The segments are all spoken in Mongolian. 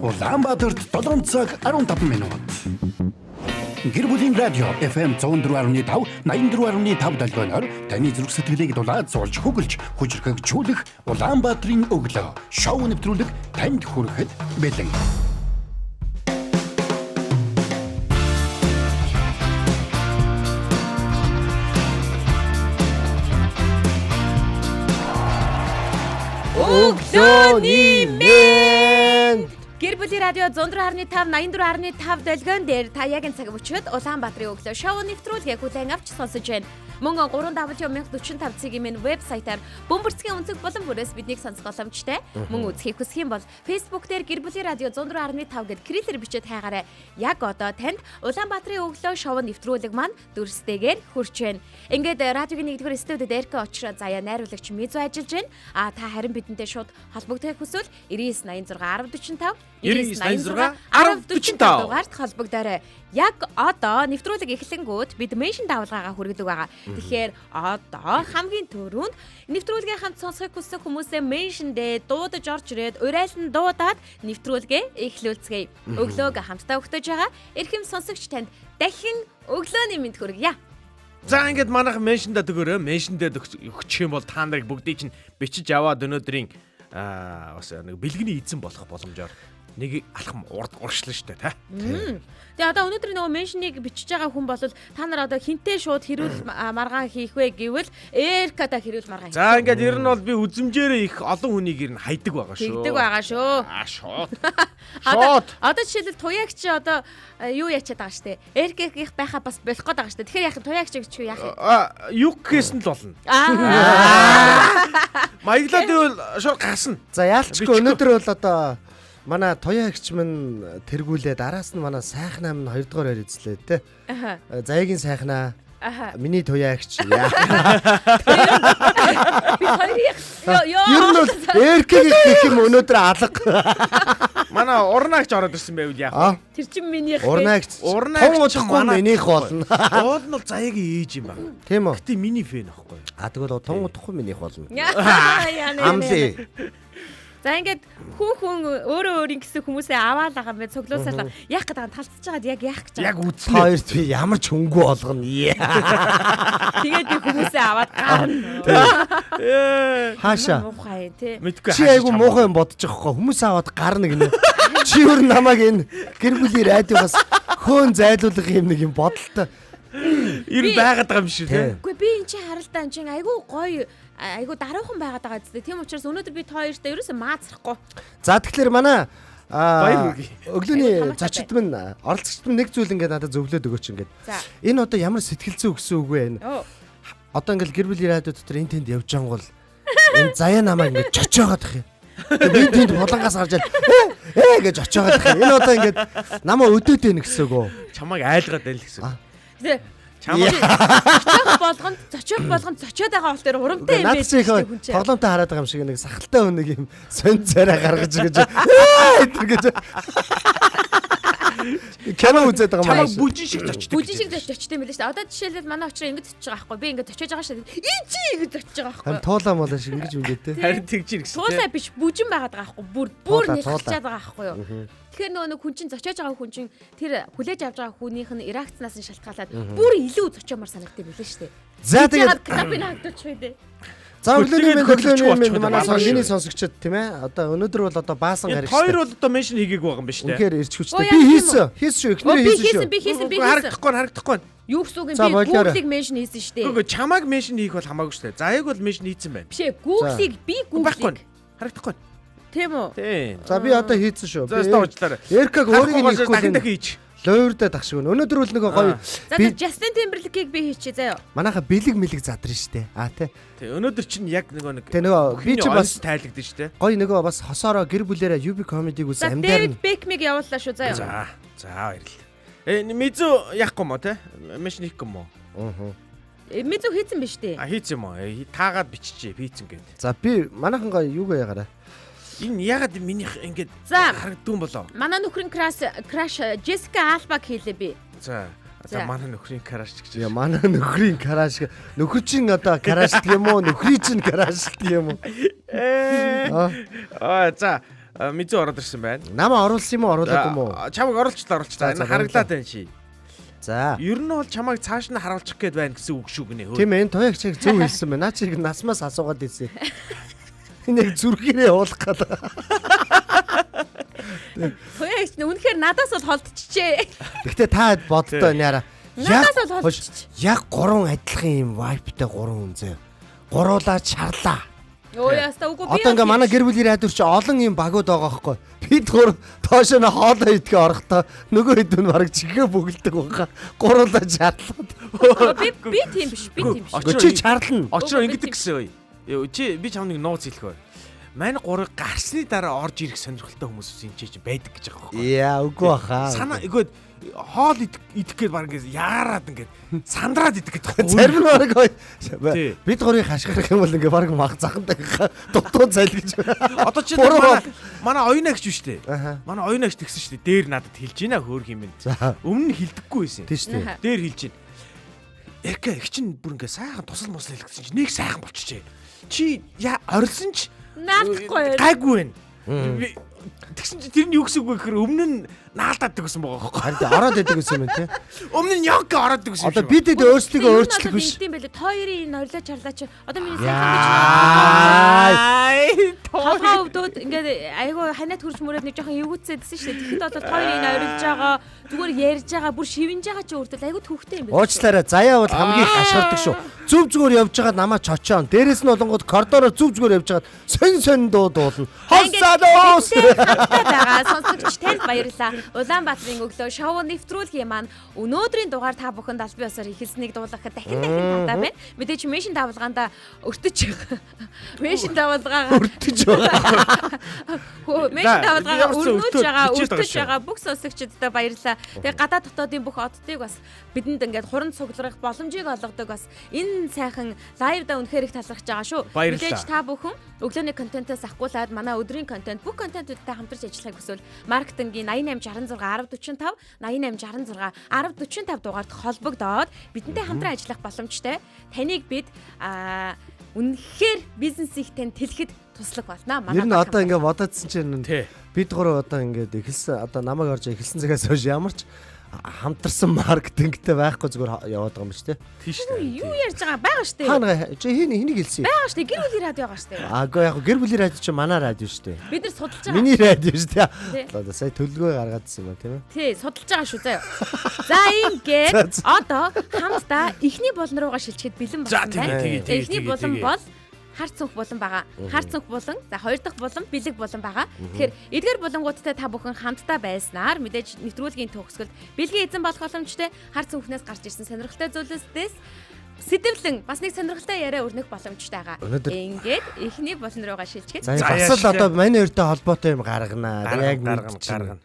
Улаанбаатарт 7 цаг 15 минут. Гэр бүлийн радио FM 104.5 84.5 долгионоор таны зүрх сэтгэлийг дулаад зулж хөглж хүчрхэгжүүлэх Улаанбаатарын өглөө шоу нэвтрүүлэг танд хүрэхэд бэлэн. Өглөөний мэнд Гэр бүлийн радио 104.5 84.5 долгион дээр та яг энэ цаг өчид Улаанбаатарын өглөө шоу нэвтрүүлгийг хүлээн авч сонсож байна. Мөн 3W1045 цагийн минь вебсайтаар бөмбөрцгийн өнцөг болон бүрээс биднийг сонсох боломжтой. Мөн үзхийг хүсэх юм бол Facebook дээр Гэр бүлийн радио 104.5 гэд критер бичээд хайгаарай. Яг одоо танд Улаанбаатарын өглөө шоу нэвтрүүлэг маань дүрстэйгээр хүрч байна. Ингээд радиогийн 1-р студид Эрка очроо заяа найруулагч Мизу ажиллаж байна. Та харин бидэнтэй шууд холбогдохыг хүсвэл 9986 1045 дугаард холбогдоорой. Яг одоо нэвтрүүлэг эхлэнгүүт бид меншн давалгаагаа хүргэдэг байгаа. Тэгэхээр одоо хамгийн түрүүнд нэвтрүүлгийн хамт сонсохыг хүссэн хүмүүсээ меншндээ дуудаж орж ирээд урайлан дуудаад нэвтрүүлгээ эхлүүлцгээе. Өглөөг хамтдаа өгтөж байгаа эрхэм сонсогч танд дахин өглөөний мэнд хүргье. За ингээд манайх меншндаа төгөөрөө меншндээ өгчих юм бол та нарыг бүгдийг чинь бичиж аваад өнөөдрийн бас нэг бэлгэний эзэн болох боломжоор нэг алхам уршлаа штэ та. Тэгээ одоо өнөөдөр нөгөө меншнийг бичиж байгаа хүн бол та нар одоо хинтээ шууд хэрүүл маргаан хийх вэ гэвэл Эрката хэрүүл маргаан хийх. За ингээд ер нь бол би үзмжээрээ их олон хүнийг ер нь хайдаг байгаа шүү. Тэгдэг байгаа шүү. Шот. Одоо жишээлбэл туягч одоо юу ячаад байгаа штэ. Эрких байхаа бас болох гээд байгаа штэ. Тэгэхээр яах туягч гэж юу яах вэ? Юу гэхээс нь л болно. Маяглаад ивэл шууд гасна. За яалчгүй өнөөдөр бол одоо манай туяа агч минь тэргүүлээд араас нь манай сайхнаа минь 2 дугаар байр эзлээ те. Заягийн сайхнаа. Миний туяа агч. Би хоёрыг Ер нь бол Эркийг гэх юм өнөөдөр алга. Манай урнаагч ороод ирсэн байвал яах вэ? тэр чин минийх. Урнаагч. Урнаагч манай минийх болно. Уул нь бол заягийн ээж юм байна. Тийм үү? Гэтэ миний фэн аахгүй. Тэгвэл тун удахгүй минийх болно. Амли. За ингээд хүн өөрийн гэсэн хүмүүсээ аваад байгаа юм бэ цоглуусаалаа. Яах гэдэг нь талцж байгаад яг яах гэж байгаа. Яг үзнэ. Хоёрт би ямар ч хөнгөө олгоно. Тэгээд би хүмүүсээ аваад гарна. Хаашаа? Муухай тий. Мэдгүй Чи айгу муухай юм бодож байгаа хөө. Хүмүүс аваад гарна гинэ. Чи өөр намайг энэ гэр бүлийн радиогоос хөөн зайлуулах юм нэг юм бодолтой. Ер байгаад байгаа юм шүү те. Үгүй би эн чинь харалтаа эн чинь айгу гоё айгу даруухан байгаад байгаа зү. Тийм учраас өнөөдөр би хоёртаа ерөөсөө маацрахгүй. За тэгэхээр манай Баяр өглөөний зочид минь оролцогчд минь нэг зүйл ингээд надад зөвлөөд өгөөч ингээд. Энэ одоо ямар сэтгэл зүй өгсөн үг вэ энэ? Одоо ингээд гэр бүлийн радио дотор энэ тэнд явж байгаа бол энэ заяа намайг ингээд чочоогоод ах юм. Энэ тэнд булангаас гарч гэж очоогоод ах юм. Энэ одоо ингээд намаа өдөөд байна гэсэн үг үү? Чамайг айлгаад байл гэсэн. Тэгээ Чамайг зочиох болгонд зочиод байгаа бол тэр урамтай юм байж байгаа хүн чинь. Тоглоомтой хараад байгаа юм шиг нэг сахалтай хүн нэг юм сонь царай гаргаж гэж кино үзээд байгаа маа. Чамайг бүжин шиг зочдөг. Бүжин шиг зочдөг юм билээ шүү дээ. Одоо жишээлбэл манай очроо ингэж зочиж байгаа байхгүй. Би ингэж зочиж байгаа шүү дээ. Ин чи ингэж зочиж байгаа байхгүй. Туулаа молоо шиг ингэж үгээд те. Харин тэгж ир гэсэн. Туулаа биш бүжин байгаад байгаа байхгүй. Бүр нэлхчаад байгаа байхгүй юу. Тэгэхээр нөгөө хүн чинь зочиож байгаа хүн чинь тэр хүлээж авч байгаа хүнийх нь реакцнаас нь шалтгаалаад бүр илүү зочиомор санагддаг билээ шүү дээ. За тэгээд капин хагдчих үү дээ. За өглөөний манай миний сонсогчд тийм ээ. Одоо өнөөдөр бол одоо баасан гарч. Хоёр бол одоо меншн хийгээг байгаа юм ба шүү дээ. Үнэхээр ирч хүчтэй. Би хийсэн шүү. Эхнэрээ хийсэн шүү. Харагдахгүй. Юу гэсэн үг юм би Google-ийг меншн хийсэн шүү дээ. Үгүй чамайг меншн хийх бол хамаагүй шүү дээ. Заяаг бол меншн хийсэн байна. Биш ээ Google-ийг би Google-ийг харагдахгүй. Тийм үү? Тийм. За би одоо хийсэн шүү. За уучлаарай. Эркаг өөрийн дахин хийж. Лойрдаа тахшгүй. Өнөөдөр бол нөгөө гоё. За Justin Timberlake-ийг би хийчихье заяа. Манайха бэлэг мэлэг задрна штэ. Тий. Өнөөдөр чинь яг нэг Тэ нөгөө би чи бас тайлагдсан штэ. Гоё нөгөө бас хосоороо гэр бүлээрээ UB comedy-г үз амьдаар. David Beckham-ыг явууллаа шүү заяа. За баярлалаа. Мизу яахгүй мо те? Меншн хийх юм уу? Мизу хийсэн биз дээ. Хийсэн юм уу? Таагаад биччихье. Хийсэн гээд. За би манайхан гоё юугаа ягараа. Энэ ягаад минийх ингэж харагдсан болоо? Манай нөхрийн crush Jessica Alba хийлээ би. За манай нөхрийн краш гэж. Яа манай нөхрийн краш. Нөхөр чинь одоо крашдаг юм уу? Нөхрийн чинь крашдаг юм уу? За Мизүү ороод ирсэн байна. Намаа оруулсан юм уу, оруулаагүй юм уу? Чамайг оруулчлаа. Энэ хараглаад байна чи. За. Ер нь бол чамайг цааш нь харуулчих гээд байна гэсэн үг шүү гинэ. Тийм ээ, тоягч яг зөв хэлсэн байна. Наа чи насмаас асуугаад ирсэн. Энэ яг зүрхээрээ уулах гэдэг. Тоягч үнэхээр надаас бол холдчихжээ. Гэхдээ та боддоо няраа. Надаас бол холдчих. Яг 3 адилхан юм вайптай 3 хүн зөө. Гуруулаа чарлаа. Өө яста үгүй би. Одоо ингээ манай гэр бүлийн радиор чи олон юм багууд байгаа байхгүй. Бид гур тоошоо хоолоо идэх орохдоо нөгөө хэд нь бараг чихээ бөглөдөг байгаа. Гуруулаа чарлаа. Би тийм биш. Чи чарлна. Очроо ингэдэг гэсэн үе. Чи би чамныг нууц хэлэх бай. Манай гурыг гарсны дараа орж ирэх сонирхолтой хүмүүс энэ чи байдаг гэж байгаа байхгүй. Яа, үгүй баха. Санаа өгөөд хоол идэх гээд баг ингэ яарад ингэ сандраад идэх гээд байгаа. Зарим нь бараг бид гурыг хашгирах юм бол ингээ бараг мах захантай дутуу зайл гэж. Одоо чи манай оюунагч биш үү? Манай оюунагч тэгсэн шүү дээ. Дээр надад хэлж ийна хөөх юм байна. Өмнө нь хэлдэггүй байсан. Тийм шүү дээ. Дээр хэлж байна. Эрkä их чинь бүр ингээ сайхан тусал мусал хэлгэсэн чи нэг сайхан болчихжээ. Чи яа орилсон ч наалдахгүй. Гайгүй байна. Тэгсэн чи тэр нь юу гэсэн үг вэ гэхээр өмнө нь наалдаад гэсэн байгаа байхгүй. Харин ороод идэг гэсэн юм тий. Өмнө нь яг ороод идэг гэсэн юм. Одоо бид өөрсдөө өөрчлөх биш. Тийм байлээ. Хоёрын норлоо чарлаа чи. Одоо миний Ай. Хаваа өвдөд ингээд айгүй ханаад хурж мөрөөд нэг жоохон эвгүцээдсэн шүү дээ. Тэгэхэд одоо хоёрын ойрлж байгаа зүгээр ярьж байгаа бүр шивнж байгаа чи өөртөө айгүй төвхтэй юм байна. Уучлаарай. Заяа бол хамгийн хашгирдаг шүү. Зүв зүгээр явж байгаа намаа чочоон. Дээрээс нь болонгод коридороор зүв зүгээр явж байгаа сонь дуудуулна. Хоссадоос. байгаа сонсогч танд баярлалаа. Улаанбаатарын өглөө шоу нэвтрүүлгийн маань өнөөдрийн дугаар та бүхэнд аль бие усаар ихэлснийг дуулгахад дахин таатай байна. Мэдээч мэшин давалгаанда өртөж байгаа. Мэшин давалгаагаа өртөж байгаа. Мэшин давалгаагаа өртөж байгаа бүх сонсогчдод баярлалаа. Тэгээ гадаад дотоодын бүх оддыг бас бидэнд ингээд хуран цуглах боломжийг олгодог бас энэ сайхан лайвда үнэхээр их талархаж байгаа шүү. Мэдээж та бүхэн өглөөний контентоос ахгуулаад манай өдрийн контент бүх контентуудтай хамтарч ажиллахыг хүсвэл маркетингийн 8866 1045 8866 1045 дугаард холбогдоод бидэнтэй хамтран ажиллах боломжтой. Таныг бид үнэхээр бизнесийг тань тэлэхэд туслах болно. Ер нь одоо ингээд бодоодсэн чинь бид гурав одоо ингээд эхэлсэн одоо намайг орж эхэлсэн цагаас хойш ямар ч хамтарсан маркетингтэй байхгүй зүгээр яваад байгаа юм шүү дээ. Тийш үү. Юу ярьж байгаа байгаа шүү дээ. Хаа чи хэнийг хэлсэн юм? Байгаа шүү дээ. Гэр бүлийн радио байгаа шүү дээ. Аагүй яг гэр бүлийн радио чи манай радио шүү дээ. Бид нар судалж байгаа. Миний радио шүү дээ. Одоо сая төлөвлөгөө гаргаадсэн юм тийм ээ. Тий, судалж байгаа шүү заяа. За ингээд одоо хамтдаа эхний болон руугаа шилжихэд бэлэн болсон байна. Эхний болон бол хар цүнх болон байгаа. Хар цүнх болон за хоёр дахь болон бэлэг болон байгаа. Тэгэхээр эдгээр болонгуудтай та бүхэн хамтдаа байснаар мэдээж нэвтрүүлгийн төгсгөлд бэлгийн эзэн болох боломжтой хар цүнхнээс гарч ирсэн сонирхолтой зүйлсдээс сэдвлэн бас нэг сонирхолтой яриа өрнөх боломжтой байгаа. Ингээд эхний болон руугаа шилжихэд бас л одоо манай хоёртой холбоотой юм гаргана. Яг гаргана.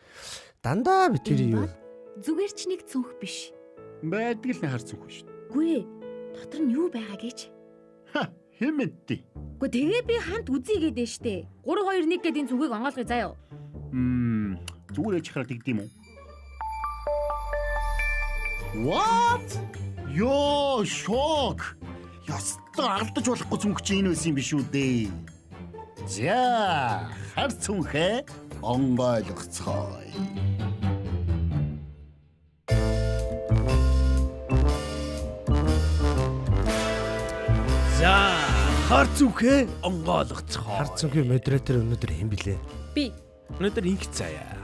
Дандаа би тэр юу? Зүгээр ч нэг цүнх биш. Байдаг л хар цүнх шүү дээ. Үгүй ээ. Дотор нь юу байгаа гэж? Хэмэдтэй. Гэхдээ тэгээ би хамт үзье гэдэг штэ. 3 2 1 гэдэг энэ зүгийг онгоолгоё заяа. Зүгээр ээж хараад игдэм үү? What? Ёо, шок. Ястаа алдаж болохгүй цүнх чи энэ байсан юм биш үү дээ. За, хар цүнхээ онгойлгоцгоё. За, хар цүнхээ онгойлгоцгоо. Хар цүнхийн модератор өнөөдөр хэн блэ? Би. Өнөөдөр инх заяа.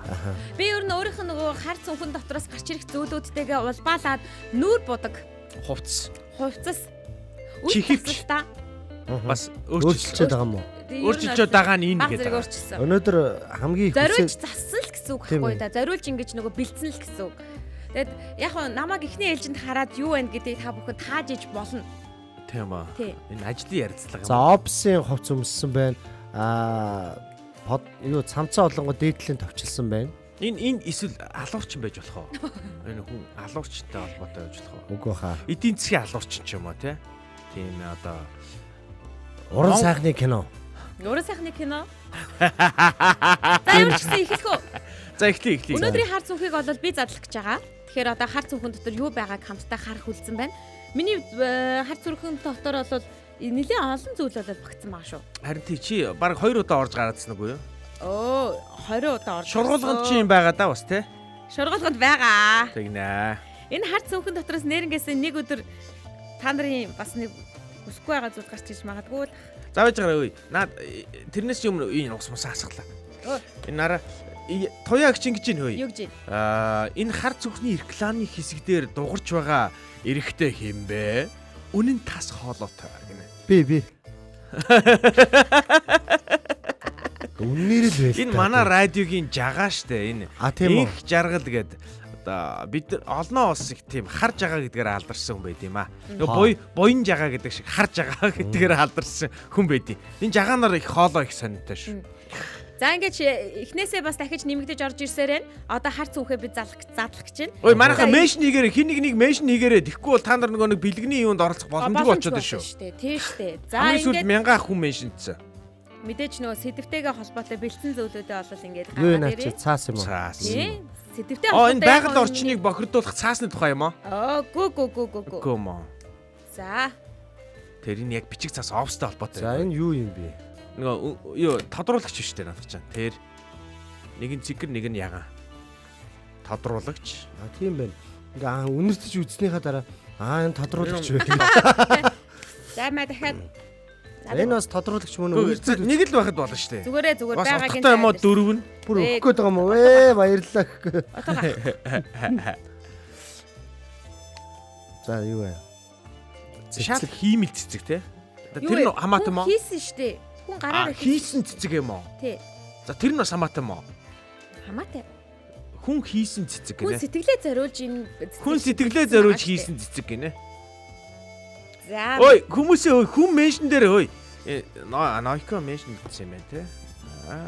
Би ер нь өөрийнх нь нөгөө хар цүнхэн дотроос гарч ирэх зүйлүүдтэйгээ улбаалаад нүүр будаг. Хувцас. Чихвч та. Бас өөрчлөж байгаа юм уу? Өөрчлөж байгаа нь энэ гэдэг. Өнөөдөр хамгийн их зориулж зассан л гэсэн үг байхгүй да. Зориулж ингэж нөгөө бэлдсэн л гэсэн үг. Тэгэд яг нь намайг эхний ээлжинд хараад юу байна гэдгийг та бүхэн тааж иж болно. Тийм аа. Энэ ажлын ярилцлага юм. За, опсын хувц өмссөн байна. Юу цамцаа олонго дээдлийн товчилсан байна. Энэ эсвэл алуурчин байж болох уу? Энэ хүн алуурчтай холбоотой байж болох уу? Үгүй хаа. Эдийн засгийн алуурчин ч юм уу те? Тийм одоо уран сайхны кино. Уран сайхны кино. За ямар ч гэсэн эхлэх үү? За эхлэе. Өнөөдрийн хар цүнхийг бол би задлах гэж байгаа. Тэгэхээр одоо хар цүнхэн дотор юу байгааг хамтдаа харах үлдсэн байна. Миний хар цүнхэн дотор бол нэлээд олон зүйл бол багтсан байгаа шүү. Харин тий чи баг 2 удаа орж гараадсан үгүй юу? Оо 20 удаа орж. Шургуулганд чи юм байгаа даа бас те. Шургуулганд байгаа. Тэгнэ. Энэ харц цөөхөн дотроос нэрнгээсээ нэг өдөр та нарын бас нэг үсэхгүй байгаа зүйл гарч иж магадгүй л. Заавж гараа үй. Наад тэрнээс юм энэ ус мус асглаа. Энэ нараа туяа гэж ингэж ийн хөөе. Юу гэж? Энэ хар цүхний рекламын хэсэг дээр дугарч байгаа эрэгтэй хэмбэ? Үнэн тас хоолойтой гинэ. Би. Үнээр л байл. Энэ манай радиогийн жагаа штэ энэ. Тийм үү. Их жаргал гээд одоо бид олноо ус их тийм хар жагаа гэдгээр алдарсан хүн байд юм аа. Нөгөө буян жагаа гэдэг шиг хар жагаа гэдгээр алдарсан хүн байд. Энэ жагаанаар их хоолоо их сонирхтой шүү. За ингэж эхнээсээ бас дахиж нэмэгдэж орж ирсээр байна. Одоо харц үхээ би задлах гэж байна. Ой манайха меншн хийгээрэй. Хин нэг меншн хийгээрэй. Тэгэхгүй бол та нар нөгөө нэг бэлгэний юунд оролцох боломжгүй болчиход шүү. Тийм штэ. За ингээд ингэж 1000 хүн меншнцсэн. мэдээж нөгөө сэдвтэйгээ холбоотой бэлдсэн зүйлүүдээ олол ингээд Юу наач цаас юм уу? Цаас. Тийм. Сэдвтэй Энэ байгаль орчныг бохирдуулах цаасны тухай юм аа? Гү. Үгүй юм аа. За. Тэр энэ яг бичиг цаас офстой холбоотой. За энэ юу юм бэ? Нөгөө юу тодруулагч шүү дээ надад чам. Тэр нэг нь цэгэр нэг нь ягаан. Тодруулагч. Тийм байна. Ингээ үнэртэж үзснийхаа дараа энэ тодруулагч байх. За маа дахиад Энэ бас тодруулагч мөн үнэртэж нэг л байхад болно шүү дээ. зүгээр Бас байгаагийн утгатай юм уу дөрөв нь? бүр өгөх гээд байгаа юм уу? Баярлалаа гэхгүй. За юу вэ? Шал хиймэл цэцэг те. Тэр нь хамаатай мó? Хийсэн штэ. Хүн гараараа хийсэн цэцэг юм уу? Тий. За тэр нь бас хамаатай мó? Хамаатай. Хүн хийсэн цэцэг Хүн гинэ. сэтгэлээ зориулж энэ Хүн сэтгэлээ зориулж хийсэн цэцэг гинэ. За. Ой хүмүүсээ хүн меншн дээр ой. Нойко меншн гэсэн юм байна те.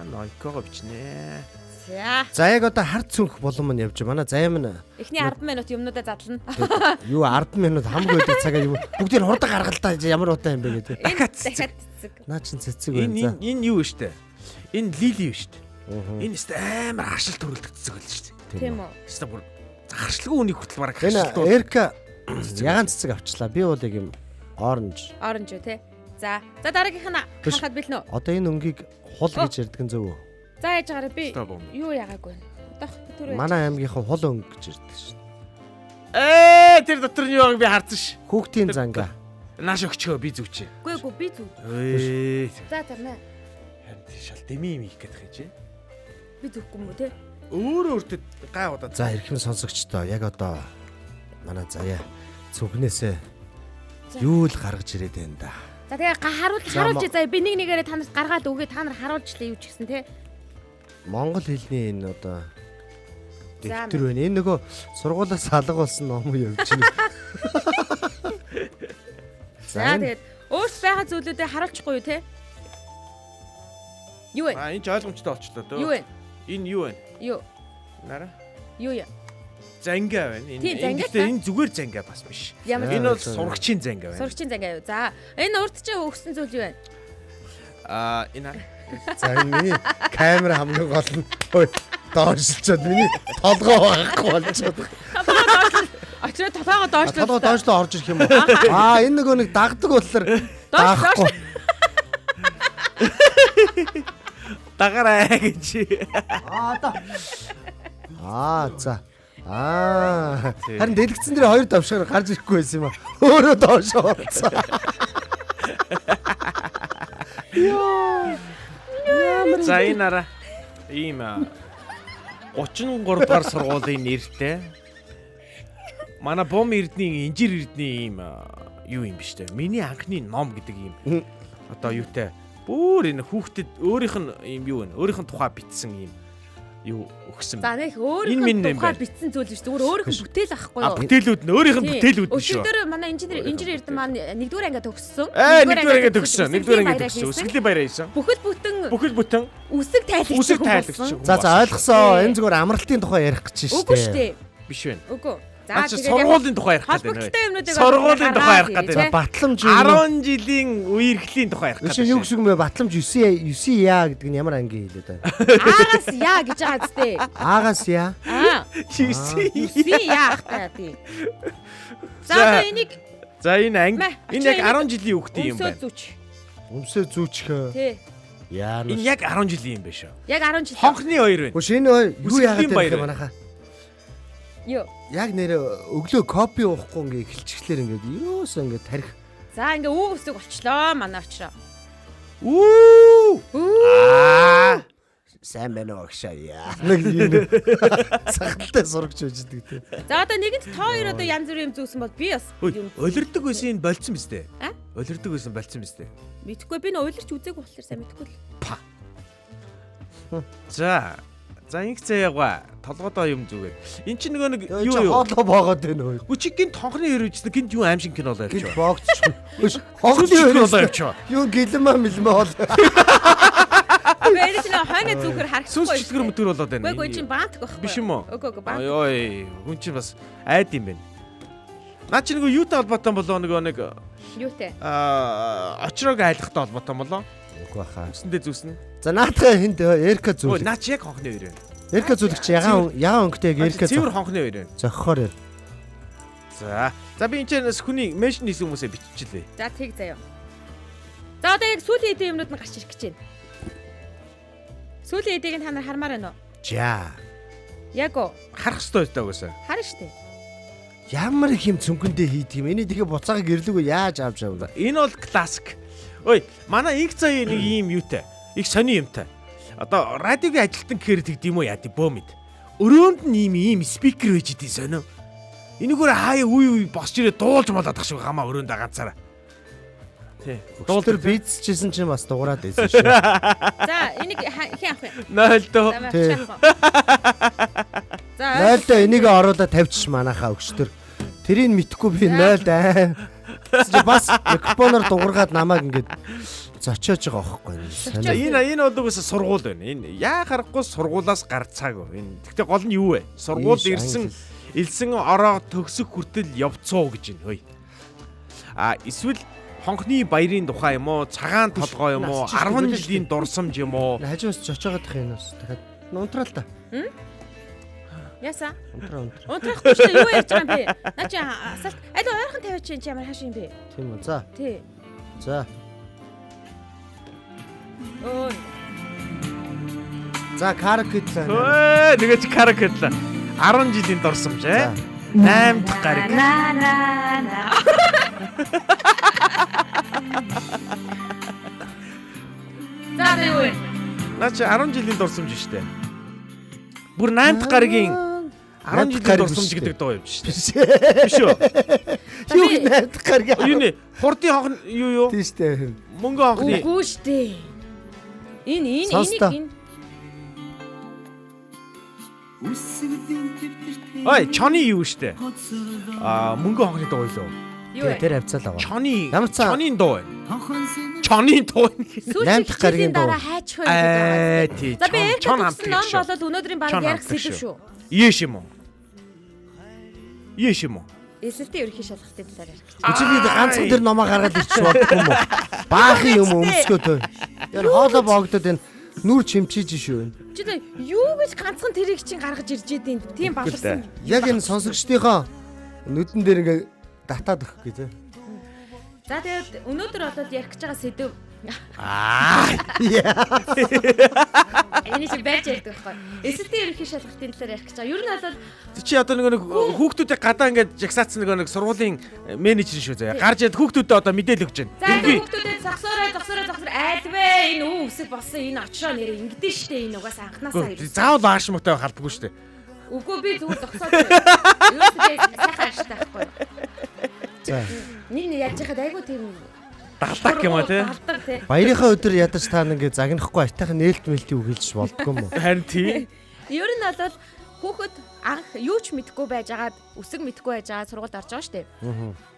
Нойкого бичнэ. За. За яг одоо хард цүнх болон мань явж манай займ нь Эхний 10 минут юмнуудаа задлана. юу 10 минут хамгийн өдөр цагаа юу бүгдийг хурдан гаргалтай ямар удаан юм бэ гэдэг. Дахиад цэцэг. Наа чин цэцэг байна. Энэ юу вэ штэ? Энэ лили вэ штэ? Энэ өстө амар харшил төрүүлдэг цэцэг байл штэ. Тийм үү. Өстө бүр харшилгүй үнийг хүртэл бараг Энэ харшилтуу. Эрка ягаан цэцэг авчлаа. Би бол яг юм оранж. Оранж үү те. За. За дараагийнх нь харахад бэлнэ үү? Одоо энэ өнгийг хул гэж ярьдаг нь зөв үү? За яаж гараа би Стоп. юу яагаагүй байна. Одоох түр. Манай аймгийнхан хул өнг гэж ярьдаг шин. Тэр дотор нь юу байгааг би харсан ш. Хүүхдийн занга. Нааш өгчөө би зүвчээ. Үгүй би зүг. За тарна. Харин шал дэми юм их гэдэг юм чи. Би зүггүй юм уу те? Өөртөө гай удаа. За эрхэм сонсогчдоо яг одоо манай заяа цүнхнээсээ юу л гаргаж ирээд байна да. За тэгээ харуулж заа би нэг нэгээрээ та нарт гаргаад өгөө та нар харуулжлаа юу ч гэсэн те. Монгол хэлний энэ одоо За, дэвтэр байна. Энэ нөгөө сургуулиас алга болсон ном юу явж байна. За тэгээд өөрт байгаа зүйлүүдээ харуулчихгүй юу те? Юу вэ? Энэ ч ойлгомжтой болчлоо дөө. Юу вэ? Энэ юу вэ? Юу? Нара. Юу яа? Zanга байна. Тийм, занга Гэхдээ та. энэ зүгээр занга бас биш. Ямар Энэ бол сурагчийн занга байна. сурагчийн зангаа юу? За энэ урд чи өгсөн зүйл юу вэ? Энэ За энэ миний камера хамгийн гол нь ой доошлцоод миний толгоо байхгүй болчиход. Очроо толгоогоо доошлоо. Толгоо доошлоо орж ирэх юм уу? Энэ нөгөө нэг дагдаг болохоор даахгүй. дагараа гэж. За. Харин дэлгэцэн дээр хоёр давшгаар гарч ирэхгүй байсан юм аа. Өөрөө доошоо орцсон. За энэ араа ийм 33 дугаар сургуулийн нэртэй манай бом эрдний инжир эрдний ийм юу юм биш үү? Миний анхны ном гэдэг ийм одоо юутай бүр энэ хүүхдэд өөрийнх нь ийм юу вэ? Өөрийнх нь тухай бичсэн ийм юу өгсөн. За нэг өөрийнх нь тухай бичсэн зүйл биш зүгээр өөрийнх нь бүтээл ахгүй юу? Бүтээлүүд нь өөрийнх нь бүтээлүүд нь шүү. Өчигдөр манай инженер эрдэн маань 1-р ангид төгссөн. 1-р ангид төгссөн. 1-р ангид төгссөн. Үсгэлтийн баяраа хийсэн. Бүхэл бүтэн үсэг тайлагч. За ойлгосон. Энэ зүгээр амралтын тухай ярих гэж шүү дээ. Үгүй шүү дээ. Биш байна. Үгүй. За сургуулийн тухай ярих гэдэг холбогдтой юмнуудыг сургуулийн тухай ярих гэдэг. Батламж 10 жилийн үерхлийн тухай ярих гэдэг. Юу гэсэн юм бэ? Батламж 9 яа гэдэг нь ямар ангийн хэлээд байна? Аагаас яа гэж байгаа зү. Аагаас яа? 9 яах таа тий. За энийг За энэ анги энэ яг 10 жилийн хүүхдийн юм байна. өмсөө зүүч. Өмсөө зүүчих. Тий. Яа Энэ яг 10 жилийн юм биш үү? Яг 10 жил. Хонхны хоёр байна. Шинэ хоёр юу яагаад Үсгэлийн баяр вэ манайхаа? Юу. Яг нэр өглөө кофе уухгүй ингээ эхэлчихлээр ингээд юусаа ингээ тарих. За ингээ үү үсэг болчлоо манай очроо. Үү! Сайн байна уу агшаа яа. Нэг юм. Сахалтай сурагч үждэг тий. За одоо нэгэнт та хоёр одоо янз бүрийн юм зүүсэн бол би бас Улирдаг байсан энэ болцсон биз дээ. А? Улирдаг байсан болцсон биз дээ. мэдхгүй би н уйларч үзег болохоор сайн мэдхгүй л. За. За инх заяага толгойдоо юм зүгээд. Эн чинь нөгөө нэг Юу юу юу? хоолоо боогод байна уу? Үчиг гинт хонхны хоёр үжсэн гинт юу аим шиг кино болоо Гэл явчих. боогдч. Хонхны хоёр болоо явчих. Юу гэлмэ мэлмэ хоол. Бэрэж нэ хойно зүгэр харахгүй. Сүнс читгэр мөтөр болоод байна. Үгүй чинь баантах байхгүй. Биш юм уу? Үгүй баант. Ой, хүн чинь бас айд юм байна. Наа чи нөгөө юутай холбоотой болоо нөгөө нэг Юутэй? очроог айлахтай холбоотой болоо. Үгүй хаа. Үсэндээ зүснэ. За наатаа хинд Эрка Ой, зүг. наа чи яг хонхны хоёр байна. Эрка зүлэгч ягаан өнгөтэй яг Эрка Цэвэр хонхны хоёр байна. зохихоор байна. За. За би энэ ч хүний меншн хийсэн хүмүүсээ биччихлээ. За тэг заяа. За одоо яг сүүлийн эдийн юмнууд нь гарч ирэх гэж байна. Сүүлийн эдийг та нар хармаар байна уу? За. Яг уу. Харах ёстой өстой угаасаа. Харна штэ. Ямар их юм цөнгөндөө хийдэг юм. Эний тэгээ буцаага гэрлүүгөө яаж авч авна. Энэ бол классик. Ой, манай их заяа нэг ийм юутай. Их сони юмтай. Одоо радиогийн ажилтан гэхээр тэгдэм үү яа бөөмэд. Өрөөнд нь ийм спикер байж идэв сонио. Энэгээр хаяа үе босч ирээ дуулж болоод ах шиг хамаа өрөөндөө ганцаараа. Тий. Дуултар бийцчихсэн чинь бас дуурайд байсан шүү. За энийг хин авах юм. 0 дөө. Тий. За 0-д энийг оруулаад тавьчих манайхаа өгчтөр. Тэрийг мэдхгүй би 0-д аа. Чи бас микрофоноор дуургаад намайг ингээд зочиож байгаа байхгүй юу? Энэ одоогоос сургууль байна. Энэ яа харахгүй сургуулаас гарцаагүй. Энэ гэхдээ гол нь юу вэ? Сургууль элсэн ороо төгсөх хүртэл явцоо гэж байна. Хөөе. Эсвэл хонхны баярын тухай юм уу? Цагаан толгой юм уу? 10 жилийн дурсамж юм уу? Хажуус чочоогоод тах юм уу? Дахиад унтраал та. яса. Унтраа. Унтрахгүй шүү дээ. Юу ярьж байгаа юм бэ? Наа чи асуулт. Аль ойрхон тавиач чинь ямар хааш юм бэ? Тийм үү. За. Тий. За. Өө. За каракет. Тэгээ чи каракетла 10 жилийн дурсамж ээ. 8 дахь гараг. За юу вэ? Наа чи 10 жилийн дурсамж штэ. Бүр 8 дахь гарагийн 10 жилийн дурсамж гэдэг дуу юм штэ. Биш үү? Юу нэрдэх гараг. Юу нэ? Хурдын хонх юу? Тийм штэ. Мөнгө хонхны. Үгүй штэ. Энэ Ой, чоны юу штэ? Мөнгө хонхны дуу юу? юу вэ? Тэр авцаал аваа. Чоны. Ямар цаа? Чоны дуу. Чоны дуу. Сүүлчийн гарагийн дуу хайчих байх гэдэг. Тий. За би чон хамт ном болоод өнөөдрийн баг Чон ярих хамтдаг сэдв шүү. шүү. Ийш юм уу? Ийш юм уу? Эсэлтийн ерөнхий шалгалтын талаар ярих гэж. Чи би ганцхан тэр номоо гаргаад ирчих болдгоо юм уу? Баахан юм өмсгөө төө. Яг хоолоо боогдод энэ нүр чимчиж шүү. Чи юу гэж ганцхан тэрийг чинь гаргаж ирж идэв. Тийм баларсан. Яг энэ сонсогчдийнхоо нүдэн дээр ингээ татаад өгөх гээ тэ. За тэгээд өнөөдөр болоод ярих гэж байгаа сэдв. Энэ чи байж ярьдаг байхгүй. Эсэлтийн ерөнхий шалгалтын талаар ярих гэж байгаа. Ер нь бол Чи одоо нэг хүүхдүүдийг гадаа ингээд жагсаацсан нэг сургуулийн менежер шүү заяа. Гарч яд хүүхдүүдэд одоо мэдээлэл өгч за байна. хүүхдүүдэд зогсоорой айлвэ энэ үү үсэг болсон энэ очроо нэрээ ингэдэж штэ энэ угаас анханасаа ирсэн. Заавал ааш муутай халдаггүй шүү дээ. Үгүй би зүгээр зогсоод. Юу ч сайхан аштай байхгүй. За. Нэг яаж яхад айгу тийм Далдаг юм аа тий. Далдаг тий. Баярынхаа өдөр ядаж та ингээ загнахгүй айтайхан нээлт мэлтий үгэлж болдгоо юм уу? Харин тий. Ер нь бол хүүхэд анх юу ч мэдэхгүй байжгаад үсэг мэдэхгүй байжгаад сургуульд орж байгаа штеп.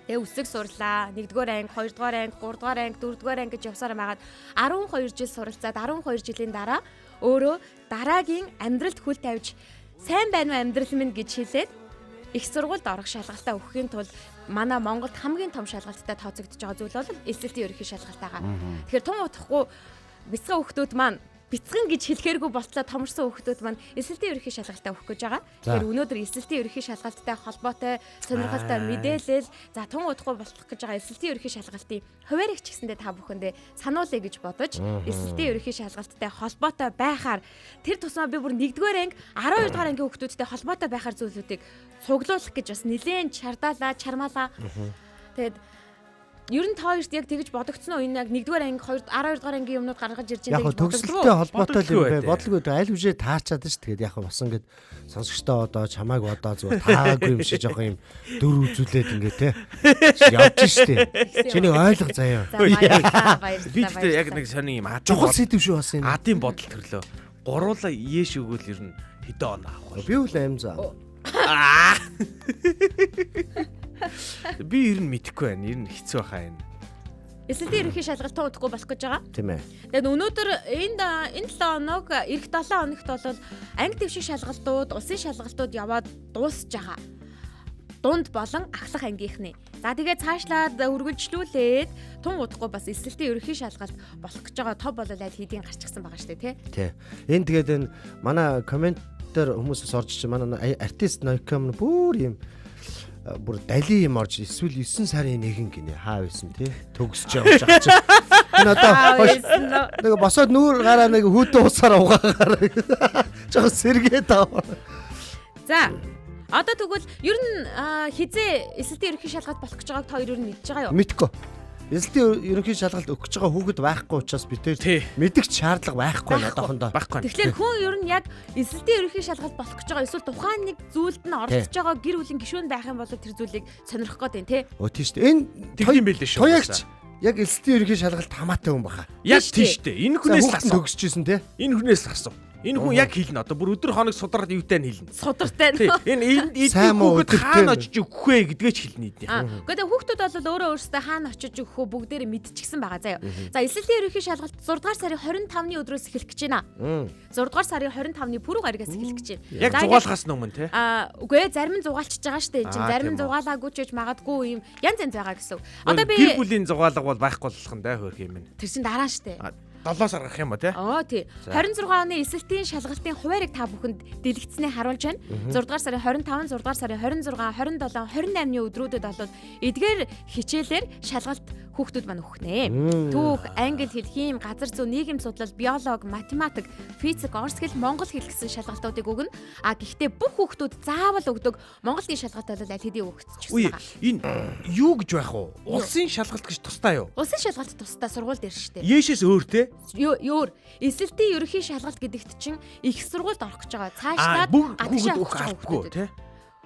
Тэгээ үсэг сурлаа. 1-р анги, 2-р анги, 3-р анги, 4-р анги гэж явсаар байгаад 12 жил суралцаад 12 жилийн дараа өөрөө дараагийн амьдралд хүл тавьж сайн байна уу амьдрал минь гэж хэлээд их сургуульд орох шалгалтаа өгөхийн тулд манай Монголд хамгийн том шалгалттай тооцогдож байгаа зүйл бол эсэлтийн ерөнхий шалгалтайгаа. Тэгэхээр тун утахгүй бяцхан хүүхдүүд маань бяцхан гэж хэлэхээргүй болтлоо томорсон хүүхдүүд маань эсэлтийн ерөнхий шалгалтаа өгөх гэж байгаа. Тэгэхээр өнөөдөр эсэлтийн ерөнхий шалгалттай холбоотой сонирхолтой мэдээлэл за тун удахгүй болох гэж байгаа эсэлтийн ерөнхий шалгалтын хувааригч гэсэндээ та бүхэндээ сануулъя гэж бодож эсэлтийн ерөнхий шалгалттай холбоотой байхаар тэр тусмаа би бүр 1-р анги 12 дугаар ангийн хүүхдүүдтэй холбоотой байхаар зүйлүүдийг цуглуулах гэж бас нэлээд чармаалаа. Тэгээд ер нь та хоёрт яг тэгж бодогдсон уу? Энэ яг 1-р анги 12 дугаар ангийн юмнууд гаргаж ирж байгаа яг төгсөлттэй холбоотой юм бэ? Бодлого аль хүчээр таарчаад ш. Тэгээд яг бас ингээд сонсогчтой одоо чамайг одоо зүгээр таагүй юм шиг жоохон юм дөр үзүүлээд ингээ те явж штэ. Чиний ойлгох заяа. Би тэгтээ яг нэг сони юм чухал сэдв шүү бас энэ. Адын бодол төрлөө. Гуруула ээш өгөөл ер нь хэдэн он авах вэ? Би үл аим заа. Би ер нь мэдэхгүй байна. Ер нь хэцүү байхаа энэ. Эсэлтийн ерөнхий шалгалтаа удахгүй болох гэж байгаа. Тийм ээ. Тэгээд өнөөдөр энэ 7 хоног эх 7 хоногт бол анги дэвших шалгалтууд, улсын шалгалтууд яваад дуусж байгаа. Дунд болон ахлах ангийнхны. За тэгээд цаашлаад үргэлжлүүлээд тун удахгүй бас эсэлтийн ерөнхий шалгалт болох гэж байгаа топ болол аль хэдийн гарчихсан байгаа шүү дээ, тий. Энэ тэгээд энэ манай комментээр хүмүүсээс орж чи манай артист Noicom бүр юм бүр дали юм орж эсвэл 9 сарын 1 гинэ хаа байсан тий төгсөж байгаа ч. Энэ одоо нэг босоод нүүр гараа нэг хүүтэн усаар угаагаар жоо сэргээд аваа. За одоо тэгвэл ер нь хизээ эсэлтийн ерөнхий шалгалт болох гэж байгааг та хоёр ер нь мэдж байгаа юу? Мэдгүй. Эсэлтийн ерөнхий шалгалт өгөх гэж байгаа хүүхэд байхгүй учраас бид тэр мэдэх шаардлага байхгүй одоохондоо. Тэгэхээр хүн ер нь яг эсэлтийн ерөнхий шалгалт болох гэж байгаа эсвэл тухайн нэг зүйлд нь оролцож байгаа гэр бүлийн гишүүн байх юм бол тэр зүйлийг сонирхох гээд байна тий. Тийм шүү дээ. Энэ тийм байлээ шүү. Туягч яг эсэлтийн ерөнхий шалгалт хамаатай хүн баха. Яг тийм шүү дээ. Энэ хүнээс асуу. Төгсөжсэн тий. Энэ хүнээс асуу. Энэ хүн яг хэлнэ одоо бүр өдөр хоног судраад юутай нь хэлнэ. Судартай нь. Энэ хүүхэд хаана очиж өгөх вэ гэдгээ ч хэлнэ эдний. Гэхдээ хүүхдүүд бол өөрөө өөрсдөө хаана очиж өгөх вэ бүгдээрээ мэдчихсэн байгаа заяа. За эсэлтийн ерөнхий шалгалт 6 дугаар сарын 25-ны өдрөөс эхэлэх гэж байна. 6 дугаар сарын 25-ны пүрэв гаригаас эхэлэх гэж байна. Яг зугаалахаас өмнө тий. Үгүй зарим нь зугаалчихж байгаа шүү дээ. Энд чинь зарим нь зугаалаагүй ч гэж магадгүй юм янз янз байгаа гэсэн. Одоо би гэр бүлийн зугаалга бол байхгүй болох нь хөөх юм байна. Тэр чинь дараа шүү дээ. 7 сар гарах юм ба тий. Тий. 26 оны эсэлтийн шалгалтын хуваарийг та бүхэнд дэлгэцснээ харуулж байна. 6 дугаар сарын 25, 6 дугаар сарын 26, 27, 28-ны өдрүүдэд бол эдгээр хичээлээр шалгалт хүүхдүүд маань өгөх нэ. Түүх, англи хэл, хим, газар зүй, нийгэм судлал, биологи, математик, физик, орос хэл, монгол хэл гэсэн шалгалтуудыг өгнө. Гэхдээ бүх хүүхдүүд заавал өгдөг монголын шалгалт бол аль хэдийн өгчихсөн байгаа. Энэ юу гэж байх вэ? Улсын шалгалт гэж тустай юу? Улсын шалгалт тустай сургууль дээр шүү дээ. Яшээс өөр те? Өөр эсэлтийн ерөнхий шалгалт гэдэгт чинь их сургуульд орох гэж байгаа. Цаашлаад хүүхэд өгөх албагүй тий.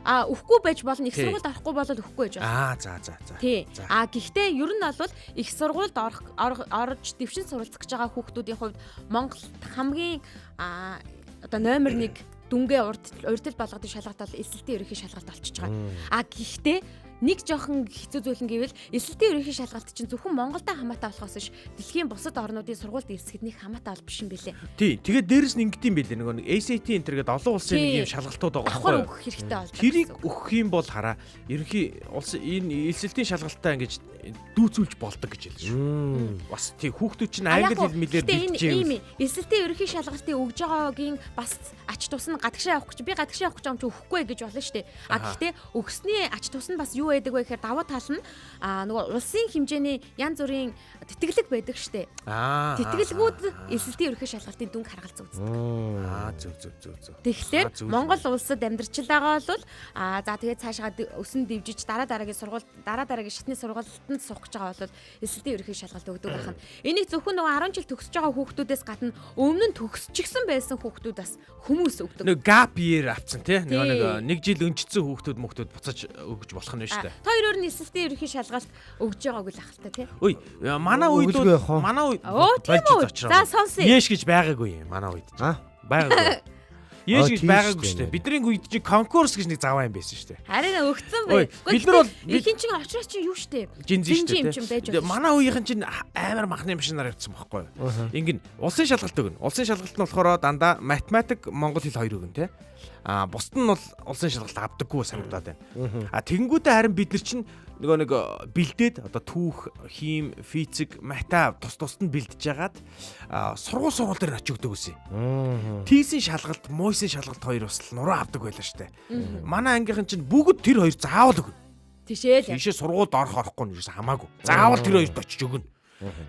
Өгөхгүй байж болно. Их сургуульд орохгүй бол өгөхгүй байж болно. За. Тий. Гэхдээ ер нь бол их сургуульд орж дэвшин суралцах гэж байгаа хүүхдүүдийн хувьд Монголд хамгийн одоо номер 1 дүнгээ урдтал болгодын шалгалт бол эсэлтийн ерөнхий шалгалт болчихж байгаа. Гэхдээ нэг жоохон хэцүү зүйл нь гэвэл эсэлтийн ерөнхий шалгалт чинь зөвхөн Монголдо хамаатай болохоос биш дэлхийн бусад орнуудын сургуульд ирсгэдний хамаатай бол биш юм билээ. Тий. Тэгээд дээрэс нь ингэдэм билээ нөгөө ACT энэ төргээд олон улсын нэг юм шалгалтууд байгаа байхгүй юу? Өгөх хэрэгтэй бол. Тэрийг өгөх юм бол хараа ерөнхий улсын энэ эсэлтийн шалгалтаа ингэж дүүцүүлж болдог гэж хэлж шүү. Бас тий хүүхдүүд чинь англи хэл мэлээр бэлтжээ. Эсэлтийн ерөнхий шалгалтыг өгж байгаагийн бас ач тус нь гадагшаа явах гэж би гадагшаа явах гэж юм чи өгөхгүй гэж болно шүү дээ. Гэхдээ өгсний ач тус нь бас юу байдаг вэ гэхээр давуу тал нь нөгөө улсын хэмжээний янз бүрийн тэтгэлэг байдаг штэ. Тэтгэлгүүд эсэлтийн ерөнхий шалгалтын дүнг харгалзуу үздэг. Зөв. Тэгэхээр Монгол улсад амьдарч байгаа бол за тэгээд цаашаа өсөн дэвжиж дараагийн сургууль дараагийн шатны сургуультанд суух гэж байгаа бол эсэлтийн ерөнхий шалгалт өгдөг байна. Энийг зөвхөн нөгөө 10 жил төгсөж байгаа хүүхдүүдээс гадна өмнө нь төгсчихсэн байсан хүүхдүүд бас хүмүүс өгдөг. Нэг gap year авцсан тий. Нэг жил өнжицсэн хүүхдүүд буцаж өгж болох нь шүү дээ. Та хоёроор нь эсэлтийн ерөнхий шалгалт өгж байгааг л ахaltaа тий. Үй манай үед За сонсъё. Яш гэж байгаагүй юм манай үед. Байгаагүй. Яш гэж байгаагүй шүү дээ. Бидний үед чи конкурс гэж нэг заваа юм байсан шүү дээ. Харин өгцөн бай. Бид нар бол ихэнх чинь очроос чи юу шүү дээ. Жинзи юм чинь байж байна. Манай үеийнхэн чинь амар махны машинаар явцсан байхгүй юу? Ингэн улсын шалгалт өгнө. Улсын шалгалт нь болохоор дандаа математик, монгол хэл хоёр өгнө тий. Бусд нь бол улсын шалгалт авдаггүй санагдаад байна. Тэгэнгүүтээ харин бид нар чинь нөгөө нэг бэлдээд одоо түүх, хим, физик, мата тус нь бэлдэж ягаад сургууль дээр очиж өгдөг гэсэн. Тийсийн шалгалт, мойсын шалгалт хоёр бас нуруу авдаг байлаа штэ. Манай ангийнхан чинь бүгд тэр хоёр заавал өгнө. Тийшээ сургуульд орохгүй нь хамаагүй. Заавал тэр хоёрт очиж өгнө.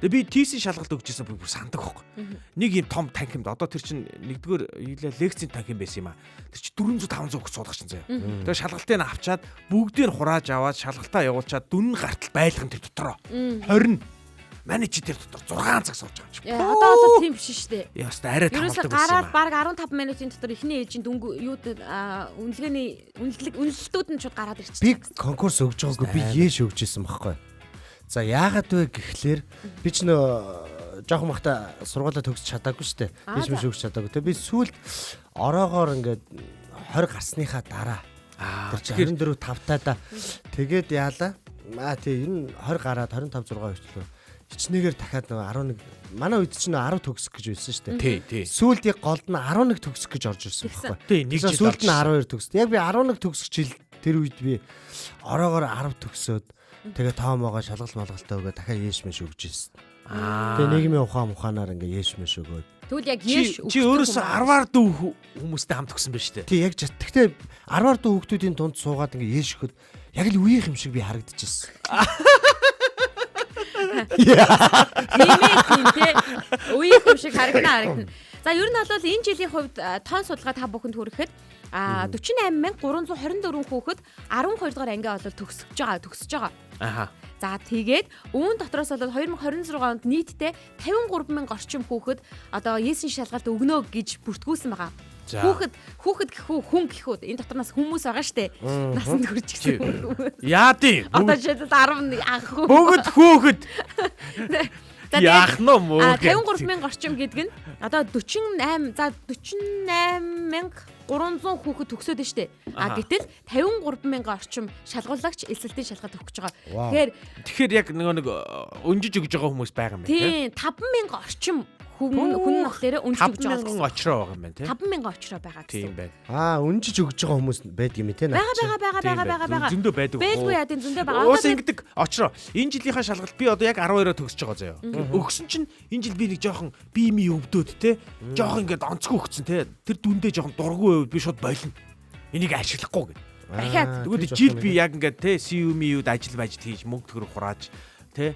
Тэгээ би тийсийн шалгалт өгчээсэн бүр сандаг байхгүй. Нэг юм том танхимд одоо тэр чинь нэгдүгээр лекцийн танхим байсан юм аа. Тэр чинь 400 500 өгч суудах чинь заяа. Тэгээ шалгалтыг нь авчаад бүгдийг нь хурааж аваад шалгалтаа явуулчаад дүн гартал байлган тэр дотроо 20 менежер тэр дотор 6 цаг сууж байгаа юм чи. Одоо бол тийм биш шүү дээ. Яста арай тамардаг байсан. Гараад баг 15 минутын дотор эхний ээлжийн дүнг юу үнэлгээний үнэлэлтүүд нь шууд гараад ирчихсэн. Би конкурс өгж байгаагүй би яэш өгч исэн байхгүй. За яагаад вэ гэхлээр би ч нөө жоохон бахта сургуулаа төгсч чадаагүй штэ. Биш биш өгч чадаагүй. Тэгээ би сүүлд ороогоор ингээд 20 гарсныхаа дараа тэр 24 5-таа тэгээд яалаа. Тий ер нь 20 гараад 25 6 хүртэл хичнээгэр дахиад нөгөө 11 манай үед чинь 10 төгсөх гэж байсан штэ. Тий. Сүүлд яг голд нь 11 төгсөх гэж орж ирсэн байхгүй. Тий, нэг жил сүүлд нь 12 төгсөд. Яг би 11 төгсөх жил тэр үед би ороогоор 10 төгсөөд тэгээ тоомоогоо шалгалт малгалтаа өгөө дахиад яэш мэш өгч ирсэн. Тэгээ нийгмийн ухаанаар ингээ яэш мэш өгөөд. Тэгвэл яг яэш чи өөрөөсөө 10-аар дүү хүмүүстэй хамт өгсөн байна шүү дээ. Тий яг гэхдээ 10-аар дүү хүмүүсийн дунд суугаад ингээ яэш өгөхөд яг л үеийнх юм шиг би харагдчихсэн. Тийм те. Үеийнх юм шиг харагдана. За ер нь бол энэ жилийн хувьд тоон судалгаа та бүхэнд хүрэхэд 48324 хүүхэд 12 дугаар анги бол төгсөж байгаа. Аха. За тэгээд үүн дотроос бол 2026 онд нийтдээ 53000 орчим хүүхэд одоо Есүсийн шалгалт өгнө гэж бүртгүүлсэн байгаа. Хүүхэд гэхүү хүн гэхүү энэ доторноос хүмүүс байгаа штэ. Насанд хүрч гисэн. Яа тий. Одоо жишээд 10 анх бүгд хүүхэд. Яах нь муу. 53000 орчим гэдэг нь одоо 48300 хүүхэд төгсөөд нь штэ. Гэтэл 53000 орчим шалгуулагч эсэлтийн шалгалт өгч байгаа. Тэгэхээр яг нэг өнжиж өгж байгаа хүмүүс байгаа юм байна тийм 5000 орчим хүн болохоор өнжиж өгж байгаа. 5000 очроо байгаа юм байна тийм. 5000 очроо байгаа гэсэн. Тийм байна. Өнжиж өгж байгаа хүмүүс байдаг юм те. Байгаа. Зөндөө байдаг. Бэлгүй яа тийм зөндөө байгаа. Уус ингэдэг очроо. Энэ жилийнхаа шалгалт би одоо яг 12-оо төгсөж байгаа заяа. Өгсөн чинь энэ жил би нэг жоохон биеми өвдөөд те. Жоохон ингээд онцгүй өгсөн те. Тэр дүндээ жоохон дургүй байвал би шууд болно. Энийг ашиглахгүй гэдэг. Тэгвэл жил би яг ингээд те CU-д ажил хийж мөнгө төгрөг хурааж тэ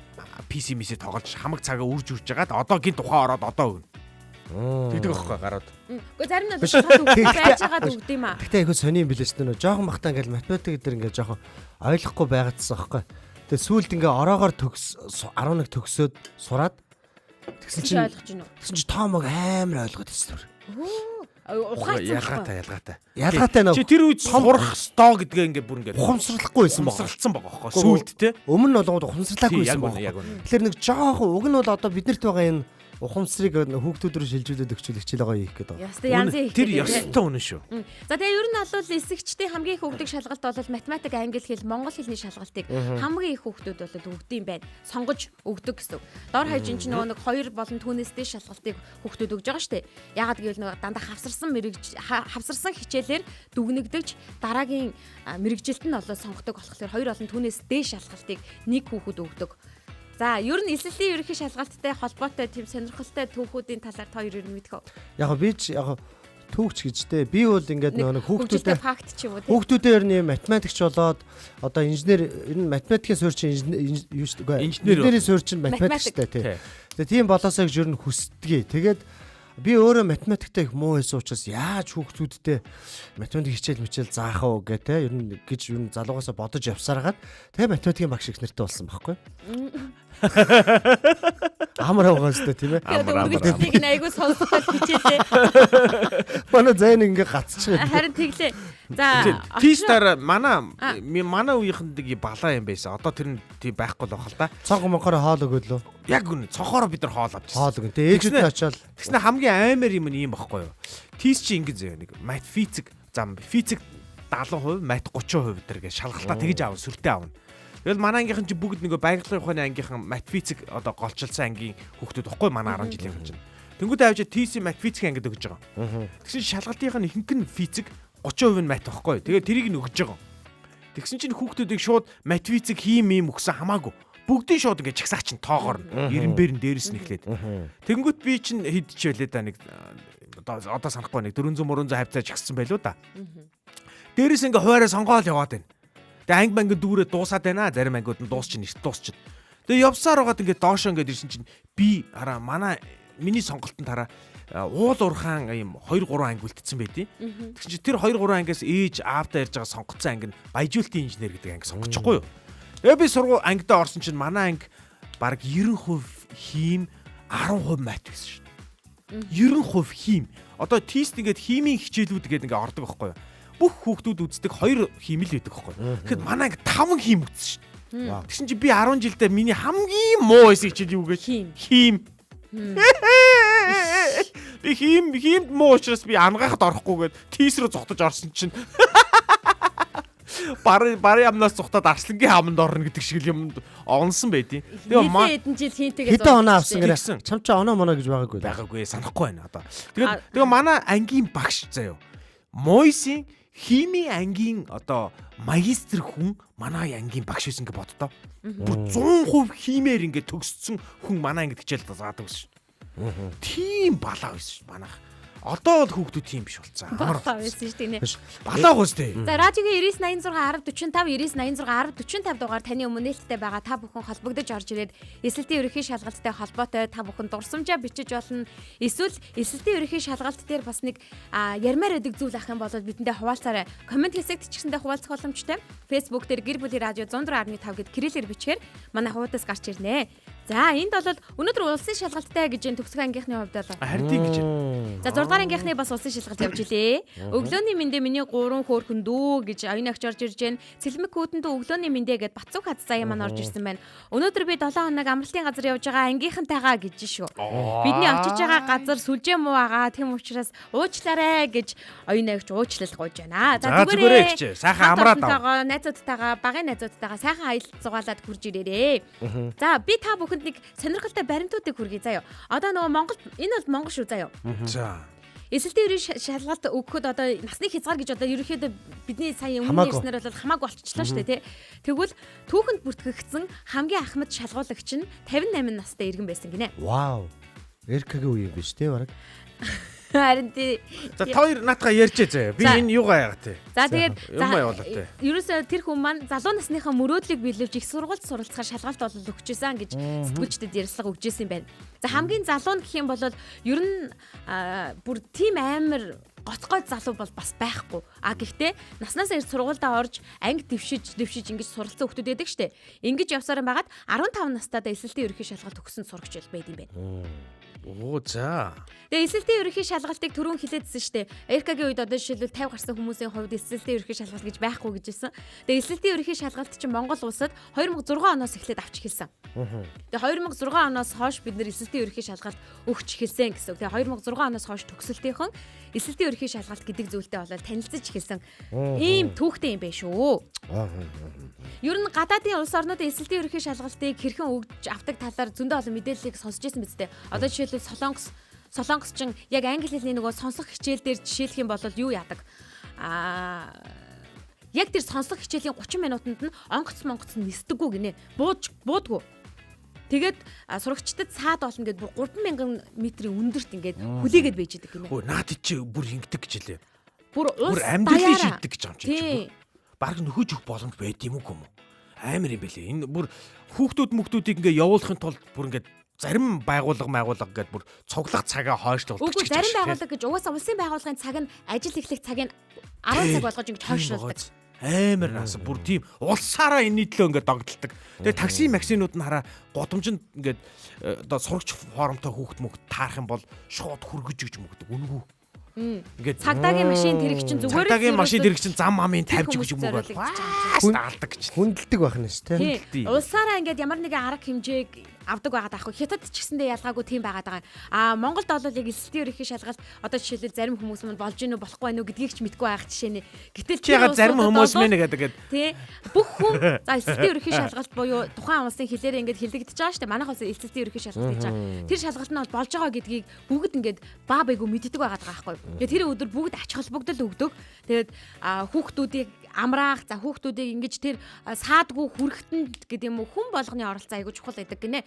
PC-мисээ тоглож хамаг цагаа үрж жагаад одоо гинт ухаан ороод одоо өгнө. Тэгдэг байхгүй гараад. Гэхдээ зарим нь байж байгаа өгд юм аа. Гэхдээ айгүй сони юм билээ ч нөө жоохон бахтаа ингээл математик дээр ингээд жоохон ойлгохгүй байгаадсан байхгүй. Тэгээ сүүлд ингээ ороогоор 11 төгсөөд сураад тэгсэн чинь ойлгож гинөө. Тэгсэн чинь тоомог амар ойлгоод ирсэн. Ялгаатай нөө. Чи тэр үед сурах стоо гэдгээ ингээ бүр ингээ ухамсарлахгүй байсан баг. Ухамсарлсан байгаа байхгүй. Сүүлд те. Өмнө нь болгоод ухамсарлаагүй байсан баг. Тэгэхээр нэг жоохон уг нь бол одоо биднэрт байгаа энэ ухамсарыг хүүхдүүд рүү шилжүүлээд өгчүүл хичээл байгаа хийх гэдэг байна. Тэр ёстой үнэн шүү. За тэгээ ер нь бол эсэгчдийн хамгийн их өгдөг шалгалт бол математик, англи хэл, монгол хэлний шалгалтыг хамгийн их хүүхдүүд бол өгдөг юм байна. Сонгож өгдөг гэсэн. Дор хаяж чинь нэг 2 болон түүнээс дээш шалгалтыг хүүхдүүд өгж байгаа шүү дээ. Яагаад гэвэл дандаа хавсарсан хичээлээр дүгнэгдэж дараагийн мэрэгжилт нь олоо сонгодог болохоор 2 болон түүнээс дээш шалгалтыг нэг хүүхэд өгдөг. За, ер нь эсэлтийн ерөнхий шалгалттай холбоотой тийм сонирхолтой түүхүүдийн талаар та хоёр юу мэдэх вэ? Яг би ч яг түүхч гэжтэй. Би бол ингээд нэг хүүхдүүдээ факт ч юм уу тийм. Хүүхдүүдээр нэг математикч болоод одоо инженер ер нь математикийн суурь чинь юу шүү дээ. Инженерийн суурь чинь математикчтай тийм. Тэгээ тийм болоосоо гэж ер нь хүсдэг. Тэгээд би өөрөө математиктай их муу байсан учраас яаж хүүхдүүдтэй математик хичээл заах вэ гэх те ер нь залуугаасаа бодож явсараад тэгээ математикийн багш их нэртэй болсон байхгүй. Амар угаастай тийм ээ. Нэг айгуу сонсоход хичээлээ. Манай зайн ингээ гацчихээ. Харин тэглээ. За, тийстэр манай үеийнхэнд балаа юм байсан. Одоо тэр нь тийм байхгүй л бахал та. Цонх монхоор хоол өгөөлөө. Яг үнэ цонхоор бид нар хоол авчихсан. Хоол өгөн. Тэгээ ээжүүд нь очиод тэгснэ хамгийн аймаар юм нь юм байхгүй юу? Тийс чи ингэ зөө нэг мат физик зам физик 70%, мат 30% дэргээ шалгалтаа тэгж аав сүртэй аавна. Тэгэл манай ангийнхан чи бүгд нөгөө байгалийн ухааны ангийнхан мат физик одоо голчилсан ангийн хүүхдүүд ихгүй манай 10 жилийн чинь. Тэнгүүд авчи TC мат физик ангид өгж байгаа. Тэгсэн шалгалтынх нь ихэнх нь физик 30% нь мат байхгүй. Тэгээ тэрийг нь өгж байгаа. Тэгсэн чинь хүүхдүүдийг шууд матвицэг хийм юм өгсөн хамаагүй. Бүгдийн шууд ингээд чагсаач нь тоогоор 90-бээр нь дээрээс нь эхлээд. Тэнгүүт би чинь хэд ч байлээ да нэг одоо санахгүй нэг 400 хавцаа чагссан байлуу да. Дээрээс ингээ хуваараа сонгоол яваад байна. Тэгээ анги банги дүүрээ дуусаад байна. Зарим ангиуд нь дуусчин. Тэгээ явсаар байгаад ингээ доошоо ингээ ирсэн чинь би хараа миний сонголтод хараа уул уурхаан юм 2 3 анги үлдсэн байдیں۔ Тэгсэн чинь тэр 2 3 ангиас ээж аавдаа ярьж байгаа сонгоцсон анги нь баяжуулалтын инженер гэдэг анги сонгочихгүй юу. Тэгээ би сургууль ангидаа орсон чинь манай анги баг 90% хийм 10% мат гэсэн шүү. 90% хийм. Одоо тест ингээд химийн хичээлүүд гэдэг ингээ ордог байхгүй юу. Бүх хүүхдүүд үздэг 2 хийм л байдаг байхгүй юу. Тэгэхэд манай анги 5 хийм үзсэн шүү. Тэгсэн чинь би 10 жилдээ миний хамгийн муу хэсэг хичээл юу гэж хийм. Би хиймд муу учраас би ангаахад орохгүйгээд тийс рүү зогтож орсон чинь бари амнаас зугатаад арслангийн хаманд орно гэдэг шиг юм онсон байдیں۔ Тэгээ хэдэн жил хинтэйгээ хэдэн оноо авсан гэсэн. Чам чи оноо моноо гэж байгаагүй санахгүй байна одоо. Тэгээ манай ангийн багш заяа. Мойсийн химийн ангийн одоо магистр хүн манай ангийн багш байсан гэж боддоо. Бүр 100% химээр ингээд төгссөн хүн манай ангид хичээл заадаг байсан шүү. Тийм балаа байсан шүү манайх. Одоо л хүүхдүүд тийм биш болцсон. Балаа байсан шүү дээ. Балаа гоос дээ. За радиогийн 9986 1045 9986 1045 дугаар таны өмнө нээлттэй байгаа та бүхэн холбогдож орж ирээд эсэлтийн ерөнхий шалгалттай холбоотой та бүхэн дурсамжаа бичиж болно. Эсвэл эсэлтийн ерөнхий шалгалт дээр бас нэг ярмаар өгдөг зүйл ах юм бол бидэндээ хуваалцаарай. Комент хэсэгт ч гэсэндээ хуваалцах боломжтой. Facebook дээр гэр бүлийн радио 104.5 гэд кириллээр бичгээр манай хуудас гарч ирнэ. За энд бол өнөөдөр улсын шалгалттай гэж төгсгөө ангийнхны хувьд бол харин тийм гэж. За 6 дахь ангийнхны бас улсын шалгалт явж илээ. Өглөөний мэндэ миний 3 хөөрхөн дүү гэж оюун агч орж ирж байна. Цэлмэг хүүтэнд өглөөний мэндэ гэд Бацуг хаз заяа маань орж ирсэн байна. Өнөөдөр би 7 хоног амралтын газар явж байгаа ангийнхантайгаа гэж шүү. Бидний очиж байгаа газар сүлжээ муу байгаа. Тийм учраас уучлаарай гэж оюун агч уучлал гуйж байна. За зүгээрээ гэж сайхан амраад аа. Найзуудтайгаа, багын найзуудтайгаа сайхан аялал зугаалаад хурж ирээрээ. За би та бүхэнд нэг сонирхолтой баримтуудыг хүргэе заяа. Одоо нөгөө Монгол энэ бол Монгол шүү заяа. За эсэлтийн ерөнхий шалгалт өгөхөд одоо насны хязгаар гэж одоо ерөнхийдөө бидний сая өмнө ярьснаар бол хамаагүй болчихлоо шүү дээ тий. Тэгвэл түүхэнд бүртгэгдсэн хамгийн ахмад шалгуулагч нь 58 настай иргэн байсан гинэ. Вау. РК-гийн үе юм биш тий бараг. Харин тий. За та хоёр наатаа ярьжээ заяа. Би энэ юугаа яагаад тий. За тэгээд юм явуулаа тий. Ерөөсөө тэр хүн маань залуу насныхаа мөрөөдлийг биелүүлж их сургуульд суралцахаар шалгалт бол өгчээсэн гэж сэтгүүлчдэд ярилцлага өгчээсэн юм байна. За хамгийн залуу нь гэх юм бол ер нь бүр тийм амар гоцгой залуу бол бас байхгүй. Гэхдээ наснаас ирж сургуульдаа орж анги дэвшиж ингэж суралцсан хүмүүс байдаг штэ. Ингэж явсаар байгаад 15 настайдаа эсэлтийн ерөнхий шалгалт өгсөн сурагч байд юм байна. Оо за. Тэгээ эсэлтийн ерөнхий шалгалтыг түрүүн хэлээдсэн шүү дээ. РК-гийн үед одоо жишээлбэл 50 гарсан хүмүүсийн хувьд эсэлтийн ерөнхий шалгалт гэж байхгүй гэж хэлсэн. Тэгээ эсэлтийн ерөнхий шалгалт чинь Монгол улсад 2006 оноос эхлээд авч эхэлсэн. Тэгээ 2006 оноос хойш бид нэр эсэлтийн ерөнхий шалгалт өгч эхэлсэн гэсэн. Тэгээ 2006 оноос хойш төгсөлтийнхэн эсэлтийн ерөнхий шалгалт гэдэг зүйлтэй болоод танилцж эхэлсэн. Ийм түүхтэй юм байна шүү. Ер нь гадаадын улс орнуудын эсэлтийн ерөнхий шалгалтыг хэрхэн өгж авдаг талаар зөндөө олон мэдээллийг сонсч байсан биз дээ. Одоо жишээлбэл Солонгос чинь яг англи хэлний нөгөө сонсох хичээл дээр жишээлх юм бол юу яадаг? Яг тэр сонсох хичээлийн 30 минутанд нь онгоц нисдэггүй гинэ. Буудгүй. Тэгээд сурагчдад саад болно гэд 3000 м-ийн өндөрт ингээд хүлээгээд байж идэг гинэ. Өө наад чи бүр ингэдэг гэж лээ. Бүр амьдралын шийддэг гэж юм чи. Бараг нөхөж өгөх боломж байд юм уу? Амар юм бэлээ. Энэ бүр хүүхдүүдийг ингээ явуулахын тулд бүр ингээ зарим байгууллага гэдээ бүр цуглах цагаа хойшлуулдаг ч гэж. Үгүй зарим байгууллага гэж угаасаа улсын байгууллагын цаг нь ажил эхлэх цагийг 10 цаг болгож ингэж хойшлуулдаг. Амар наасан бүр тийм улсаараа энэ нийтлөө ингээ догдолдог. Тэгээ такси максинууд нь хараа годомжинд ингээ одоо сурагч формтой хүүхд таарах юм бол шууд хүргэж өгч мөгдөг. Үнэгүй. Ингээд цагдаагийн машин тэрэг чинь зүгээр цагдаагийн машин тэрэг чинь зам амын тавьж өгч юм уу даалдаг гэж. Хүндэлдэг байх нь шүү дээ. Улсаараа ингээд ямар нэгэн арга хэмжээг авдаг байгаад аахгүй. Хятад ч гэсэндээ ялгаагүй тийм байгаад байгаа. Монголд бол яг эсэлтийн ерөнхий шалгалт одоо жишээлбэл зарим хүмүүс мань болж гинүү болохгүй байна уу гэдгийг ч мэдгүй байх жишээ нэ. Гэтэл чи ягаад зарим хүмүүс мэнэ гэдэг. Тий. Бүх хүн за эсэлтийн ерөнхий шалгалт буюу тухайн улсын хэлээр ингээд хэлэгдэж байгаа шүү дээ. Манайх улсын эсэлтийн ерөнхий шалгалт гэж байгаа. Тэр шалгалт нь бол болж байгаа гэдгийг бүгд ингээд баа байгуу мэддэг байгаад байгаа байхгүй. Тэгээ тэр өдөр бүгд ач холбогдол өгдөг. Тэгээд хүүхдүүдийг амраах, за хүүхдүүдийг ингэж тэр саадгүй хүрхэтэнд гэдэг юм уу хүн болгоны оролцоо айгүй чухал байдаг гинэ.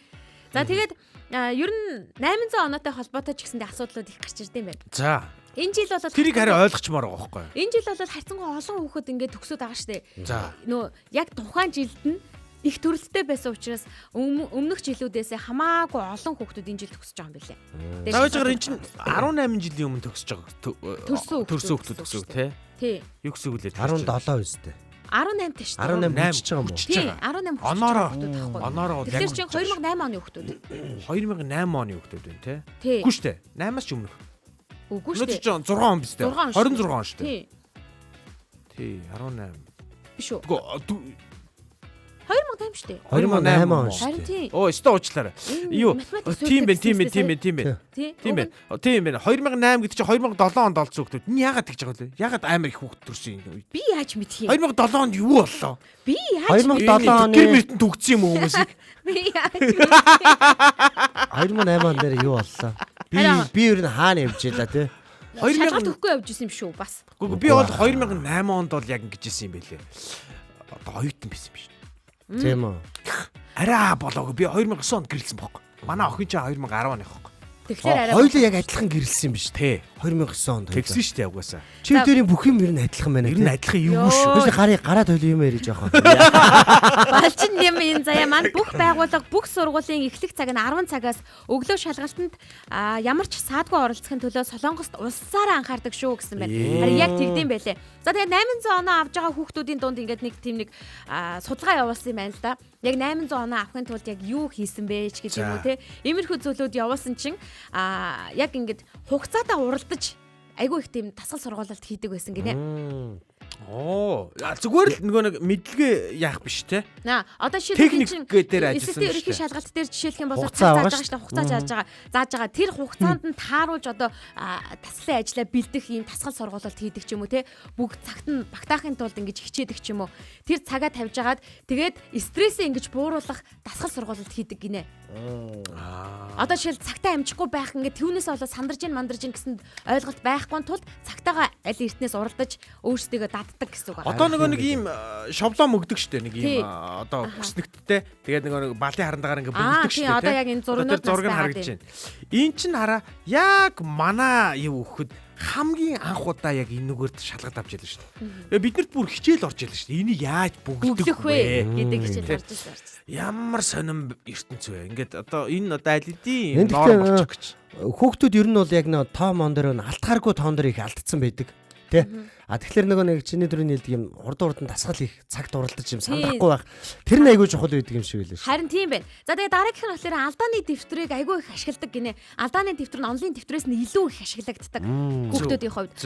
За тэгээд ер нь 800 оноотой холбоотой ч гэсэндээ асуудлууд их гарч ирд юм байна. За. Энэ жил бол тэрийг харин ойлгочмоор байгаа байхгүй юу? Энэ жил бол харьцангуй олон хүүхэд ингээд төгсөөд байгаа штэ. За. Нөө яг тухайн жилд нь их төрөлттэй байсан учраас өмнөх жилүүдээс хамаагүй олон хүүхдүүд энэ жил төгсөж байгаа юм билээ. Заавчгаар эн чинь 18 жилийн өмнө төгсөж байгаа. Төрсөн хүүхдүүд төгсөв тий. Юу гэсэн үг лээ? 17 үстэй. 18 тааш. 18 хүчиж байгаа юм уу? Тий, 18 Оноороо Тэгэхээр чинь 2008 оны хүүхдүүд. 2008 оны хүүхдүүд байна тий. Үгүй шүү дээ. 8-аас ч өмнөх. Үгүй шүү дээ. 6 он биз дээ. 26 он шүү дээ. Тий. 18. Биш үү? 2008 шүү дээ. 2008 он шүү Харин тий. Оо, өстө уучлаарай. Юу? Тийм байна. Тийм байна. 2008 гэдэг чинь 2007 онд олсон хүүхдүүд. Энэ яагаад тэгж байгаа вэ? Яагаад амар их хүүхд төрсөн юм бэ? Би яаж мэдхий? 2007 онд юу боллоо? Би яаж 2007 оны гэр мөртөнд төгссөн юм уу хүмүүсийг? би яаж 2008 он дээр юу боллоо? Би ер нь хаана явж илаа тий. 2000 төгөхгүй явж исэн юм шүү бас. Гэхдээ би бол 2008 онд бол яг ингэж исэн юм байлээ. Одоо оюутан байсан юм биш. Тийм үү. Араа болоогүй. Би 2009 онд гэрэлсэн байхгүй. Манай охин чинь 2010 оных байхгүй. Тэгэхээр арай Хоёулаа яг адилхан гэрэлсэн юм биш тий. 2009 онд. Тэгсэн шүү дээ угаасаа. Чи дээрийн бүх юм ер нь адилхан байна. Ер нь адилхан юу шүү. Биш гараад хоёул юм ярьж байгаа. Балчин юм энэ заяа маань бүх байгууллага бүх сургуулийн эхлэх цаг нь 10 цагаас өглөө шалгалтанд ямар ч саадгүй оролцохын төлөө Солонгост улсаараа анхаардаг шүү гэсэн байна. Харин яг тэгдэм байлээ. За тэгээд 800 оноо авж байгаа хүүхдүүдийн дунд ингээд нэг тийм нэг судалгаа явуулсан юм байна л да. Яг 800 оноо авахын тулд яг юу хийсэн бэ ч гэдэг юм уу те. Иймэрхүү зүйлүүд явуулсан чинь яг ингээд хугацаатаа уралдаж айгүй их тийм тасгал сургуулалт хийдэг байсан гинэ. Оо, зүгээр л нөгөө нэг мэдлэгээ яах биш те. Одоо техник дээр ажилласан шүү. Ерөнхий шалгалт дээр жишээлх юм бол хугацаа зааж байгаа шүү. Хугацаа зааж байгаа. Тэр хугацаанд нь тааруулж одоо тасгалын ажлаа бэлдэх ийм тасгал сургуулалт хийдэг ч юм уу те. Бүгд цагт нь багтаахын тулд ингэж хичээдэг ч юм уу. Тэр цагаа тавьж агаад тэгээд стрессээ ингэж бууруулах тасгал сургуулалт хийдэг гинэ. Одоо жишээл цагтаа амжихгүй байх ингээд түүнээс болоод сандарж гэсэн ойлголт байхгүй тулд цагтаагаа аль эртнээс уралдаж өөрсдөө даддаг гэсэн үг байна. Одоо нэг ийм шаблон мөгдөг штэ нэг ийм одоо бүснэгттэй. Тэгээд нэг балын харандагаар ингээ бүгддэг штэ. Одоо яг энэ зургийг харагдаж байна. Энд чинь хараа яг манай юу өгөхөд хамгийн анх удаа яг энүүгээр шалгалт авч ялла шүү дээ. Биднэрт бүр хичээл орж ялла шүү дээ. Энийг яаж бүгдэх вэ гэдэг хичээл орж ирсэн. Ямар сонирм ертөнц вэ? Ингээд одоо энэ одоо аль хэдийн норм болчих гэж. Хүүхдүүд ер нь бол яг нэг тоон мон дээр алтгааргүй тоон дээр их алдсан байдаг. Тэ? Тэгэхээр нөгөө нэг чиний төрөний хэлдэг юм урд тасгал их цагт уралдаж юм сандрахгүй байх. Тэр нь айгүй чухал байдаг юм шиг байлаа шүү. Харин тийм байна. За тэгээ дараагийнх нь болохоор алдааны дэвтрийг айгүй их ашигладаг гинэ. Алдааны дэвтэр нь онлайн дэвтрээс нь илүү их ашиглагддаг хүүхдүүдийн хувьд.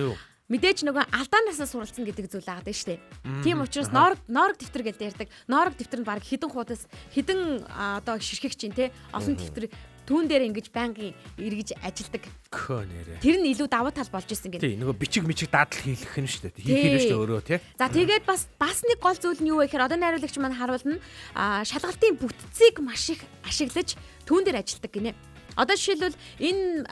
Мэдээж нөгөө алдаанаасаа суралцсан гэдэг зүйл байгаа даа штэ. Тийм учраас ноорог дэвтэр гэдэг ярьдаг. Ноорог дэвтэр нь баг хідэн хуудас хідэн одоо ширхэг чинь те олон дэвтэр түүн дээр ингэж байнгын эргэж ажилдаг. Тэр нь илүү давуу тал болж исэн гэнэ. Тийм нөгөө бичиг даадал хийх юм шүү дээ. Хийх юм шүү дээ өөрөө тий. За тэгээд бас нэг гол зүйл нь юу вэ гэхээр одоо найруулагч маань харуулна шалгалтын бүтцийг маш их ашиглаж түүн дээр ажилдаг гинэ. Одоо жишээлбэл энэ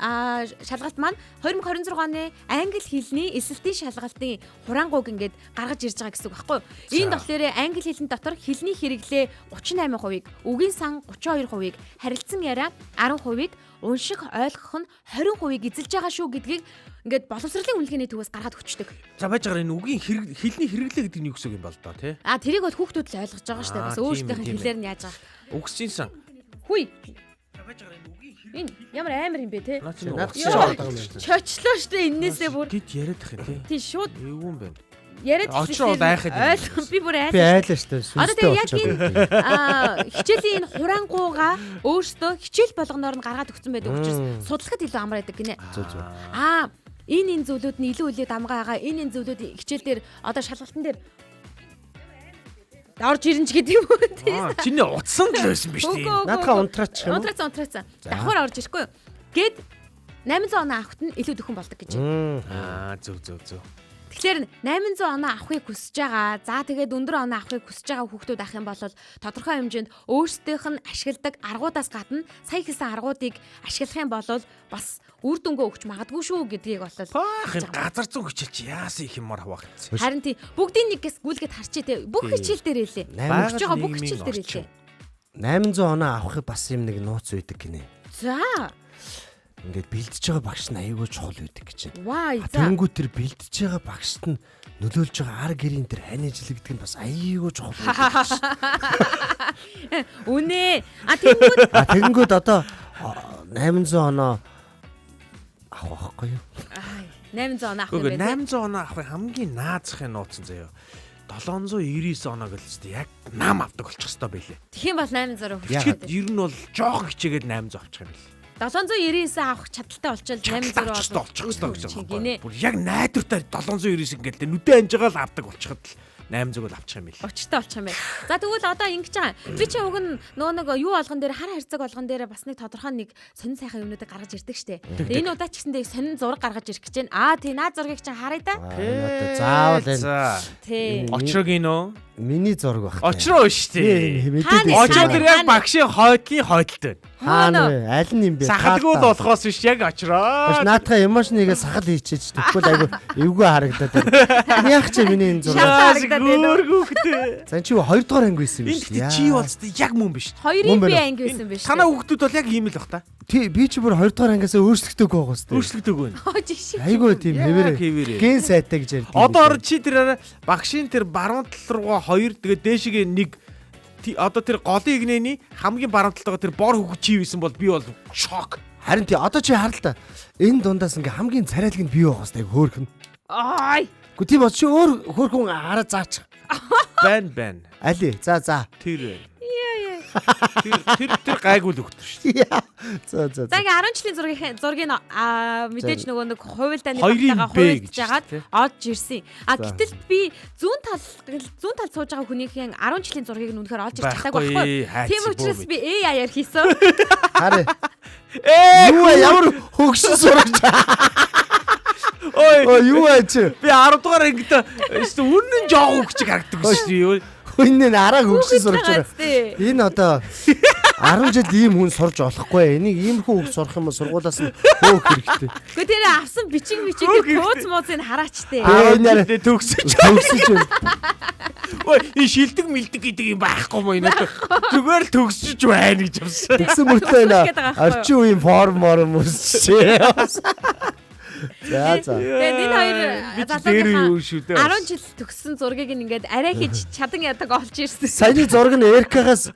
шалгалт маань 2026 оны англи хэлний эсэлтийн шалгалтын хураангуйг ингээд гаргаж ирж байгаа гэсэн үг байхгүй юу? Энд болохоор англи хэлний дотор хэлний хэрэглээ 38%, үгийн сан 32%, харилцан яриа 10%, унших ойлгох нь 20%-ийг эзэлж байгаа шүү гэдгийг ингээд боловсролын үнэлгээний төвөөс гаргаад өчтдөг. За байж байгаа энэ үгийн хэлний хэрэглээ гэдэг нь юу гэсэн юм бол доо тий? Тэрийг бол хүүхдүүд л ойлгож байгаа шүү дээ. Бас өөрсдийнх нь хэлээр нь яаж байгаа. Үгсийн сан. Хүй. За байж байгаа энэ үгийн энэ ямар амар юм бэ те? Чочлоо шүү дээ энээсээ бүр. Гэт яриад их юм тий. Тий шууд. Юу юм бэ? Яриад очроо айхад. Би бүр би айлаа шүү дээ. Одоо тэгээ яг энэ хичээлийн энэ хурангууга өөртөө хичээл болгоноор нь гаргаад өгсөн байдаг учраас судлахад илүү амар байдаг гинэ. Энэ зүйлүүд нь илүү дамгаа байгаа. Энэ зүйлүүд хичээл дээр одоо шалгалтын дээр орж ирнэ ч гэдэг юм уу тий. Чиний утсан л байсан биз тий. Наадхаа унтраач юм. Унтраац. Давхар орж ирэхгүй юу? Гэт 800 оноо авахт нь илүү дөхөн болдог гэж. Зөв. Тэгэхээр 800 оноо авахыг хүсэж байгаа. За тэгээд өндөр оноо авахыг хүсэж байгаа хүүхдүүд ах юм бол тодорхой хэмжээнд өөрсдийнх нь ашигладаг аргуудаас гадна сая хэлсэн аргуудыг ашиглах юм бол бас үр дүнгээ өгч магадгүй шүү гэдгийг болол. Газар зүүн хичээлч яасан их юмар хаваах гэсэн. Харин тийм бүгдийн нэгээс гүйлгээд харчээ те. Бүх хичээл дээр хэлээ. Өгч байгаа бүх хичээл дээр хэлээ. 800 оноо авахыг бас юм нэг нууц үйдэг гинэ. За. Ингээд бэлдэж байгаа багш нь аягүй чухал үйдэг гэж байна. Вай за. Тэнгүү тэр бэлдэж байгаа багшд нь нөлөөлж байгаа ар гэрийн тэр ханижил гэдэг нь бас аягүй чухал үйдэг. Үнэ. Тэнгүүд одоо 800 оноо авах байхгүй юу? 800 оноо авах юм байна. 800 оноо авах хамгийн наазахын нууцсан заяа. 799 оноо гэлцтэй яг нам авдаг болчих хэвээр байлээ. Тэгэх юм бол 800 Хичгээд ер нь бол жоох хичээгээд 800 авчих юм бэл. 799 авах чадaltaй болчихвол 800 болчих хэвээр байна. Бүр яг найдвартай 799 ингээд нүдэн анж байгаа л авдаг болчиход л 800-ыг авчих юм бэл. Очтой болчих юм байна. За тэгвэл одоо ингэж байгаа. Би чи уг нь нөгөө нэг юу болгон дээр хар харьцаг болгон дээр бас нэг тодорхой нэг сонин сайхан юмнуудыг гаргаж ирдэг штэ. Тэгээ энэ удаа ч гэсэндээ сонин зураг гаргаж ирэх гэж байна. Тий наад зургийг чинь харъя да. Одоо заавал энэ. Тий. Очрог ийнө. Миний зураг баг. Очроо штэ. Мэдээд Очроо тэр яг багшийн хойдлын хойдолтой. Хаана вэ? Аль нь юм бэ? Сахалгүй л болохоос биш яг очроо. Наатаха эмошныгээ сахал хийчихэж тэгвэл айгу эвгүй харагдаад байна. Яах ч миний энэ зураг. Гүргүхтэй. За чи 2 дугаар анги байсан юм Энд шүү. чи болцтой яг мөн биш. Хоёрын би анги байсан биш. Танаа хүүхдүүд бол яг ийм л бах та. Тий би чи бүр 2 дугаар ангиасаа өөрсдөгдөг байгаа хэвээр. Өөрчлөгдөг байна. Жишээ. Айгу тийм хэвээр. Ген сайтай гэж ярьдаг. Одоо орж чи тэр багшийн тэр баруун тал руугаа 2 тэгээд дээшгээ 1 одоо тэр голын игнэний хамгийн баруун талтайгаа тэр бор хөвгч хийвсэн бол би бол шок. Харин тий одоо чи хар л та. Энэ дундаас ингээ хамгийн царайлаг нь бий байгаа хэвээр хөөхн. Ай. Гү тийм бол чи өөр хөөхөн хараа заачих. Байн. Али за. Тэр гайгүй л өгтөр шүү дээ. За. За ингээ 10 жилийн зургийг мэдээж нөгөө нэг хувилдааны хоёрын багтаага бэ хувилдаж жагаад орж ирсэн. Гэтэл би зүүн тал сууж байгаа хүнийхээ 10 жилийн зургийг нь үнэхээр олж ирж чадаагүй байхгүй. Тийм учраас би AI-аар хийсэн. Хараа. Юу ямар хөгшин сурагч. Ой юу аач. Би 10 дугаар ангид үнэн жоох хөгчиг харагддаг шүү дээ. Хөнөө араа хөгшин сурагч байна. Энэ одоо 10 жил ийм хүн сурж болохгүй. Энийг иймэрхүү хөгж сурах юм бол сургуулаас нь хөөх хэрэгтэй. Гэхдээ тэр авсан бичиг тууц мууцыг хараачтэй. Энэ төгсөж байна. Ой, энэ шилдэг мэлдэг гэдэг юм байхгүй мó энэ. Зүгээр л төгсөж байна гэж авсан. Тэгсэн мөртлөө энэ орчин үеийн формоор үсчээ. За. Тэгээд энэ хоёр залуугийн 10 жил төгссөн зургийг ингээд арай хийж чадан ядаг олж ирсэн. Саяны зураг нь Эркагаас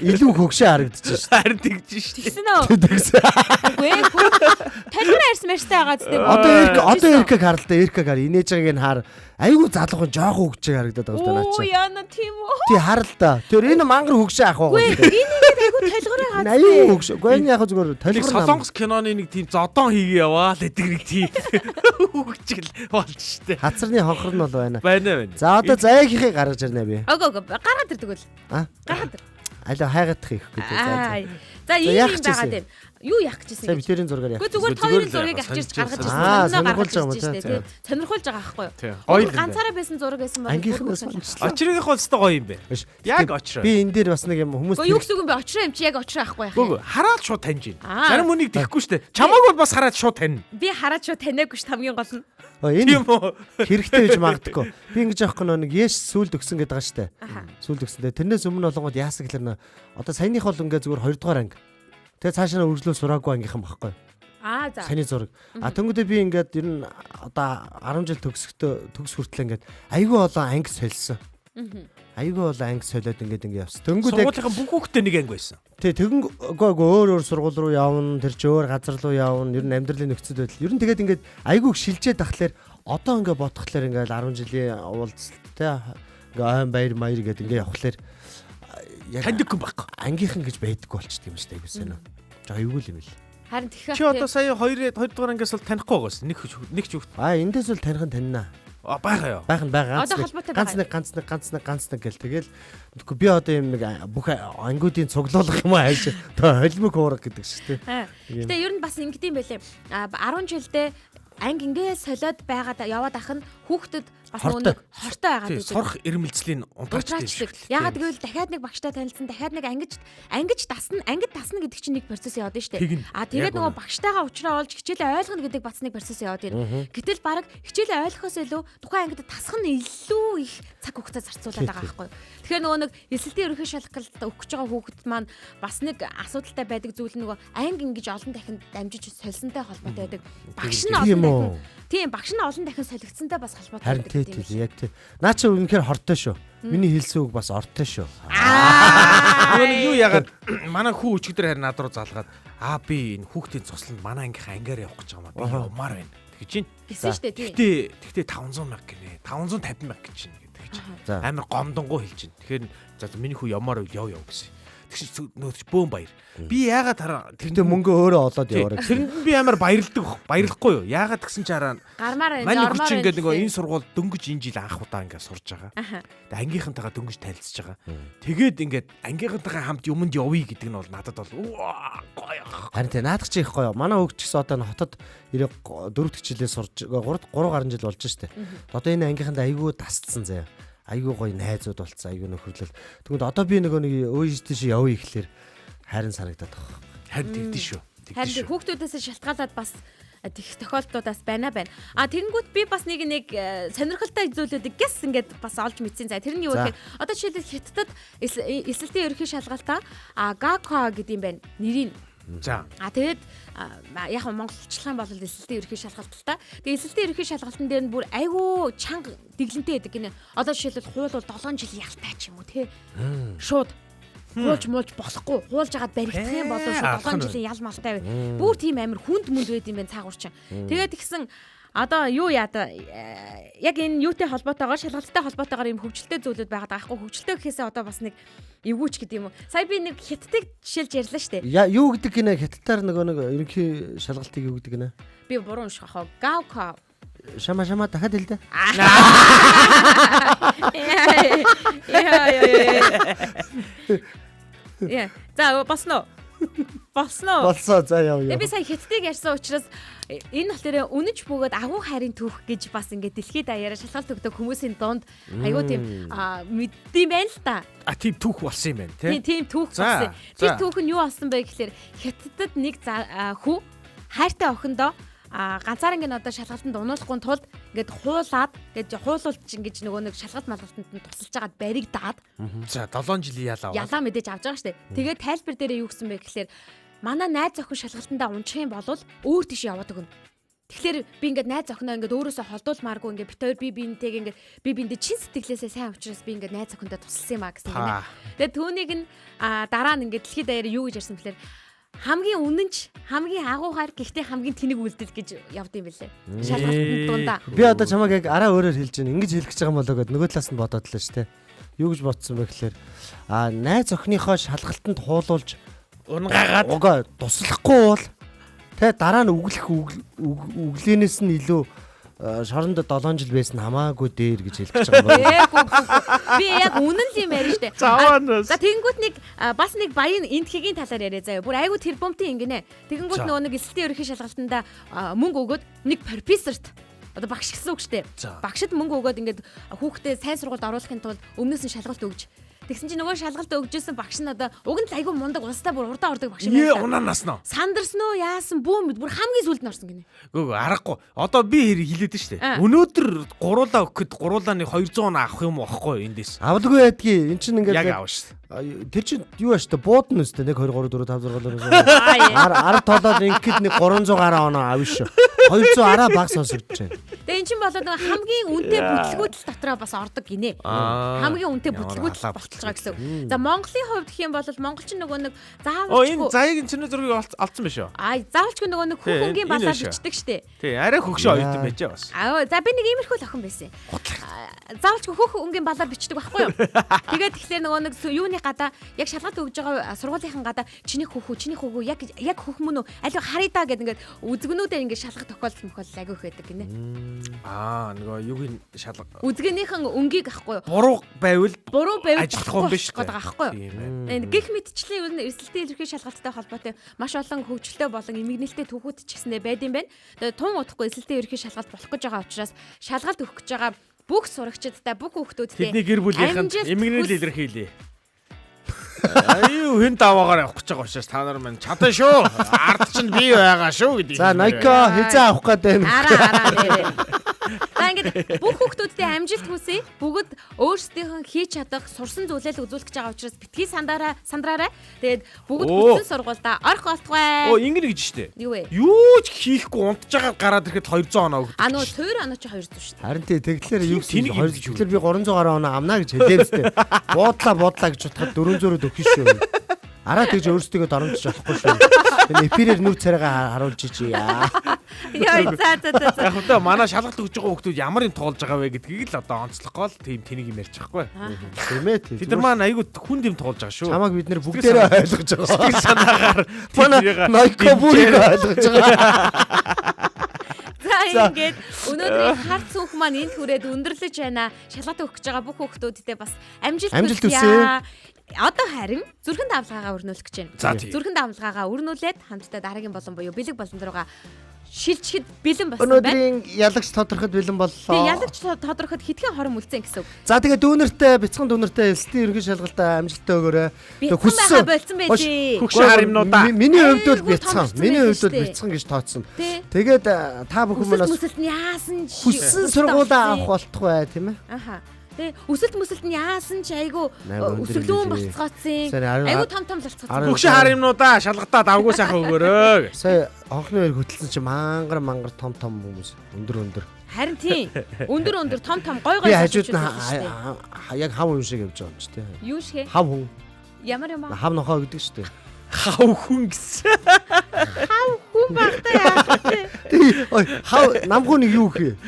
илүү хөгшөө харагдчихж шүү. Харин тэгж шүү. Тэгсэн үү? Үгүй ээ. Талбар арьсмартай байгаа зү. Одоо Эркаг харал та Эркаг хар инээж байгааг нь хар. Айгу залуухан жоох хөгжөө харагдаад байгаа шүү наач. Оо яна тийм үү? Тий харал та. Тэр энэ мангар хөгшөө ах байгаа. Энэ ингээд айгу толгороо хаад. Аюу хөгшөө. Гэхдээ энэ яг зүгээр толгор Солонгос киноны нэг тийм зодон хийгээ яваа л гэдэг нэг тийм хөгжил болж штэ. Хацарны хонхор нь бол байна. Байна. За одоо заяагийнхыг гаргаж ирнэ би. Ого гаргаад ирдэг үл. Гаргаад. Алаа хайгаадах их гэдэг. За ийм юм байгаа юм. Юу яах гэжсэн бэ? Битэрийн зургаар яах. Зүгээр хоёрын зургийг авчирч гаргаж ирсэн. Сонирхолж байгаа юм тий. Сонирхолж байгаа байхгүй юу? Гоё ганцаараа байсан зураг байсан бол очрыг холстой гоё юм бэ. Яг очроо. Би энэ дээр бас нэг юм хүмүүс юу гэсэн юм бэ? Очроо юм чи яг очроо ахгүй яах юм. Хараад шууд таньж байна. Зарим хүнийг тэхгүй штэ. Чамааг бол бас хараад шууд тань. Би хараад шууд таниагүй ш хамгийн гол нь. Энэ хэрэгтэй гэж магадгүй. Би ингэж аахгүй нэг яш сүлд өгсөн гэдэг байгаа штэ. Сүлд өгсөндөө тэрнээс өмнө болгоод яасан гэхэлэр одоо саяных бол ингээ зүгээр 2 дугаар анги. Тэгээ цаашаа үргэлжлүү сураагүй ангийнхан багхгүй. За. Саяны зураг. Тэнгүүдээ би ингээд ер нь одоо 10 жил төгс хүртэл ингээд айгүй олон анги солисон. Айгүй олон анги солиод ингээд явсан. Тэнгүүдээ сургуулийн бүх хүүхдээ нэг анги байсан. Тий өөр сургууль руу явна, тэр чи өөр газар руу явна. Ер нь амьдралын нөхцөл байдал. Ер нь тэгээд ингээд айгүй шилжээд тахлаар одоо ингээд бодхолоор ингээд 10 жилийн уулзалтай ингээд баяр маяр гэдэг ингээд явхлаар таньдаг хүн байхгүй. Ангийнхан гэж байдаггүй болчихд юм шүү дээ айгүйсэн үү. Жаа эвгүй л юм л. Харин тэгэхээр чи одоо сая 2 дугаар ангиас бол танихгүй байгаас нэг ч хүүхд. Эндээс бол таних нь танина. Байгаа юу? Байгаа. Одоо холбоотой ганц нэг гэл тэгэл би одоо юм нэг бүх ангиудын цуглуулах юм ааш холимог хуурах гэдэг шүү дээ. Гэтэ ер нь бас ингэдэм байлээ. 10 жилдээ анги ингээ солиод байгаад яваад ах нь хүүхдэд бас нэг хортой байгаад байдаг. Сурах ирмэлцлийн унтраачдаг. Ягаад гэвэл дахиад нэг багштай танилцсан, дахиад нэг ангиж тасна гэдэг чинь нэг процесс яваад нь шүү дээ. Тэгээд нөгөө багштайгаа уулзраа олж хичээлээ ойлгоно гэдэг бас нэг процесс яваад байна. Гэтэл баг хичээлээ ойлгохоос илүү тухайн ангид тасах нь илүү их цаг хугацаа зарцуулаад байгаа байхгүй. Тэгэхээр нөгөө нэг эсэлтийн ерөнхий шалгалт өгч байгаа хүүхэд маань бас нэг асуудалтай байдаг зүйл нөгөө анги ингэж олон дахин дамжиж сольсонтой холбоотой байдаг. Багш нь олон дахин солигдсантай бас холбоотой байдаг. Тийм яг тийм. Наа чи үнэхээр хортой шүү. Миний хэлсэн үг бас ортой шүү. Юу ягаад манай хүү өчигдөр харин над руу залгаад би энэ хүүхдийн цусланд манай ангийнхаа ангиар явах гэж байгаа юм. Би явмаар байна гэж чинь. Гэсэн шүү дээ. Тэгтээ 500 мянга гинэ. 550 мянга гэж чинь гэдэг гэж. Амар гомдонгоо хэлж чинь. Тэгэхээр за миний хүү явмаар яв гэсэн. Тэгш нөөч бөөм баяр. Би яагаад тэрнээ мөнгө өөрөө олоод яваарай. Тэрэнд би амар баярлахгүй юу? Яагаад тэгсэн чи хараа. Гармаар манай ингээд нөгөө энэ сургууль дөнгөж энэ жил анх удаа ингээд сурж байгаа. Тэгээ ангийнхантайгаа дөнгөж танилцж байгаа. Тэгээд ингээд ангийнхантайгаа хамт юмд явъя гэдэг нь бол надад бол гоё. Харин тэ наадах чи их гоё. Манай хөгч гэсэн одоо хотод 4 дэх жилээ сурж 3 гаруй жил болж штэ. Одоо энэ ангийнханд айгүй тасцсан заяа. Айгүй гоё найзууд болцсон, айгүй нөхөрлөл. Тэгвэл одоо би нэг өөжтэй чи явъя гэхлээр хайрын санагдаад байгаа. Харин тэгдэж шүү. Харин хүүхдүүдээс шалтгаалаад бас тэгэх тохиолдлуудаас байна. Тэгэнгүүт би бас нэг сонирхолтой зүйлүүдийг гэс ингээд бас олж мэдсэн. За тэрний юу гэхээр одоо жишээлбэл Хятадд эсэлтийн ерөнхий шалгалтаа ГАКО гэдэг юм байна. Нэрийг за. Тэгээд яг монголчлах юм бол эсэлтийн ерөнхий шалгалт л та. Тэгээд эсэлтийн ерөнхий шалгалтын дээр нь бүр айгүй чанга дэглэнтэй байдаг гинэ. Одоо жишээлбэл хууль бол 7 жил ялтай ч юм уу те. Шууд хуулж муулж болохгүй. Хуулж агаад баригдах юм бол шууд 7 жилийн ял малтай бай. Бүр тийм амар хүнд мүнд байд юм байна цаагуурч. Тэгээд тэгсэн одоо юу яада яг энэ юутэй холбоотойгоор шалгалттай холбоотойгоор юм хөгжилтэй зүйлүүд байгаад байгаа хгүй. Хөгжилтэй гэхээсээ одоо бас нэг эвгүүч гэдэг юм уу. Сая би нэг хятадыг жишээлж ярьлаа штэ. Юу гэдэг гинэ хятадаар нэг ерөнхий шалгалтыг юу гэдэг гинэ? Би буруу унших хаа. ГАКО. Шама дахиад хэл дээ. Яа. За босноо. Болсоо за яв. Би сая хятадыг ярьсан учраас энэ болохоор үнэж бөгөөд агуу хайрын түүх гэж бас ингээд дэлхийд даяараа шалгалт өгдөг хүмүүсийн донд айгуу тийм мэддэм байл л та. Тийм түүх болсон юм байна тийм түүх болсон. Тэр түүх нь юу болсон бэ гэхээр Хятадд нэг хүү хайртай охиндоо ганцаарнгийн одоо шалгалтанд унуулахгүй тулд ингээд хуулаад ингээд хуулуулч ингэж нөгөө нэг шалгалт малгалтанд нь тусалж агаад баригдаад за 7 жилийн ялаа мэдээж авч байгаа штэ. Тэгээд тайлбар дээрээ юу гэсэн бэ гэхээр манай найз охин шалгалтандаа унчих юм бол өөр тийш яваад өгнө. Тэгэхээр би ингээд найз охиноо ингээд өөрөөсөө холдуулмааргүй ингээд бит хоёр би биэндээ чин сэтгэлээсээ сайн учраас би ингээд найз охиндоо тусалсан юм а гэсэн юм. Тэгээд түүнийг нь дараа нь ингээд дэлхийд даяар юу гэж ярьсан бэхээр хамгийн үнэнч хамгийн агуу хайр гэхдээ хамгийн тэнэг үйлдэл гэж явд юм бэлээ. Шалгалтанд дундаа. Би одоо чамайг яг араа өөрөөр хэлж байна. Ингэж хэлэх гэж байгаа юм болоо гэд нөгөө талаас нь бодоод л шүү дээ. Юу гэж бодсон бэ гэхээр найз охиныхоо шалгалтанд хуулуулж унгагаад туслахгүй бол тэ дараа нь өглөөнөөс нь илүү шоронд 7 жил байсан хамаагүй дээр гэж хэлэх гэж байгаа юм байна. Би яг үнэн л юм ярьж штэ. За тэгэнгүүт нэг бас нэг баян энтхигийн талаар яриа заяа. Бүр айгу тэр бомтын ингэнэ. Тэгэнгүүт нөгөө нэг эсэлтийн ерөнхий шалгалтанда мөнгө өгөөд нэг профессорт одоо багш гэсэн үг штэ. Багшд мөнгө өгөөд ингээд хүүхдээ сайн сургуульд оруулахын тулд өмнөөс нь шалгалт өгж тэгсэн чинь нөгөө шалгалт өгжсэн багш нь одоо уг нь айгүй мундаг улстай бүр урдаа ордог багш юм байна. Унанаас нь. Сандарсан уу яасан бүүм бүр хамгийн сүлд нь орсон гинэ. Гөө аргагүй. Одоо би хэрэг хэлээд нь штэ. Өнөөдөр гуруулаа өгөхөд гуруулааны 200 он авах юм уу ахгүй эндээс. Авалгүй байдгийг эн чинь ингээд яг аав штэ. Тэр чинь юу ааштай буудна үстэй 1 2 3 4 5 6 10 толоод ингээд нэг 300 гараа оноо авна шүү. 200 араа баг сонсогдож байна. Тэгээ эн чинь болоод хамгийн үнэтэй бүтлгүүдэл дотроо бас ордог гинэ. Хамгийн үнэтэй бүтлгүүдэл болчихж байгаа гэсэн. За Монголын хувьд гэх юм бол монгол чинь нөгөө нэг заавалчгүй. Энэ заяаг энэ чинь зургийг олцсон биш үү? Заавалчгүй нөгөө нэг хүүхэнгийн балаа бичдэг штэ. Тий, арай хөгшөө оюутан байж бас. За би нэг иймэрхүү л охин байсан. заавалч хөөх өнгийн балаар бичдэг байхгүй юу? Тэгээд тэгэхээр нөгөө нэг юуны гадаа яг шалгалт өгж байгаа сургуулийн гадаа чиний хөөхөө яг хөөх мөн үү? Аливаа харъя да гэдэг ингээд үзгэнүүдээр ингээд шалгах тохиолдол агиух байдаг гинэ. Нөгөө юугийн шалга Үзгэнийхэн өнгийг ахгүй юу? буруу байвал ажиллах юм биш гэдэг аахгүй юу? Гэх мэтчлэн ер нь эрсдэлтэй илэрхий шалгалттай холбоотой маш олон хөгжилтэй болон эмгэнэлтэй түүхүүд ч гэсэндээ байдсан байна. Тэгээд тун удахгүй эрсдэлтэй илэрхий шалгалт болох гэж байгаа учраас шалгалт өгөх гэж байгаа бүх сурагчдтай бүх хүүхдүүдтэй тэдний гэр бүлийнхэн эмгэнэл илэрхийлээ. Аюу хэн даваагаар авах гэж байгаа учраас та нар мань чадсан шүү. Ард чинь би байгаа шүү гэдэг. За Nike хизээ авах гэдэг. Араа нэрээ. За ингээд бүх хүүхдүүдтэй амжилт хүсье. Бүгд өөрсдийнх нь хийж чадах сурсан зүйлээ үзүүлэх гэж байгаа учраас битгий сандраарай. Тэгээд бүгд хүссэн сургуультай орох болтугай. Ингэнэ гэж штэ. Юу вэ? Юу ч хийхгүй унтж байгаа гараад ирэхэд 200 оноо өгдөг. Нөө цөөр оноо чи 200 шүү дээ. Харин тэгэхээр юу Тэнийг гэсэн 200 би 300 гаруй оноо амнаа гэж хэлээвстэй. Буудлаа гэж бодоход 400-д өгөх шүү. Араа тэгж өөрсдөө доромжиж болохгүй шүү. Энэ эпирээр нүр царайгаа харуулж чи яа. Яа за. Яг одоо манай шалгалт өгж байгаа хүмүүс ямар юм тоолж байгаа вэ гэдгийг л одоо онцлохгүй л тийм тэнийг юм ярьж байхгүй. Тийм ээ. Бид нар маань айгүй хүнд юм тоолж байгаа шүү. Чамаг бид нэр бүгдээрээ ойлгож байгаа. Сэтгэл санаагаар Манай Nike бүрийг ойлгож байгаа. За ингээд өнөөдрийн харт сүнх маань энд хүрээд өндөрлөж байна. Шалгалт өгөх гэж байгаа бүх хүүхдүүдтэй бас амжилт хүсье. Одоо харин зүрхэн давлгаагаа өрнүүлэх гэж байна. Зүрхэн давлгаагаа өрнүүлээд хамтдаа дараагийн болон буюу бэлэг болон руугаа шилжихэд бэлэн болсон байна. Өнөөдрийн ялагч тодорхойд бэлэн боллоо. Тэгээ ялагч тодорхойд хэдхэн хорон үлдсэн гэсэн үг. За тэгээ дүүнэртэй бяцхан дүүнэртэй элслийн ерөнхий шалгалтаа амжилттай өгөөрэй. Хүссэн болцсон байжээ. Хөгшин хар юмнуудаа. Миний хувьд бол бяцхан. Миний хувьд бол бяцхан гэж тооцсон. Тэгээд та бүхэн манаас хүсэлт нь яасан ч хүссэн сургуулаа авах болтугай тийм ээ. Аха. Тэ өсөлт нь яасан ч айгу өсөглөөн болцгооцсон. Айгу том болцгооцсон. Хөгшин хар юмнуудаа шалгатаа давгүй сайхан өгөөрэй. Сая онхны хоёр хөтлсөн чи мангар том хүмүүс өндөр. Харин тийм. Өндөр том гой би хажууд нь яг хав хүн шиг явж байгаа юм чи тийм. Юу шиг? Хав хүн. Ямар юм аа? Хав нохоо гэдэг шүү дээ. Хав хүн гэсэн. Хав хүн багтаа яах вэ? Ой, хав намхуу нэг юу гэх вэ?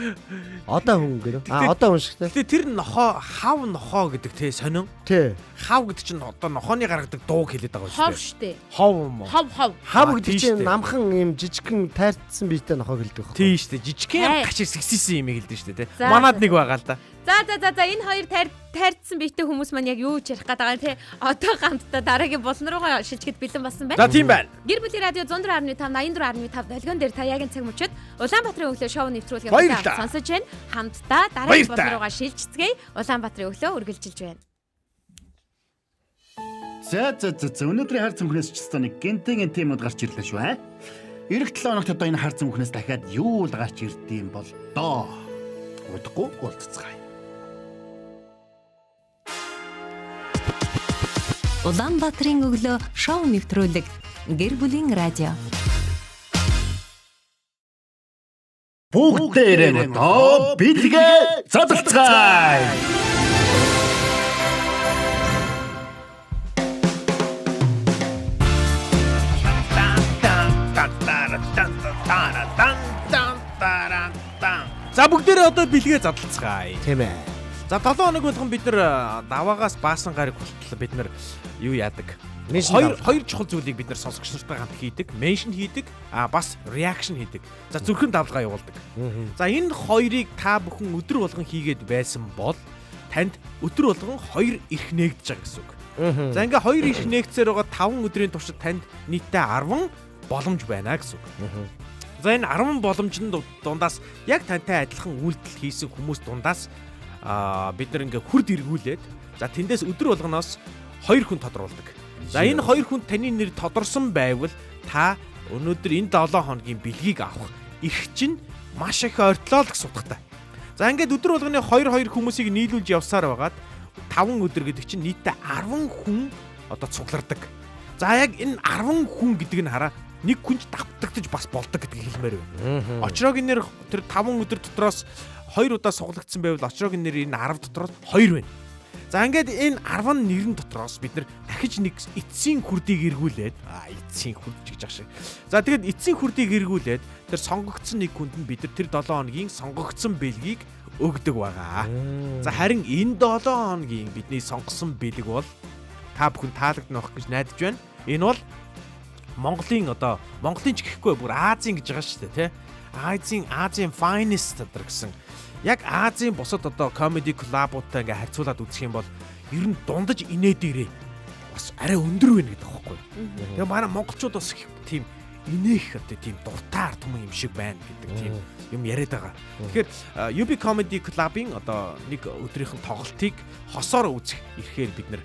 Одоо хүн гэнэ. Одоо хүн шигтэй. Тэгээ тэр нохоо хав нохоо гэдэг те сонин. Тий. Хав гэдэг чинь одоо нохооны гаргадаг дууг хэлээд байгаа шүү дээ. Хав штэ. Хов юм уу? Хав гэдэг чинь намхан юм жижигхэн тайрцсан биетэй нохоо хэлдэг байна. Тий штэ. Жижигхэн гачиг сэгссэн юм хэлдэг шүү дээ те. Манад нэг байгаа л да. За энэ хоёр тайрцсан биетэй хүмүүс маань яг юу ч ярих гээд байгаа юм те. Одоо гамтдаа дараагийн болон руугаа шилжихэд бэлэн болсон байна. За тийм байна. Гэр бүлийн радио 104.5 84.5 долгион дээр таяагийн цаг мөчид Улаанбаатарын өглөө шоу нэвтрүүлгийг сонсож байна. Хамтдаа дараагийн болон руугаа шилжицгээе. Улаанбаатарын өглөө үргэлжилж байна. За өнөөдрийн хар цүнхнээс ч гэсэн нэг гинтийн темууд гарч ирлээ шүү аа. Ирэх 7 хоногт одоо энэ хар цүнхнээс дахиад юу л гарч ирдэм бол доо. Удахгүй уулзцгаая. Улаанбаатарын өглөө шоу нэвтрүүлэг гэр бүлийн радио. Бүгдээрээ одоо бэлгээ задлцгаая. За бүгдээрээ одоо бэлгээ задлцгаая. Тийм ээ. За 7 хоног болгон бид нар даваагаас баасан гарыг хүртэл бид нар юу яадаг? Хоёр чухал зүйлийг бид нар сонсогч нартай хамт хийдэг, меншн хийдэг, бас реакшн хийдэг. За зүрхэн давлгаа явуулдаг. За энэ хоёрыг та бүхэн өдөр болгон хийгээд байсан бол танд өдөр болгон 2 эрх нээгдэж байгаа гэсэн үг. За ингээ 2 эрх нээгдсээр байгаа 5 өдрийн туршид танд нийтдээ 10 боломж байна гэсэн үг. За энэ 10 боломжны дундаас яг тантай адилхан үйлдэл хийсэн хүмүүс дундаас бид нар ингээ хүрд эргүүлээд за тэндээс өдөр болгоноос 2 хүн тодруулдаг. За энэ 2 хүнд таны нэр тодорсон байвал та өнөөдөр энэ 7 хоногийн бэлгийг авах эрх чинь маш их ойртлоо л гэсэн утгатай. За ингээд өдөр болгоны 2 хүмүүсийг нийлүүлж явсаар байгаад 5 өдөр гэдэг чинь нийтдээ 10 хүн одоо цуглардаг. За яг энэ 10 хүн гэдэг нь хараа нэг хүнч давтагдаж бас болдог гэдгийг хэлмээр байна. Очроогийн нэр тэр 5 өдөр дотроос 2 удаа суглагдсан байвал очроогийн нэр энэ 10 дотроос 2 байна. За ингээд энэ 10 нэрэн дотроос бид нар дахиж нэг эцсийн хүрдийг эргүүлээд эцсийн хүрд гэж ах шиг. За тэгээд эцсийн хүрдийг эргүүлээд тэр сонгогдсон нэг хүнд нь бид нар тэр 7 хоногийн сонгогдсон бэлгийг өгдөг байгаа. За харин энэ 7 хоногийн бидний сонгосон бэлэг бол та бүхэн таалагдана байх гэж найдаж байна. Энэ бол Монголын ч гэхгүй бүр Азийн гэж байгаа шүү дээ, тий. Азийн finest гэсэн. Яг Азийн бусад comedy club-уудтай ингээ харьцуулаад үзэх юм бол ер нь дундаж инээ дээрээ бас арай өндөр байна гэдэг аахгүй. Тэгээ манай монголчууд бас тийм инээх тийм дуртай ард түмэн юм шиг байна гэдэг тийм юм яриад байгаа. Тэгэхээр UB Comedy Club-ын нэг өдрийнх нь тоглолтыг хосоор үзэх ирэхээр бид нэр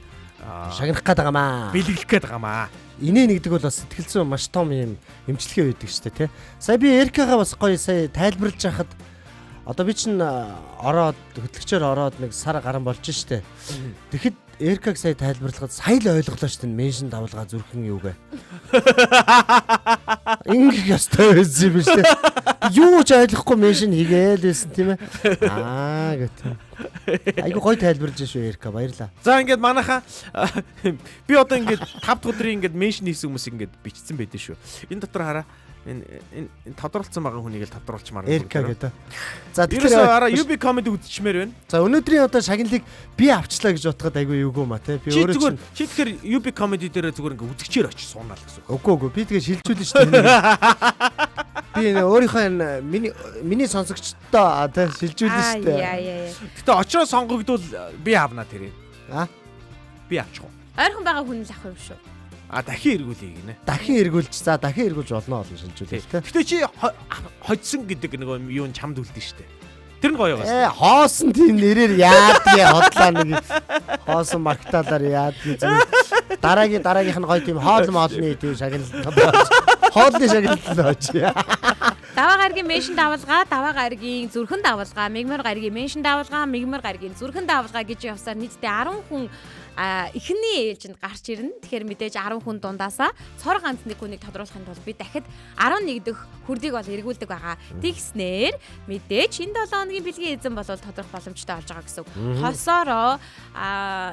шагнах гээд байгаамаа. Бэлэглэх гээд байгаамаа. Инээ нэгдэг бол бас сэтгэлзэн маш том юм эмчилгээ байдаг шүү дээ, тий. Сая би Эркагаа бас гоё сая тайлбарлаж яхад одоо би чинь хөтлөгчөөр ороод нэг сар гарan болж штэ. Тэгэхэд Эркаг сая тайлбарлахад сая л ойлголоо штэ меншн давлгаа зүрхэн юугээ. Ингээ ястай байсан юм штэ. Юу ч ойлгохгүй меншн хийгээл байсан тийм ээ. Гэх. Айгу гоё тайлбарлаж шүү Эрка, баярлаа. За ингээд манайхаа би одоо ингээд 5 дахь өдрийн ингээд меншн хийсэн хүмүүс ингээд бичсэн байдэн шүү. Энэ дотор хараа энэ тодорхойлцсон байгаа хүнийг л тодорхойлчмаар Эрка гэдэг. За тэгэхээр UB comedy үзчихмээр байна. За өнөөдрийн одоо шагналыг би авчлаа гэж бодоход айгүй эвгүй ма те. Би өөрөө чи тэгэхээр UB comedy дээр зүгээр ингээ үзэгчээр очиж суунаал гэсэн. Үгүй би тэгээ шилжүүлнэ шүү дээ. Би өөрийнхөө миний сонсогчдоо те шилжүүлнэ шүү дээ. Гэтэ очроо сонгогдвол би авна тэрийг. Би авчих уу? Ойрхон байгаа хүн л авах юм шүү. Дахин эргүүлье гинэ. Дахин эргүүлж болно олон шилжүүлэх те. Гэтэ чи хоцсон гэдэг нэг юун чамд үлдэн штэ. Тэр нь гоё байгаас. Хоосон тийм нэрээр яадгээ хотлаа нэг хоосон магтаалаар яадгээ зүг. Дараагийнх нь гоё тийм хоолны тийм шагналтай. Хоолны шагналтай очие. Даваа гаргийн меншн давалгаа, даваа гаргийн зүрхэн давалгаа, мигмар гаргийн меншн давалгаа, мигмар гаргийн зүрхэн давалгаа гэж явсаар нийтдээ 10 хүн эхний ээлжинд гарч ирнэ. Тэгэхээр мэдээж 10 хүн дундаасаа цор ганц нэг хүнийг тодруулахын тулд би дахид 11 дэх хүрдийг бол эргүүлдэг байгаа. Тэгснээр мэдээж энэ 7 хоногийн бэлгийн эзэн бол тодорхой боломжтой болж байгаа гэсэн үг. Хосоороо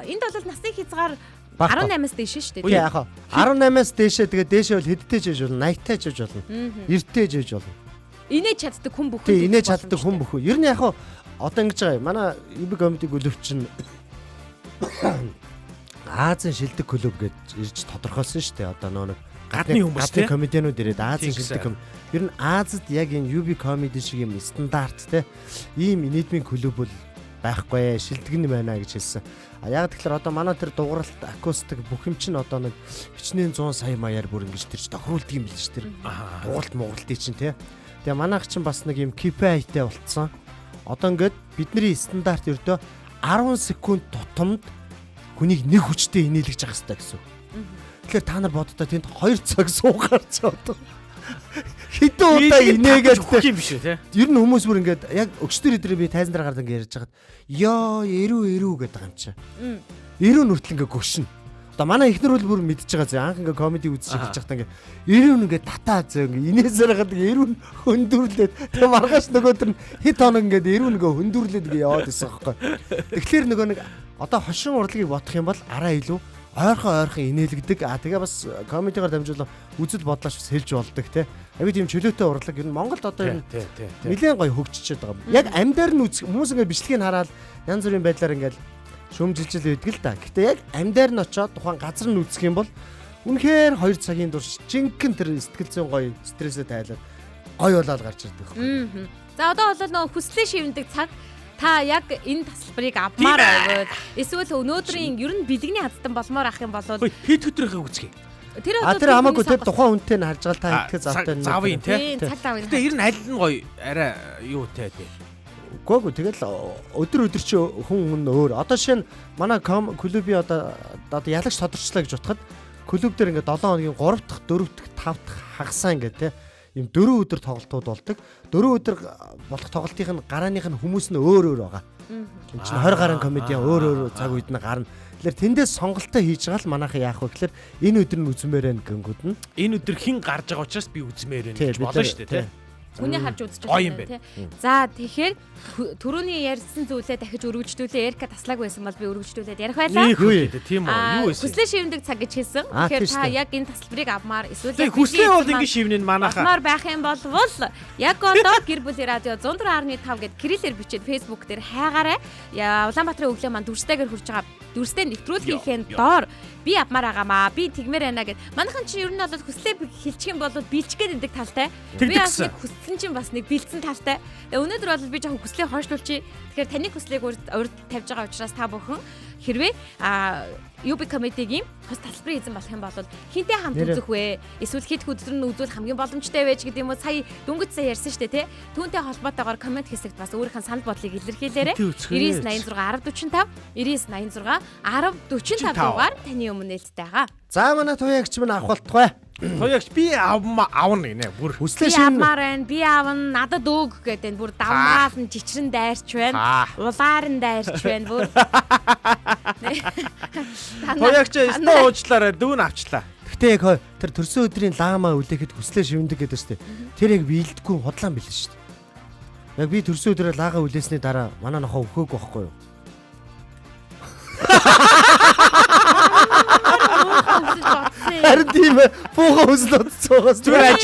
энд бол насны хязгаар 18-аас дээш шүү дээ. Үгүй яах вэ? 18-аас дээшээ тэгээ дээшээ бол хэдтэй жиж болно, 80-тай жиж болно. 90-тэй жиж болно. Инээж чаддаг хүн бүхэн. Тий, инээж чаддаг хүн бүхэн. Ер нь яг одоо ингэж байгаа юм. Манай UB comedy клубчин Азийн шилдэг клуб гэж ирж тодорхойлсон шүү дээ. Одоо нэг гадны хүмүүс тий комедианууд ирээд Азийн шилдэг юм. Ер нь Азад яг энэ UB comedy шиг юм стандарт те ийм нийгмийн клуб бол байхгүй шилдэг юм байна гэж хэлсэн. Яг тэгэхээр одоо манай тэр дугааралт акустик бүх юм чинь одоо нэг хичнээн 100 сая маяар бүр ингэж тэр тохируулдаг юм биш тэр. Дугааралт Монголын чинь те. Тэгээ манайх чинь бас нэг юм KPI-тэй болцсон. Одоо ингээд бидний стандарт ердөө 10 секунд тутамд хүнийг нэг хүчтэй инээлгэж явах хэрэгтэй гэсэн. Тэгэхээр та нар боддоо тэнд 2 цаг суугаарч одоо хэдэн удаа инээгээд юм биш үү те. Ер нь хүмүүс бүр ингээд яг өчтөр өдрөө би тайзан дээр гараад ингээд ярьж хагаад ёо эрүү гэдэг юм чи. Эрүү нүртэл ингээд гөшнө. Одоо манай эхнэр бол бүр мэдчихэж байгаа зэ анх ингээд комеди үзэж эхэлж байхдаа ингээд эрүү ингээд татаа зөө ингээд инээсээр хагаад эрүү хөндөрлээд тэгээ маргааш нөгөө төр хэд хоног ингээд эрүү нөгөө хөндөрлээд ингээд яваад байсан байхгүй. Тэгэхээр нөгөө нэг одоо хошин урлагийг бодох юм бол араа илүү ойрхон инээлгдэг. Тэгээ бас комедигаар дамжуулан үзэл бодлооч бас хэлж болдог те. Аюу тийм чөлөөтэй урлаг ер нь Монголд одоо нэлээд гоё хөгжиж байгаа. Яг амьдаар нь үзэх хүмүүс ингээд бичлэгийг хараад янз бүрийн байдлаар ингээд шөмжилжил байдаг л да. Гэтэ яг амьдаар нь очиод тухайн газар нь үзэх юм бол үнэхээр 2 цагийн турш жинхэнэ тэр сэтгэл зүйн гоё стрессээ тайлаад гоё болоод гарч ирдэг байхгүй. За одоо бол нөгөө хүслээ шивндэг цаг та яг энэ тасалбарыг авмаар байвал эсвэл өнөөдрийн ер нь бэлгэний хадтан болмоор ах юм бол хэд өдрийнхээ үзье. Тэр хамаагүй тэр тухайн үнтэй нь харж байгаа та итгэх завтай нь завын тий. Цаг завын. Гэтэ ер нь аль нь гоё арай юутай тий. Гүг тэгэл өдөр чи хүн өөр. Одоо жишээ нь манай клубын одоо ялагч тодорчлаа гэж утгад клуб дээр ингээд 7 хоногийн 3 дахь, 4 дахь, 5 дахь хагасаа ингээд тий ийм 4 өдөр тоглолтууд болдог. 4 өдөр болох тоглолтын гарааных нь хүмүүс нь өөр байгаа. Энэ чинь 20 гаруй комедиан өөр цаг үед нь гарна. Тэгэхээр тэндээс сонголтоо хийж байгаа л манайхаа яах вэ гэхээр энэ өдөр нь үзмээр байна гингүүд нь. Энэ өдөр хэн гарч байгаа учраас би үзмээр байна гэж болно шүү дээ тий. Хүний харж үзэж Гоё юм байна тий. За тэгэхээр түрүүний ярьсан зүйлээ дахиж өргөжлүүлээ. Эрка таслааг байсан бол би өргөжлүүлээд ярих байлаа. Тийм үү? Юу вэ? Хүслээ шивндэг цаг гэж хэлсэн. Тэгэхээр та яг энэ тасалбарыг авмаар эсвэл яг хүслээ бол ингэ шивнэн манайхаа. Авмаар байх юм бол яг одоо гэр бүлийн радио 104.5 гэд кириллээр бичээд Facebook дээр хайгаарай. Улаанбаатарын өглөө маань дүрстэйгээр хурж байгаа дүрстэй нэвтрүүлгийнхээ доор би авмаар агаамаа. Би тэгмээр байна гэд. Манайхан чи ер нь бол хүслээ хэлчих юм бол биелчих гээд байдаг талтай. Би бас нэг хүссэн чинь бас нэг бэлдсэн талтай. Тэгээ өнөөдөр бол би жоохон хүслээ хойшлуулчих. Тэгэхээр таны хүслийг урд тавьж байгаа учраас та бүхэн хэрвээ UB comedy-гийн бас тасалбарын эзэн болох юм бол хинтээ хамт үзэх вэ? Эсвэл хэд өдөр нь үзвэл хамгийн боломжтой вэ гэдэг юм уу? Сая дөнгөж сая ярьсан шүү дээ, тий? Түүнтэй холбоотойгоор комент хэсэгт бас өөрийнхөө санал бодлыг илэрхийлээрэй. 9986 1046 9986 1045 дугаар таны өмнө нээлттэй байгаа. За манай туяагч минь авах болтугай. Туяагч би авна гинэ. Бүр Хүслээ Би шивнэ. авмаар байна. Би аавн надад өг гэдэг энэ бүр давмаал нь жичрэн дайрч байна. Улаар нь дайрч байна бүр. Туяагч өстө уучлаарай дүүн авчлаа. Гэтэ яг тэр төрсөн өдрийн лаамаа үлээхэд хүслээ шивндэг гэдэг шүү дээ. Тэр яг биелдэггүй хотлаан билээ шүү дээ. Яг би төрсөн өдрөө лаагаа үлээсний дараа манай нохоо өхөөг байхгүй юу? Харин тийм бууга хүсэл утцаагаас Зүгээр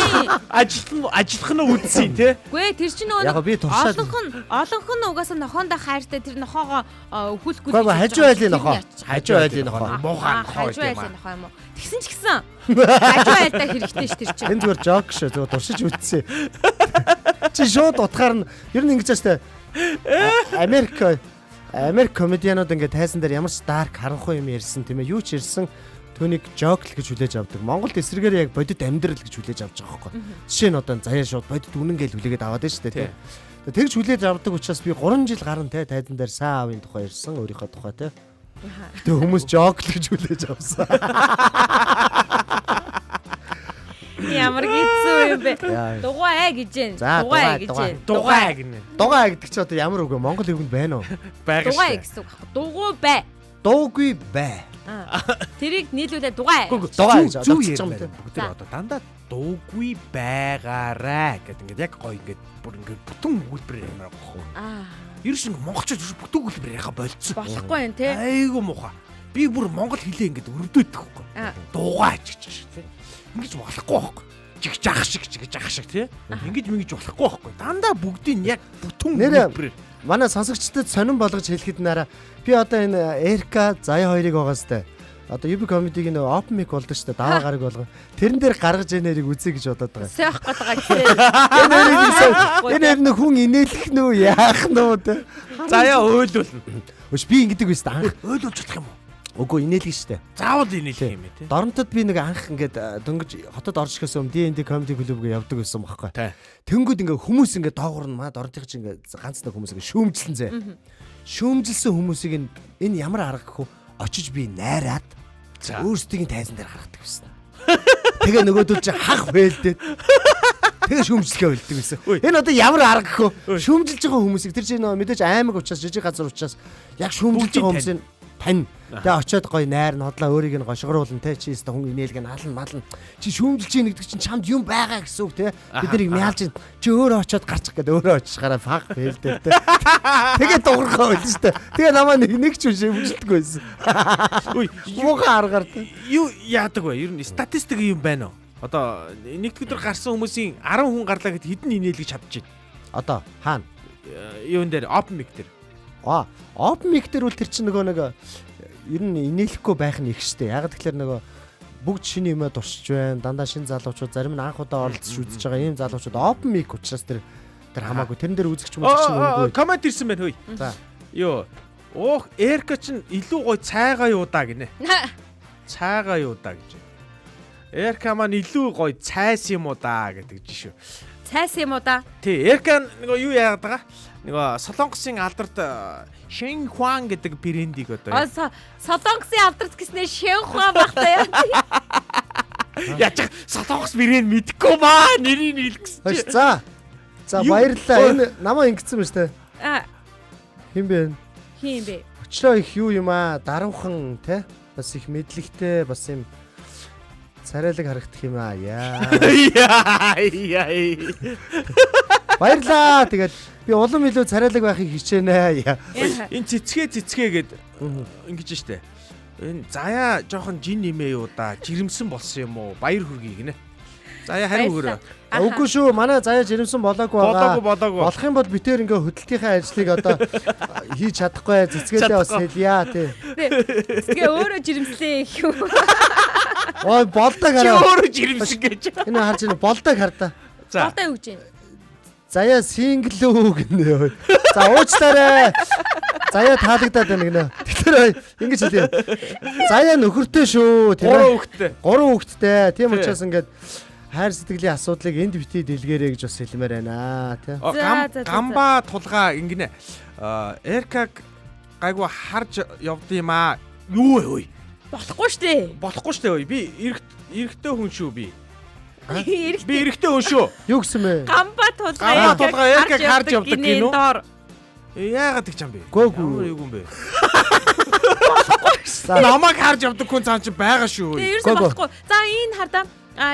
ажиллах нь үдсий тий. Гүй тэр чинь Яг би туршаад олонх нь угаасаа нохоондоо хайртай тэр нохоогоо өхүүлэхгүй. Гоо хажуу айлын нохоо. Хажуу айлын нохоо. Муухай нохоо хажуу гэдэг айлын нохоо юм уу? Тэгсэн ч гэсэн хажуу айлдаа хэрэгтэй ш тэр чинь. Энэ зүгээр жок шүү. Зүгээр туршиж үтсээ. Чи шууд утгаар нь ер нь ингэж ааштай. Америк комедианууд ингээд тайсан дээр ямар ч дарк харанхуй юм ярьсан тийм ээ. Юу ч ярьсан түүнийг жок л гэж хүлээж авдаг. Монголд эсрэгээр яг бодит амьдрал гэж хүлээж авч байгаа байхгүй. Жишээ нь одоо заяа шууд бодит үнэн гээл хүлээгээд аваад байна шүү дээ тийм. Тэгж хүлээж авдаг учраас би 3 жил гарan те тайзан дээр сайн аавын тухай ярьсан өөрийнхөө тухай те. Гэтэ хүмүүс жок л гэж хүлээж авсан. Ямар хэцүү юм бэ? Дугай гэж байна. Дугай гэж байна. Дугай гинэ. Дугай гэдэг чи одоо ямар үг вэ? Монгол үгэнд байна уу? Байгаа Дугай шүү. гэсэн үг. Дугуй бай. Дуугүй бай. Тэрийг нийлүүлээ дугай. Дугай гэж Зүг одоо юм байна. Бүгд одоо дандаа дуугүй байгаарай гэдэг ингээд яг гоё ингээд бүр ингээд бүтэн өгүүлбэр ямар байгаа хөө. Ерөөс нь монголчууд бүтэн өгүүлбэр яхаа болцсон. Болохгүй юм те. Айгу муухай. Би бүр монгол хэлээ ингээд өрөвдөөдөх байхгүй. Дугай ч гэж тий. Ингэж болохгүй байхгүй. Жигж ах шиг тий. Ингэж мэгж болохгүй байхгүй. Дандаа бүгдийг яг бүтэн өгүүлбэр. Манай сонсогчдод сонирн болгож хэлэхэд нараа би одоо энэ Эрка Зая хоёрыг байгаастай. Одоо UB comedy-гийн open mic болдог шүү дээ. Даваа гараг болгоо. Тэрэн дээр гаргаж энэрийг үзье гэж бодоод байгаа. Сойх гээд байгаа гэсэн. Энэ нэг хүн инээлэх нь үү яах нь үү те. Заяа өөлүүлнэ. Өш би ингэдэг байсан анх. Өөлүүлж чадах юм уу? Үгүй инээлгэн штэ. Заавал инээлэх юм ээ тий. Доронтод би нэг анх ингээд дөнгөж хотод орж ирэхээс өмнө D&D comedy club-г явдаг байсан байхгүй. Тий. Тэнгүүд ингээд хүмүүс ингээд доогор нь маа доронтын чинь ингээд ганц нэг хүмүүс ингээд шүүмжилсэн зэ. Шүүмжилсэн хүмүүсийг энэ ямар арга гэхүү очиж би найраад өөрсдийн тайзан дээр харгадаг байсан. Тэгээ нөгөөдөл чинь хах вэлдээд тэгээ шүүмжлэгээ болдог байсан. Энэ одоо ямар арга гэхүү шүүмжилж байгаа хүмүүсийг тэр чинь мэдээж аймаг учраас жижиг газар учраас яг шүүмжилж байгаа хүмүүсийн тань. Тэгээ очиод гоё найр нь хотлоо өөрийг нь гошгоруулна те чи өстө хүн инээлг нь алан мална. Чи шүүмжилж ийн гэдэг чинь чамд юм байгаа гэсэн үг те. Бид нарыг мяалж ийн чи өөрөө очиод гарчих гэдэг өөрөө очихаараа фак хэлдэг те. Тэгээ дуурхаа байл шүү дээ. Тэгээ намаа нэг ч шүүмжилдэггүй байсан. Үй, Муухай аргаар те. юу яадаг вэ? Ер нь статистик юм байна уу? Одоо нэгд өдөр гарсан хүмүүсийн 10 хүн гарлаа гэхэд хэдэн инээлгэж чадчих. Одоо хаана? Юун дээр open mic дээр. Open mic дээр үл тэр чинь нөгөө нэг ер нь инээлэхгүй байх нь их штэ. Яг тэгэхээр нөгөө бүгд шинэ юмаа дурсж байна. Дандаа шинэ залуучууд зарим нь анх удаа оролцож үзэж байгаа ийм залуучууд open mic учраас тэр хамаагүй. Тэрэн дээр үзэгч мөн чинь үгүй. Коммент ирсэн байна хөөе. За. Юу. Оох, Эрка чинь илүү гоё цайгаа юу даа гинэ. Цайгаа юу даа гэж. Эрка маань илүү гоё цайс юм уу даа гэдэг жишээ. Цайс юм уу да? Тий, Эрка нөгөө юу яагаад байгаа? Нөгөө Солонгосын алдарт Шэн Хуан гэдэг брендийг одоо. Солонгосын алдарт гэснээр Шэн Хуан багтаа яа. Яач Солонгос брэнд мэдгүй маа нэрийг хэлгэсэн чи. За. За баярлалаа. Энэ намаа ингэсэн байна штэ. Хин бэ? Хин бэ? Очроо их юу юм аа? Даруухан те? Бас их мэдлэгтэй бас юм царайлаг харагдах юм аа. Яа. Яа. Баярлаа. Тэгээд би улам илүү царайлаг байхыг хичээнэ. Яа. Энэ цэцгээ гэд ингэж штэ. Энэ заяа жоохон жин нэмээ юу да. Жирэмсэн болсон юм уу? Баяр хүргэе гинэ. Заяа хариу өгөрөө. Үгүй шүү. Манай заяа жирэмсэн болоогүй байгаа. Болоогүй. Болох юм бол битээр ингээ хөдөлтийнхээ ажлыг одоо хийж чадахгүй. Цэцгээдээ бас хэлье тий. Тэгээ өөрөө жирэмслээ их юу. Ой болдог Чи хараа. өөрөө жирэмсэн гэж. Энэ харж байна. Болдог хардаа. За. Одоо юу гэж юм? Заяа сингл үү гинэ. За уучлаарай. Заяа таалагдаад байна гинэ. Тэгэхээр ингэж хэлье. Заяа нөхөртэй шүү. Тийм ээ. 3 хүүхэдтэй. 3 хүүхэдтэй. Тийм учраас ингээд хайр сэтгэлийн асуудлыг энд битгий дэлгээрэй гэж бас хэлмээр байна. Тийм. Гамба тулгаа ингэнэ. Эркаг гайгүй харж явд юм аа. Юу вэ ой? Болохгүй штэ. Болохгүй штэ ой. Би эрэгтэй хүн шүү би. Эрэгтэй. Би эрэгтэй хүн шүү. Юу гэсэн бэ? Гамба Гамба тулгаа эркаг харж явдаг гинэ үү? доор. Яагаад гэж юм бэ? Гөөгүй. Ямар юу юм бэ? За Намайг харж явдаг хүн цаан чи байгаа шүү. Тэгээ ерөөсөө болохгүй. За энэ хардаа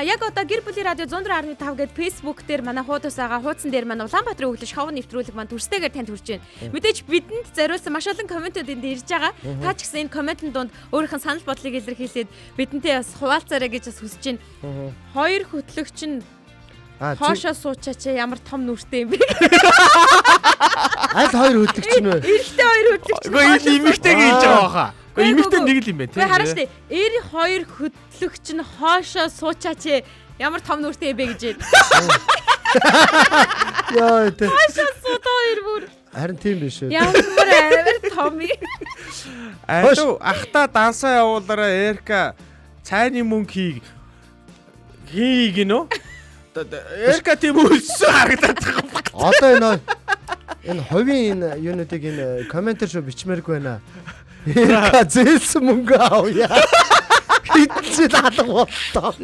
яг одоо гэр бүлийн радио 104.5 гээд Facebook дээр манай хуудас байгаа хуудсан дээр манай Улаанбаатарын өглөө шоу нэвтрүүлэг маань төрстэйгээр танд хүрч байна. Мэдээж бидэнд зориулсан маш олон комментууд энд ирж байгаа. Та ч гэсэн энэ комментын донд өөрийнх нь санал бодлыг илэрхийлээд бидэнтэй бас хуваалцаарай гэж бас хүсэж байна. Хоёр хөтлөгч нь хоошоо суучаач ямар том нүртэй юм бэ? аль хоёр хөдлөгч нь вэ? Эрэгтэй хоёр хөтлөгч. Гэхдээ энэ имэгтэй гэж байгаа хаа. Гэхдээ имэгтэй нэг л юм байна Гэхдээ хараа штэ. Эр хоёр хөтлөгч нь хоошоо суучаач ямар том нүртэй юм бэ гэж. Яа тэ. Хоошоо суудаа хоёр бүр. Харин тийм биш үү? Ямар амар том юм. Алуу ахта дансаа явуулаараа Эрка цайны мөнгө хий гинөө. Эрка тийм үлссэн харагдаад байгаа. Одоо энэ хувийн энэ юунуудыг энэ комментэр шүү бичмээргүй байна. Эрка зээлсэн мөнгө авъя. Хитчил алга болтоо.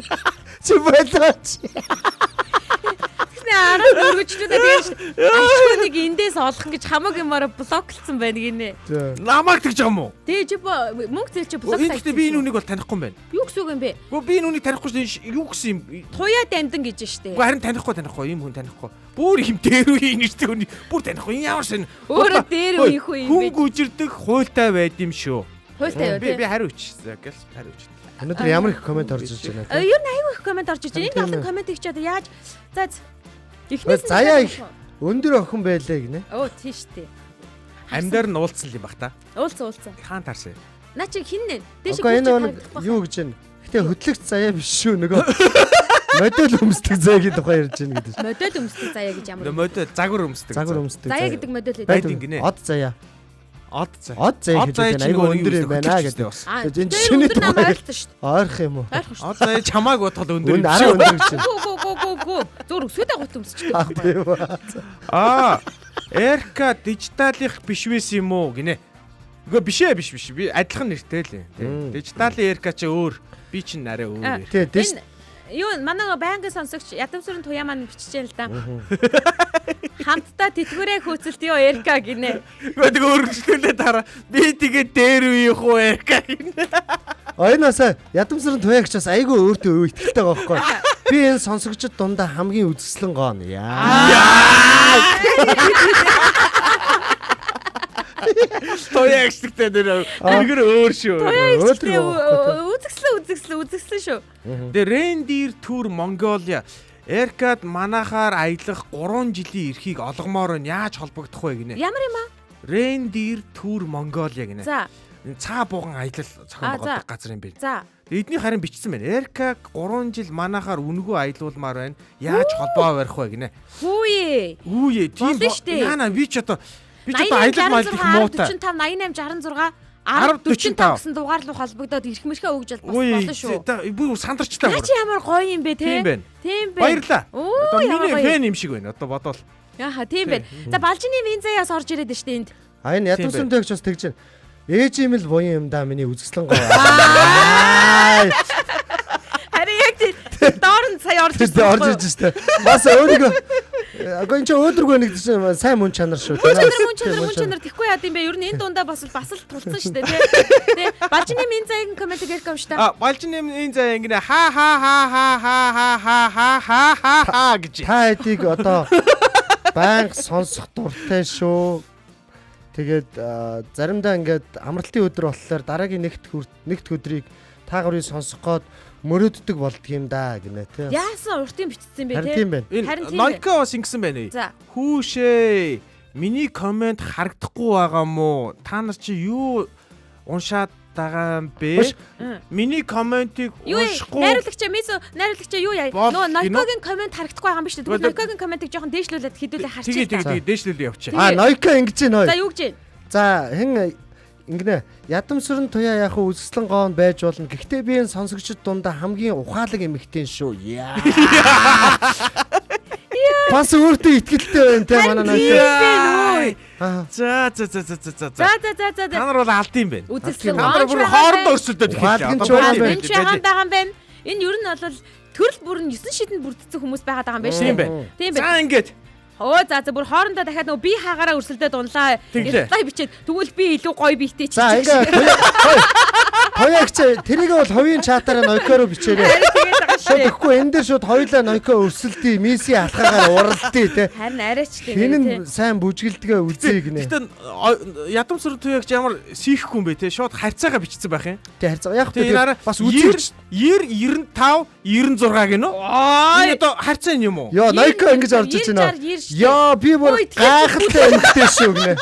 Чи болооч. Араа өргөжлүүдээ тэгэж ачхуудыг эндээс олох гэж хамаг юмараа блоклцсан байна гинэ. Намайг тэгж байгаа юм уу? Тэгэж мөнгө зээлч блок Энэ гэхдээ би энэ үнийг бол танихгүй юм байна. Юу гэсэн үг юм бэ? Гэхдээ би энэ үнийг танихгүй шүү. Юу гэсэн юм? Туяа дамдан гэж штэ. Гэхдээ харин танихгүй юм хүн танихгүй. Бүр юм дээр үе нэгтэй хүн бүр танихгүй. Энэ ямар шин. Өөрөө дээр үеих үе юм Хүн бэ? гүжирдэг хуйлтай байд юм шүү. Хуйлтай юу Би те? хариу өчсөн. Гэл хариу өчсөн. Өнөөдөр ямар их коммент орж ирж байна те. Юу аюу их коммент орж иж байна. Энэ олон коммент их ч одоо яаж за ихнээс нь Заяа их өндөр охин байлээ гинэ. Оо тийш тий. Амьдаар нь уулцсан юм бах та. Уулцсан. Хаан таарсан. Наа чи хин нэ? Дээш Окей энэ юу гэж байна? Гэтэ хөтлөгч заяа биш шүү нөгөө. Модель өмсдөг заяагийн тухай ярьж байна гэдэг. Модель өмсдөг заяа гэж ямар. Модель загвар өмсдөг. Загвар өмсдөг. Заяа гэдэг модель Байд байдаг. ингэнэ. Од заяа. Од заяа. Од заяа гэдэг нь айгүй өндөр юм байна гэдэг. Энэ шинэ өндөр нам тухай. ойлсон шүү дээ. Ойрох юм уу? Ойрхон шүү. Од заяа чамааг бодхол өндөр юм Араа шүү. өндөр гэж байна. Гүү. Зур өсөдөө гот өмсчихдэг. Тийм үү. Эрка дижиталих биш вэс юм уу гинэ. Үгүй биш. Би адилхан нэртэй л юм. Дижиталын Эрка ч өөр. Би ч нарай өөр. Тий, дэш. Юу манай байнгын сонсогч Ядамсүрэн туяа маань биччихээн л да. Хамтдаа тэтгэврээ хөөцөлт ёо Эрка гинэ. Үгүй тэг өөрчлөлтөд хараа. Би тэгээ дээр үеих уу Эрка гинэ. Ойноосаа ядамсрын туягч бас айгүй өөртөө өө ихтэй байгаа байхгүй. Би энэ сонсогчд дундаа хамгийн үзэсгэлэн гоон. Яа. Тоягчтай нэр үнэгээр өөр шүү. Үзэгслэн шүү. The Reindeer Tour Mongolia Эркад манахаар аялах 3 жилийн эрхийг олгомоор нь яаж холбогдох вэ гинэ. Ямар юм аа? Reindeer Tour Mongolia гинэ. За. Цаа бууган аялал зохион байгуулдаг газар юм байна. За. Эдний харин бичсэн байна. Эркаг 3 жил манахаар үнэгүй аялуулмаар байна. Яаж холбоо барих вэ гинэ. Хүүе. Тийм яана би ч одоо аялал маялах муутай. 45 88 66 10 45 гэсэн дугаарлуу холбогдоод ирэх мэрхээ өгж болно шүү. Би сандарчлаа. Чи ямар гоё юм бэ те? Тийм байна. Баярлаа. Одоо миний фэн юм шиг байна. Одоо бодвол. Яха тийм байна. За Балжины винзаяас орж ирээд штэ энд. Энэ ядамсан төгч бас тэгж байна. Ээж юм л буян юм да миний үзэсгэлэн гоо. Харин яг тийм доор нь сая орж ирсэн. Орж ирж штэ. Бас өөрийгөө Агаа энэ ч өөдрөгөө нэгдсэн сайн мөн чанар шүү. Мөн чанар тэхгүй яа гэм бэ? Ер нь энэ дундаа бас л тулцсан шүү дээ, тий. Балжины минь заягийн коммент гэрх авш та. Балжины минь заяа ингэ ха гэж. Та эдийг одоо байнга сонсох дуртай шүү. Тэгээд заримдаа ингээд амралтын өдөр болохоор дараагийн нэгд өдрийг та гурыг сонсох гээд мөрөөддөг болдгийм да гинэ тий. Яасан уртын бичсэн бэ Харин тий? тийм байна. Энэ Нойко бас ингэсэн байна. За. Хүүшээ. Миний коммент харагдахгүй байгаа мó? Та нар чи юу уншаад байгаа юм бэ? Миний комментиг уншихгүй. Найруулагчаа юу яа? Нөгөө Нойкогийн коммент харагдахгүй байгаа юм биш үү? Тэгвэл Нойкогийн комментиг жоохон дээшлүүлээд хэдүүлээ харчих. Тэгээ дээшлүүлээ явчих. Нойко ингэж байна. За юу гэж байна? За хэн ингэнэ ядамсрын туяа яг үзэсгэлэн гоон байж болно. Гэхдээ би энэ сонсогчд дундаа хамгийн ухаалаг эмэгтэй шүү. Яа. Бас өөртөө итгэлтэй байна те манай Нойко. За. Та нар бол алдсан юм байна. Үзэсгэлэн Та нар бүр хоорондоо өрсөлдөд эхэллээ. Одоо байна. Энэ ер нь бол төрөл бүр нь 9 шидэнд бүрдсэн хүмүүс байгаад байгаа юм байна шүү. Тийм байна. За ингэж. За бүр хоорондоо дахиад нөгөө би хаагаараа өрсөлдөд унлаа. Реплай бичээд тэгвэл би илүү гоё биетэй чи. За ингээ хоёрч тэрийг бол хувийн чатаараа Нойкороо бичээрэй. Шууд ихгүй энэ дээр шууд хоёулаа Нойко өрсөлдөе, Месси алхаагаар уралдъя те. Харин арайч тийм. Энэ нь сайн бүжгэлдгээ үзье гинэ. Гэтэ ядамсрын туягч ямар сийхгүй юм бэ те. Шууд харьцаагаа бичсэн байх юм. Тэ харьцаа. Яг тэр бас үзье. 95 96 гинөө. Энэ одоо харьцаа юм уу? Йоо Нойко ингэж орж иж байна. Йоо би бүр гайхалтай эмэгтэй шүү гинэ.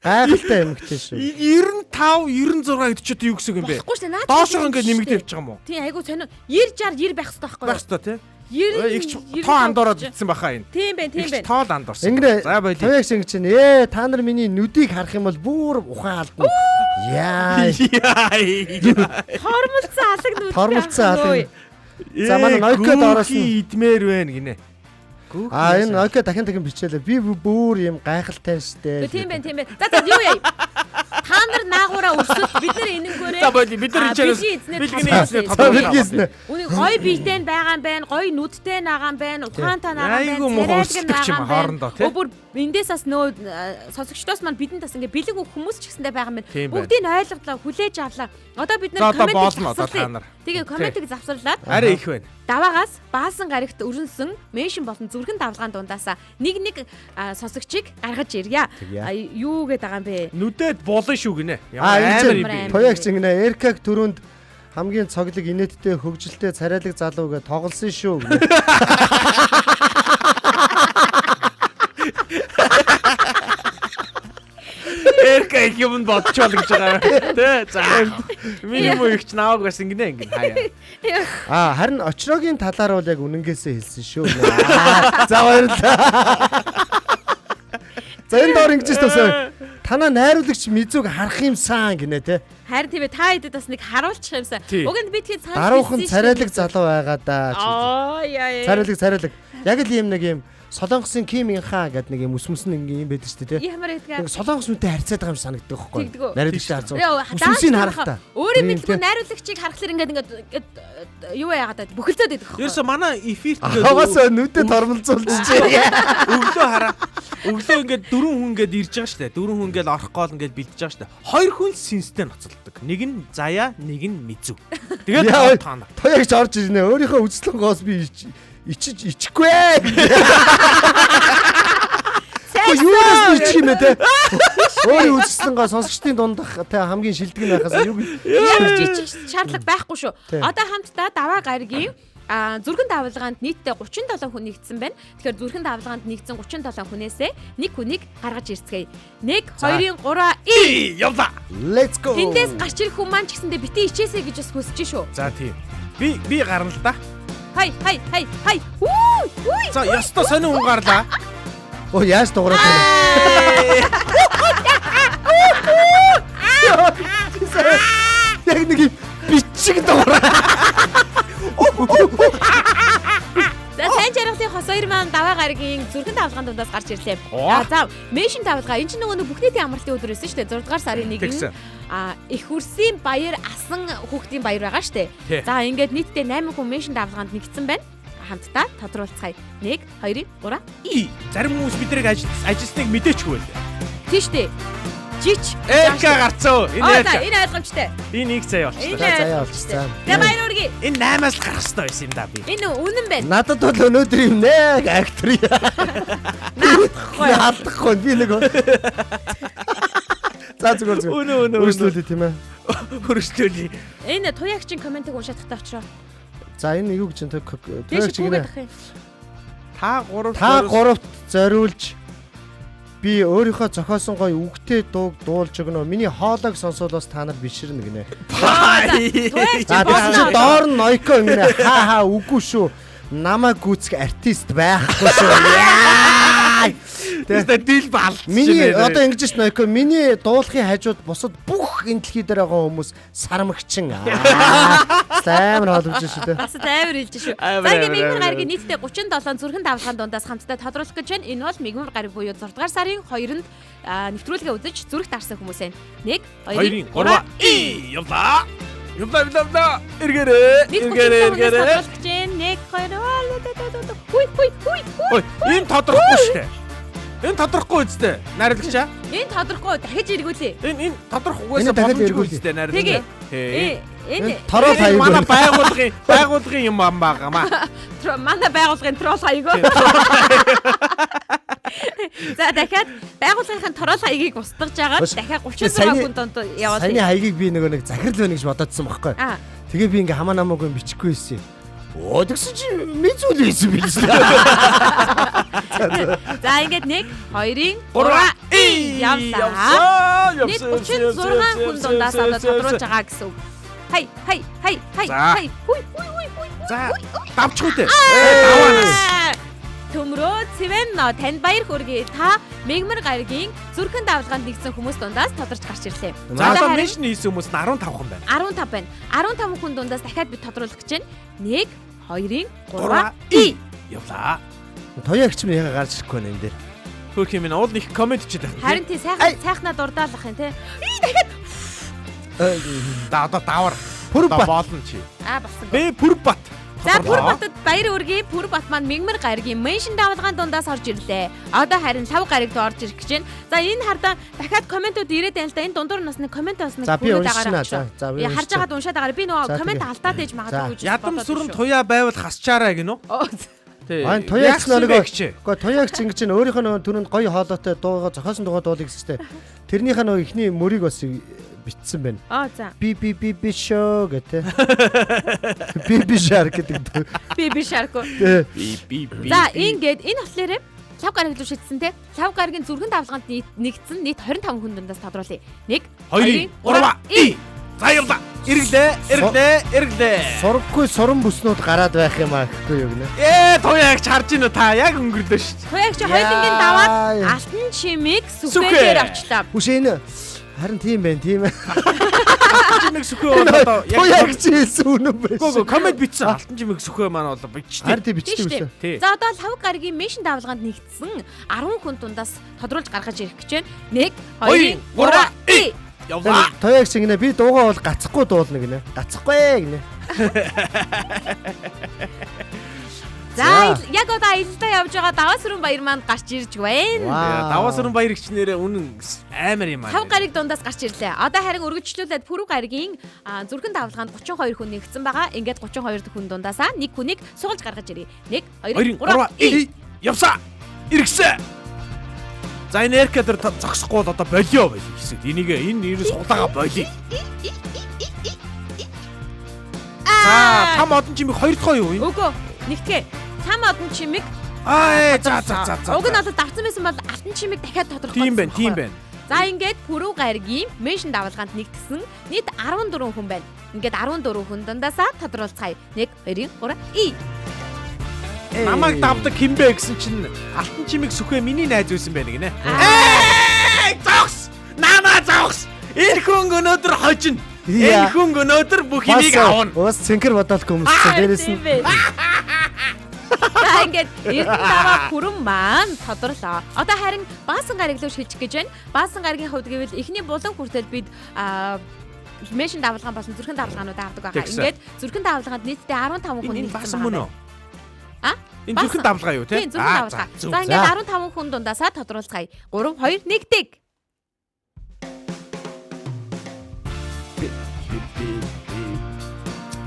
Гайхалтай эмэгтэй шүү. 95 96 гэдэг чи юу гэсэн юм бэ? Баггүй шүү дээ. Доошоо ингээд нэмэгдээ явчих юм уу? Тийм айгу сонио 90 60 90 байх хэрэгтэй байхгүй юу? Байх хэрэгтэй тий. 90 тоо андороод битсэн баха энэ. Тийм байна. Тоол андорсон. Ингэрэ. За болий. Тавьяаш ингэж байна. Та нар миний нүдийг харах юм бол бүр ухаан алдна. Яа. Хормолцсон алаг нүд. Хормолцсон алаг. За манай Нойко доороос нь идмээр байна гинэ. Энэ Нойко дахин бичээлээ. Би бүр юм гайхалтай штэ. Тийм байна. За юу яа? Та нар наагуураа өрсөд бид нар энэнгөөрээ. За болий бид нар энэ бэлгэний эзнээ тодорхойлсон. Үний гой биетэй байгаа юм байна, гой нүдтэй байгаа юм байна, ухаантай байгаа юм байна, царайг хоорондоо тий. Бүр эндээс бас нөө сонсогчдоос маань бидэнд бас ингээ бэлэг хүмүүс ч гэсэндээ байгаа юм байна. Бүгдийг ойлголоо, хүлээж авлаа. Одоо бид нар коммент тэгээ комментиг завсарлаад арай их байна. Даваагаас баасан гарагт өрнсөн меншн болон зүрхэн давлгаан дундаасаа нэг сонсогчийг гаргаж ирье. Юу гээд байгаа юм бэ? Нүдэд болон шүү гинэ. Ямар тоягч ингэнэ. Эркаг төрөнд хамгийн цоглог инээдтэй хөгжилтэй царайлаг залуу гэж тоглосон шүү гинэ. Эрка их юм бодчихвол гэж байгаа. Тэ за. Миний муу ихч нааг бас ингэнэ хаяа. Харин очрогийн талаар бол яг үнэнгээсээ хэлсэн шүү. За баярлалаа. За энэ доор ингэж тусаа. Танаа найруулагч Мизуг харах юмсан гинэ те. Харин тийм ээ та хэдэд бас нэг харуулчих юмсан. Уг нь би тэгэхэд санал даруухан царайлаг залуу байгаа да. Яа. Царайлаг. Яг л юм нэг юм Солонгосын Ким Ин Ха гэдэг нэг юм өсмөс нэг юм байдаг шүү дээ тий. Ямар гэдэг. Солонгос үнтэй харьцаад байгаа юм санагддаг байхгүй юу? Найруулагчтай харьцаа. Өсмөсийг харах та. Өөрөө мэдгүй найруулагчийг харахлаар ингээд юу яагаад бүхэлдээд байдаг байхгүй юу? Ерөөсө манай эфирт хаваас нүдэд тормолцуулчих. Өглөө хараа. Өглөө ингээд дөрвөн хүн ингээд ирж байгаа шүү дээ. Дөрвөн хүн ингээд орох гол ингээд бэлдэж байгаа шүү дээ. Хоёр хүн синстэй ноцолдог. Нэг нь Заяа, нэг нь Мизү. Тэгээд таана. Тоягч орж ирнэ. Өөрийнхөө үзлэн гоос би ичихгүй. Юунаас ичих юм бэ те? Өөрийн үзэсгэлэнгаа сонсогчдын дундах те хамгийн шилдэг нь байхаас юу ичих шаардлага байхгүй шүү. Одоо хамтдаа даваа гаригийн зүрхэн давлгаанд нийтдээ 37 хүн нэгдсэн байна. Тэгэхээр зүрхэн давлгаанд нэгдсэн 37 хүнээсээ нэг хүнийг гаргаж ирцгээе. 1 2 3 явла. Let's go. Тэндээс гарч ирэх хүн маань ч гэсэндээ бити ичээсэй гэж бас хүсэж шүү. За тийм. Би гарна л да. Хай. За ястаа сонио хүн гарлаа. Оо яаж дуурайх вэ? Яг нэг бичиг дуурай. За сайн жаргалын хос хоёр маань даваа гаригийн зүрхэн давлгаан дундаас гарч ирлээ. За меншн давлгаа энэ чинь нөгөө бүх нийтийн амралтын өдөр байсан шүү дээ. 6 дугаар сарын 1-нд их хөрсийн баяр асан хүүхдийн баяр байгаа шүү дээ. За ингээд нийтдээ 8 хүн меншн давлгаанд нэгдсэн байна. хамтдаа тодруулцгаая. 1 2 3 И зарим хүмүүс бидрэг ажилтныг мэдээчгүй байл. тийш дээ. Жич. Эка гарцаа. Энэ ойлгомжтой. Би нэг цаа болчихлоо. заяа болчихсан. За баяр үргээ. Энэ 8-аас л гарах хэрэгтэй байсан юм да би. Энэ үнэн байна. Надад бол өнөөдөр юм нэ актер. Наадахгүй би нэг. За зүгээр. Өнөө. Өөрчлөлөө тийм ээ. Хөрөшлөөлий. Энэ туяагчийн комментиг уншаад тахтаа очроо. За энэ юу гэж энэ Тийш туяагч түүгээд ах юм. Та гуравт зориулж би өөрийнхөө зохиосон гоё үгтэй дууг дуулж өгнө. Миний хоолойг сонсоод бас та нар биширнэ гинэ. Туяагч За болно. тэгэхээр доор нь ноёко гинэ. Хаа үгүй шүү. Намаа гүцэх артист байхгүй шүү. Тэстэ дил бал. Миний одоо ингэж ш ноёко миний дуулахын хажууд бусад бүх энэ дэлхий дээр байгаа хүмүүс сармагчин. Амар хоолж шүү дээ. Бас амар хэлж шүү. Амар, За ингээд амар, мигмар амар. гарагийн нийтдээ 37 зүрхэн давлгаан дундаас хамтдаа тодруулах гэж байна. Энэ бол мигмар гараг буюу 6 дугаар сарын 2-нд нэвтрүүлгээ үзэж зүрх дарсан хүмүүс байна. 1 2 3 И явла. Явла. Эргэрээ. тодруулах гэж байна. 1 2 хүй. Ой, энэ тодорохгүй шүү дээ. Энэ тодорохгүй үстэй. Найрлагчаа. Энэ тодорхой дахиж эргүүлээ. Энэ тодорохгүйгээс Энэ дахиад боломжгүй эргүүл. үстэй найрлагч. Тэгээ. Ээ. Энэ Тороо Энэ хаяг. манай байгууллагын юм байгаамаа. манай байгууллагын трол хаягөө. За дахиад байгууллагын трол хаягийг устгаж байгаа. Дахиад 36 хүн донд явуулъя. Саяны хаягийг би нэг захирал байна гэж бодоодсон байхгүй. Аа. Тэгээ би ингээ хамаа намаагүй бичихгүй байсан юм. Оо тэгсэн чи мэдүүл байсан би л. За ингээд 1 2 3 3 явлаа. Нийт 36 хүн дундаас одоо тодруулж байгаа гэсэн үг. Хай. Хүй. За, давчгүй дээ. Даваа. Төмрөө Цэвэн танд баяр хүргэе. Та мигмар гарагийн зүрхэн давлгаанд нэгдсэн хүмүүс дундаас тодорч гарч ирлээ. За, Одоо харин меншн хийсэн хүмүүс нь 15 хүн байна. 15 байна. 15 хүн дундаас дахиад бид тодруулах гэж байна. 1 2 3 3 Явла. Тоягч минь яга гарч ирэхгүй байна энэ дээр. Хөрх юм уул их комент ч байдаг. Харин тий сайхнаа дурдаалах юм те. Да одоо давар. Пүр бат. Болно чи. Болсон. Бэ пүр бат. За Пүр Батад баяр үргээ. Пүр Бат маань мигмар гарагийн меншн давлгаан дундаас орж ирлээ. Одоо харин 5 гарагт орж ирэх гэж байна. За энэ хардаа дахиад комментууд ирээд байна л да. Энэ дундуур нас нэг коммент бас нэг За би хүрээд уншина. байгаа. За би Харж байгаад уншаад байгаа. Би нөгөө коммент алдаад ээж магадгүй гэж Ядам сүрэн туяа байвал хасчаарай гинөө. Тий. Аа тоягч нөгөө гिच. Гэхдээ тоягч ингэж чинь өөрийнхөө нөгөө түрүүнд гоё хоолойтой дуугаа зохиосон дуугаа дуулах гэжтэй. Тэрнийхээ нөгөө ихний мөрийг бас бичсэн байна. За. Би шоо гэдэг. Би шар гэдэг. Би шарко. Би. За ингээд энэ болохоор лав гараг руу шидсэн те. Лав гарагийн зүрхэн давлгаанд нэгдсэн нийт 25 хүн дундаас тодруулъя. 1 2 3 За явла. Эргэлээ. Сургахгүй суран бүснүүд гараад байх юм аа гэхгүй юу гинэ. Туяагч харж ийн та яг өнгөрлөө шүү. Туягч хоёулангийн даваад алтан чимиг сүхээр авчлаа. Хүшээн харин тийм байна тийм ээ. Жимэг сүхөө одоо Тоягч хэлсэн үнэн байна. Гөө коммент бичсэн. Алтан жимэг сүхөө маань бол бичтэй. Харин тийм бичдэг Тийш байсан. Тий. За одоо лав гарагийн меншн давлгаанд нэгдсэн 10 хүн дундаас тодруулж гаргаж ирэх гэж байна. 1 2 3 Явла. Тоягч гинэ би дуугаа бол гацхгүй дуулна гинэ. Гацхгүй гинэ. За яг одоо аялалдаа явж байгаа даваа сүрэн баяр маань гарч ирж байна. Даваа сүрэн баяр гिच нэрээ үнэн амар юм аа. 5 гараг дундаас гарч ирлээ. Одоо харин өргөжлүүлээд Пүр гарагийн зүрхэн давлгаанд 32 хүн нэгдсэн байгаа. Ингээд 32 хүн дундаасаа нэг хүнийг суулж гаргаж ирье. 1 2 3 Явса. Иргсэн. За энэ эркэдэр зогсохгүй бол одоо болио байл гэсэн. Энэ суулгаа болио. За там одон чимиг хоёр дахь юу юм? Үгүй нэгтгэе. Там одон чимиг За. уг нь одоо давцсан байсан бол алтан чимиг дахиад тодорхойлсон. Тийм байна. За ингээд Пүр гарагийн меншн давлгаанд нэгдсэн нийт 14 хүн байна. Ингээд 14 хүн дундасаа тодруулцгаая. 1 2 3 Намайг давдаг химбэ гэсэн чинь алтан чимиг сүхээ миний найз байсан байх гинэ. Зогс! Намаа зогс! Энэ хүн өнөөдөр хожино. Энэ хүн өнөөдөр бүх юмыг аавна. Уус цэнхэр бодоолгүй юмссан дээрээс нь. За ингээд эрдэнэ даваа Пүрэн маань тодорлоо. Одоо харин Баасан гараг руу шилжих гэж байна. Баасан гарагийн хувьд гэвэл эхний булан хүртэл бид меншн давлгаан болон зүрхэн давлгаануудаа авдаг байгаа. Ингээд зүрхэн давлгаанд нийтдээ 15 хүн нэгдсэн байна. Энэ зүрхэн давлгаа юу те? Тийм зүрхэн давлгаа. За ингээд 15 хүн дундаасаа тодруулцгаая. 3 2 1 тэг.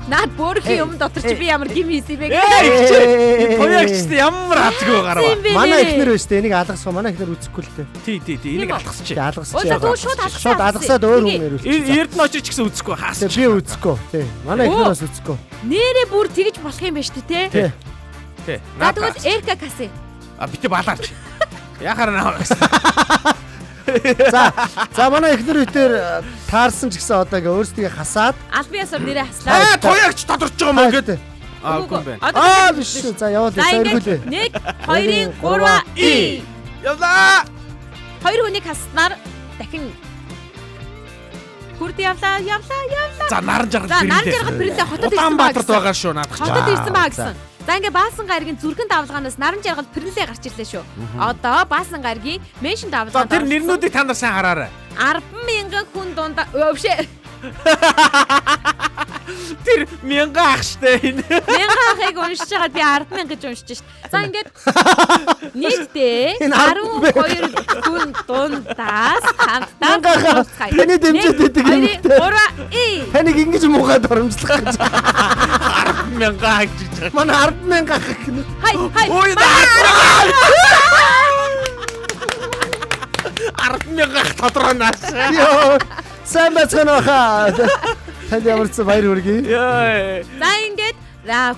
Наад бүрхи юм дотор чи би ямар гим хийсэн бэ гэж. Тоягчтай ямар азгүй гарав. Манай ихнэр өстэй энийг алгасах. Манай ихнэр үзэхгүй л дээ. Тий. Энийг алгасчих. Алгасчих. Өөдөө шууд Шууд алгасаад өөр хүн нэрүүлчих. Эрдэнэ очиж ч гэсэн үзэхгүй хаасан. Би үзэхгүй. Тий. Манай ихнэр бас үзэхгүй. Нэрээ бүр тэгж болох юм ба шүү дээ те. Тий. За тэгвэл Эрка Каси. Битээ балаарч. Яхаар наваа. За манай ихнэр үтээр таарсан ч гэсэн одоо ингээ өөрсдөө хасаад Албан ёсоор нэрээ хаслаа. Тоягч тодорч байгаа мөн гэдэг. Үгүй Гүн байна. биш. За яваад сэргүүлээ. 1 2 3 и. Явлаа. Хоёр хүнийг хаснаар дахин хүрд явлаа. За наран жаргал За наран жаргал бэрэлээ хотод ирсэн баа. Улаанбаатарт байгаа шүү наадах чинь. Хотод ирсэн баа гэсэн. За ингээ Баасан гаригийн зүрхэн давлгаанаас наран жаргал пэрэлээ гарч ирлээ шүү. Одоо Баасан гаригийн меншин давлгаанд Тэр нэрнүүдийг та нар сайн хараарай. 10,000 хүн дундаа өвшөө. Тэр мянган ах штэ энэ. 1000 ахыг уншиж байгаа би 10,000 гэж уншиж шít. За ингээд нийтдээ 12 хүн дундаас хамтдаа Таны дэмжиж өгдөг юм. 3 и. Таныг ингэж муугаад оромжлох гэж. 10,000 ах гэж. Манай 10,000 ах гэнэ. Хай. Ой 10,000 ах тодорхойнаас. Йоо. Сайн бацхан баха. Танд ямар ч баяр хүргэе. Яа. За ингээд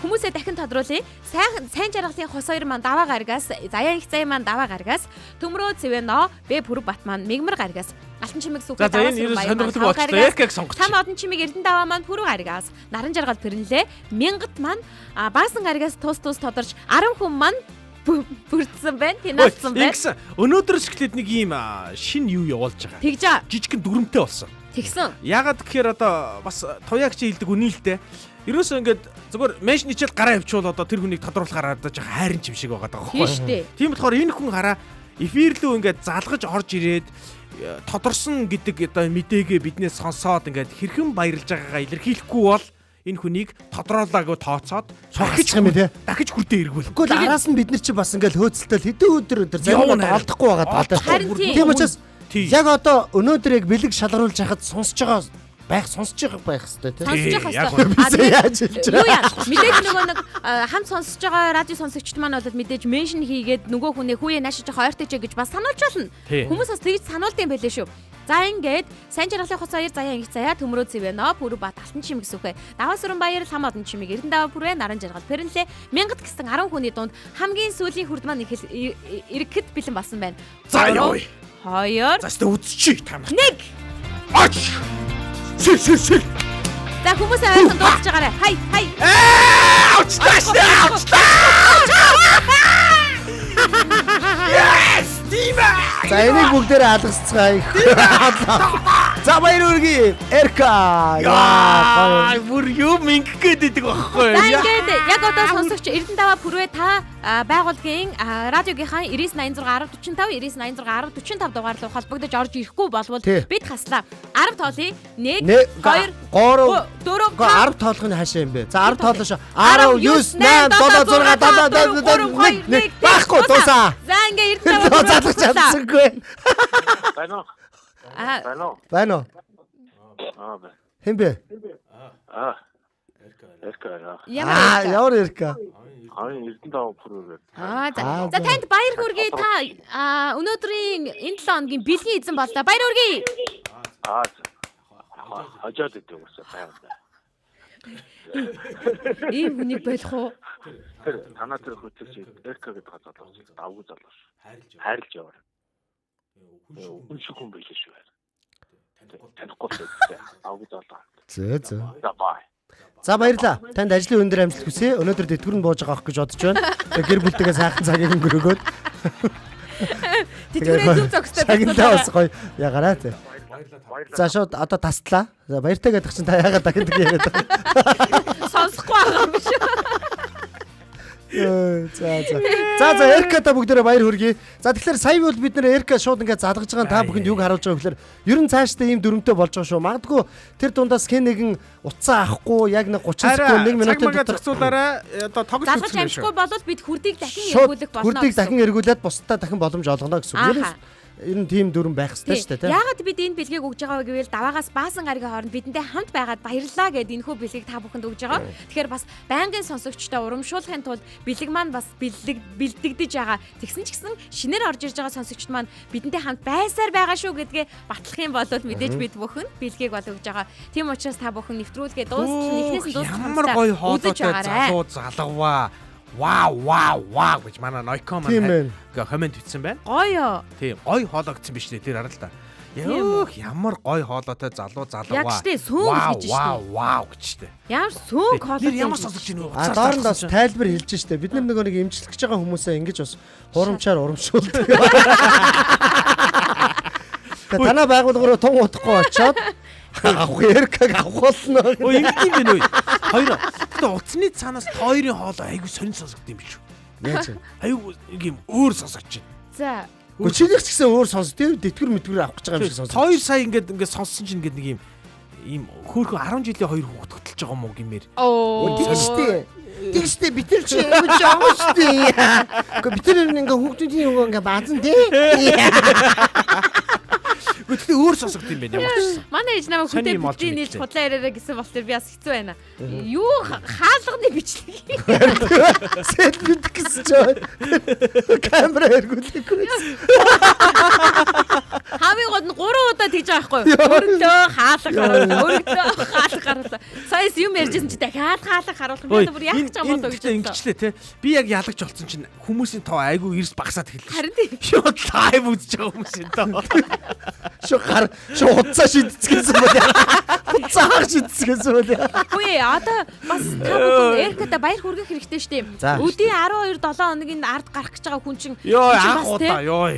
хүмүүсээ дахин тодруулъя. Сайн жаргалын хос хоёр маань даваа гаргаас, Заяан их заяа маань даваа гаргаас, Төмрөө Цэвэноо, Бэ Бүрэг Батман мигмар гаргаас, Алтан чимэг сүхэ За энэ юу сонирхолтой болчихлоо. Эркэг сонгоч. Там одон чимэг Эрдэнэ даваа маань Бүрэг гаргаас, Наран жаргал пэрнлээ. Мянгат маань Баасан гаргаас тус тодорч 10 хүн маань бүрдсэн байна. Тэнацсан байна. Өнөөдөр шиглээд нэг ийм шин юу явуулж байгаа. Тэгж Жижигхэн дүрмтэй болсон. тэгсэн. Ягаад гэхээр одоо бас туягч хэлдэг үнэлтэй. Ерөөсөө ингээд зүгээр меншн хичээл гараа явуул одоо тэр хүнийг тодруулахаар одоо жоо хайрын чим шиг байгаа даа. Тийм шүү дээ. Тийм болохоор энэ хүн хараа эфир лөө ингээд залгаж орж ирээд тодорсон гэдэг одоо мэдээгээ биднээс сонсоод ингээд хэрхэн баярлж байгаагаа илэрхийлэхгүй бол энэ хүнийг тодруулаагүй тооцоод Сохчих юм тий. дахиж хүрдээ эргүүл. Гэхдээ араас нь бид нар чи бас ингээл хөөцөлтөл хэдэн өдөр зарим нь олдохгүй байгаа таатай. Харин Тийм учраас яг одоо өнөөдөр яг бэлэг шалгаруулж хахад сонсож байгаа сонсож байх хэрэгтэй тий. Сонсож явах Би яаж хэлж юу яа мэдээж нөгөө нэг хамт сонсож байгаа радио сонсогчд маань бол мэдээж меншн хийгээд нөгөө хүнээ хүүе наашиж байгаа ойртойч гэж бас сануулж болно. Хүмүүс бас тэгж сануулд юм байлээ шүү. За ингээд сайн жаргалын хоц хоёр Заяан их заяа Төмрөө Цэвэноо Бүрэг Бат Алтан чимэг сүхэ Даваа сүрэн баяр Лам одон чимэг Эрдэнэ даваа бүрээ Наран жаргал пэрнлээ мянгат гэсэн 10 хүний дунд хамгийн сүүлийн хүрд маань ирэхэд бэлэн болсон байна. За яа. 2 За өстө үзчихье та нар. 1 Ач. Сэл. За хүмүүсээ хайрхан дуудаж байгаарай. Хай. Ауцтаа. Yes, Дима. За энийг бүгдээрээ алгасцгаая. За баяр хүргэе. Эрка. Яа, бүр юу минг гэдэг байхгүй. За ингээд яг одоо сонсогч Эрдэнэ даваа бүрээ та байгууллагын радиогийнхаа 9986 1045 9986 1045 дугаар руу холбогдож орж ирэхгүй болвол бид хаслаа. 10 тоолъё. 1 2 3 4 10 тоолохын хаашаа юм бэ? За 10 тоолоо шүү. 10 9 8 7 6 7 Бахгүй дуусаа. За ингээд Эрдэнэ даваа залгах чадсангүй. Байна уу? Байна уу? Байна уу? Бай. Хэн бэ? Эрка. Ямар Эрка? Эрдэнэ даваа бүрээ. За танд баяр хүргэе. Та өнөөдрийн энэ 7 хоногийн бэлгийн эзэн боллоо. Баяр хүргэе. Хажаад идэв үсэ байна. Ийм хүнийг болох уу? Танаа тэр хөтөч Эрка гэдэг залуу давгүй залуу шүү. Хайрлж яваар. Хүн шиг хүн байлээ шүү. Танихгүй дээ. Давгүй залуу. Зөө. За бай. За баярлаа. Танд ажлын өндөр амжилт хүсье. Өнөөдөр дэтгэр нь бууж байгаа ах гэж бодож байна. Гэр бүлтэйгээ сайхан цагийг өнгөрөөгөөд. Тэтгэрээ зүг зогстой цагтаа бас гоё ягаараа тий. За шууд одоо таслаа. За баяртай гэдэг чинь та яагаад дахин яриад байгаа. Сонсохгүй байгаа юм биш үү? За Эрката бүгдээрээ баяр хүргэе. За тэгэхээр сая бол бид нэр Эрка шууд ингээд залгаж байгаа та бүхэнд юг харуулж байгаа гэхээр ер нь цаашдаа ийм дүрмтэй болж байгаа шүү. Магадгүй тэр дундаас хэн нэгэн уцаа авахгүй яг нэг 30 секунд 1 минутын дотор зогсуулаарай. Одоо тоглож залгаж үзсэн амжихгүй болвол бид хүрдийг дахин шууд эргүүлэх болно. хүрдийг дахин эргүүлээд бусдаа дахин боломж олгоно гэсэн үг. Ер нь тийм дүрм байх хэрэгтэй шүү дээ. Яагаад бид энэ бэлгийг өгж байгаа вэ гэвэл даваагаас баасан гаригийн хооронд бидэндээ хамт байгаад баярлалаа гэд энэхүү бэлгийг та бүхэнд өгж байгаа. Тэгэхээр бас байнгын сонсогчтой урамшуулахын тулд бэлэг маань бас бэлдэгдэж байгаа. Тэгсэн ч гэсэн шинээр орж ирж байгаа сонсогчд маань бидэндээ хамт байсаар байгаа шүү гэдгээ батлах юм бол мэдээж бид бүхэн бэлгийг бол өгж байгаа. Тийм учраас та бүхэн нэвтрүүлгээ дуусгах эхнээс нь дуусгах ямар гоё хоолойтой залгаваа. Вау гэж манай Noicom маань комент бичсэн байна. Гоё. Тийм, гоё хоолойгдсон биш үү тэр хараа л та. Ёох, ямар гоё хоолойтой залуу залгаваа. Яг штэ сүүн гэж штэ. Вау гэжтэй. Ямар сүүн хоолой. Тэр ямар сонсогч юм бэ? Дооронд бас тайлбар хэлж штэ. Бид нар нөгөө нэг имжлэх гэж байгаа хүмүүсээ ингэж бас хурамчаар урамшуулдаг. Танаа байгууллагаараа тун утахгүй очоод авах Эркаг авахулна. Оо ингэ юм бэ нөө. Хоёр. Гэтэ утасны цаанаас хоёрын хоолой айгу сонир сонсогд юм биш үү? Яаж вэ? Айгу юм өөр сонсогч. За. Чинийх ч гэсэн өөр сонс тийм тэтгэр мэтгэр авах гэж байгаа юм шиг сонс. Хоёр сая ингээд сонссон чинь ингээд нэг ийм хөөхөн 10 жилийн хоёр хүүхэд хөтөлж байгаа мó гэмээр. Тийштэй. Тийштэй битэр чи явж байгаа штэ. Компьютер нэг хүүхдүүдийн үг ингээ баазан тий. Гэхдээ өөр сонсогд юм байна ямар ч. Манай ээж намайг хөтэ битгий нийлж худлаа яриараа гэсэн болохоор би бас хэцүү байна. Юу хаалганы бичлэг. Сэт бит гэсэн чинь камера эргүүлэхгүй. Хамгийн гол нь 3 удаа тэгж байгаа байхгүй юу? Өргөлөө хаалга харуулаа. Өргөлөө хаалга харуулаа. Саяас юм ярьжсэн чи дахиад хаалга харуулах юм бүр яг ч юм болоо гэж байна. Ингэчлээ те. Би яг ялагч болсон чинь хүмүүсийн тоо айгүй эрс багасаад эхэллээ. Харин тийм. Шууд лайв үзэж байгаа хүмүүсийн тоо. Шо хуцаа шидцгээсэн бол хуцаа шидцгээсэн бол Үгүй одоо бас та бүхэн Эрката баяр хүргэх хэрэгтэй шүү дээ. Өдийн 12 7 хоногийн ард гарах гэж байгаа хүн чинь ёо анх удаа ёо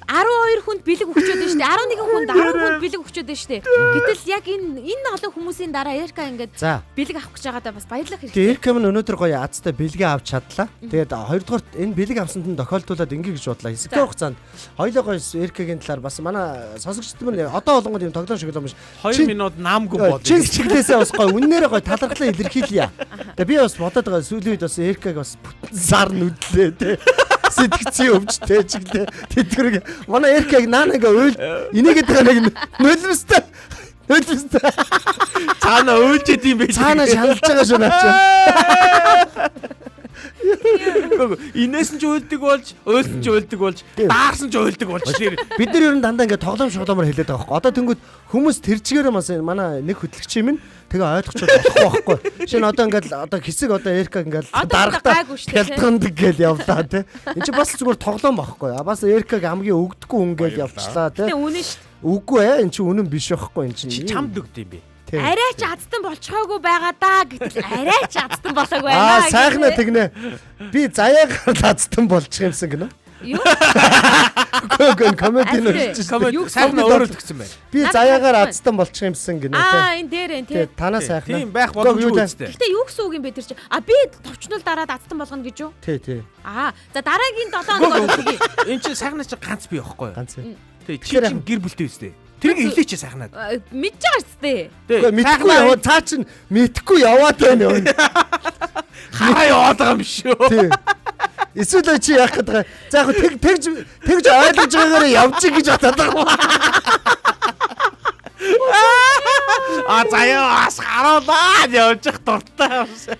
12 хүнд бэлэг өгчөөд байна шүү дээ. 11 хүнд 10 хүнд бэлэг өгчөөд байна шүү дээ. Гэтэл яг энэ олон хүмүүсийн дараа Эрка ингээд бэлэг авах гэж байгаадаа бас баярлах хэрэгтэй. Эрка минь өнөөдөр гоё азтай бэлгээ авч чадлаа. Тэгээд хоёрдугаар энэ бэлэг авсанд нь тохиолдуулаад ингээ гэж бодлаа. Хэсэгтэй хугацаанд хоёлоо гоё Эркагийн талаар бас манай сонсогчдод минь одоо олонгод юм тоглоом шиг юм биш. 2 минут наамгүй болоо. Чи чиглээсээ бас гоё үннээрээ гоё талархлаа илэрхийлье. Тэгээд би бас бодоод байгаа сүүлийн үед бас Эркаг бас сар нүдлээ те. Сэтгцээ өвчтэй чиглээ. Тэтгэрэг манай Эркаг наанага уйл энийгээд байгаа нэг нулимстай. Цаана уйлж идэм байх. Цаана шаналж байгаа шүү наа. Инээс нь ч уйлдаг болж, ойлсон ч уйлдаг болж, даарсан ч уйлдаг болж тэр бид нар ер нь дандаа ингээ тоглоом шугамаар хэлээд байгаа байхгүй. Одоо тэнгууд хүмүүс тэр чигээрээ бас манай нэг хөтлөгч юм. Тэгээ ойлгочиход болохгүй байхгүй. Шинэ одоо ингээд одоо хэсэг одоо Эрка ингээд дарахтаа хялтганд гээл явлаа тий. Энд чи бас зүгээр тоглоом байхгүй. Бас Эркаг хамгийн өгдөггүй хүн гээл явчлаа тий. Тэгээ үнэн шүү. Үгүй ээ эн чи үнэн биш байхгүй эн чи. Чамд өгд юм бэ. Арай ч азтан болчихоогүй байгаа даа гэтэл арай ч азтан болоогүй байна. Сайхна тэгнэ. Би заяагаар азтан болчих юмсан гинэ. Юу? Коммент нэрчиж сайхна өөрөө төгсөн байна. Би заяагаар азтан болчих юмсан гинэ тий. Энэ дээр энэ тий. Танаа сайхна. Тийм байх боломжгүй үстэй. Гэтэ юу гэсэн үг юм бэ тэр чинь? Би товчнол дараад азтан болгоно гэж юу? Тий. За дараагийн 7 хоног үгүй. Энд чинь сайхна чи ганц би байхгүй юу? Ганц. Тий чи гэр бүлтэй үстэй. Тэрийг хэлээч сайхнаад. Мэдж байгаа шүү дээ. Гэхдээ мэдхгүй яваа цаа чин мэдхгүй яваад байна юу? Хараа яваад байгаа юм шүү. Тий. Эсвэл чи яах гээд байгаа. За яг тэгж ойлгож байгаагаар явчих гэж бодоод байгаа. Заяас харуулаад явчих дуртай юм шиг.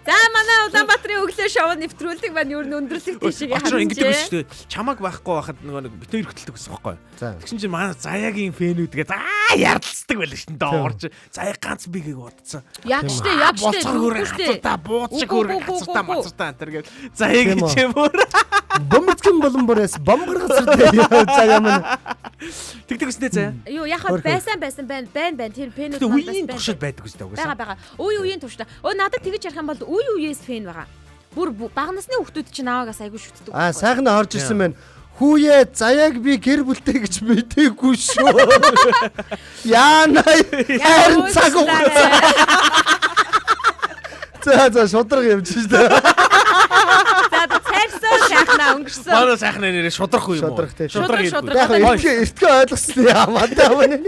За манай Улаанбаатарын өглөө шоу нэвтрүүлэг маань юу өндөрлөг тийшээ харж байна. Ингэдэг биш үү? Чамаг байхгүй байхад нөгөө нэг битээр хөтэлдэг гэсэн байхгүй юу? Тэгсэн чинь манай Заяагийн фэнүүдгээ ярилцдаг байл шин доорж. Заяа ганц бигийг бодсон. Яг штэ. Хацартаа бууцчих хөрг хацартаа мацартаа энэ гэж Заяагийн чимөр. Бомбцгийн боломбороос бомбгаргацтай Заяа маань. Тэгдэг үстэй Заяа. Юу яхаа байсан байна. Тэр фэнүүд үеийн туршид байдаг үстэй угаасаа. Бага. Үеийн туршид. Надад тэгэж ярих юм бол үеэс фэн байгаа. Бүр бага насны хүмүүс чинь наваагаас айгүй шүтдэг. Сайхна орж ирсэн байна. Хүүе Заяаг би гэр бүлтэй гэж мэдээгүй шүү. Яана харин цаг уу. За шудраг явж шүү дээ. өнгөрсөн. Манай сайхан нэрээ шудрах уу юм уу? Шудрах тий. Шудрах. Яг эртгээ ойлгосон юм аа манай.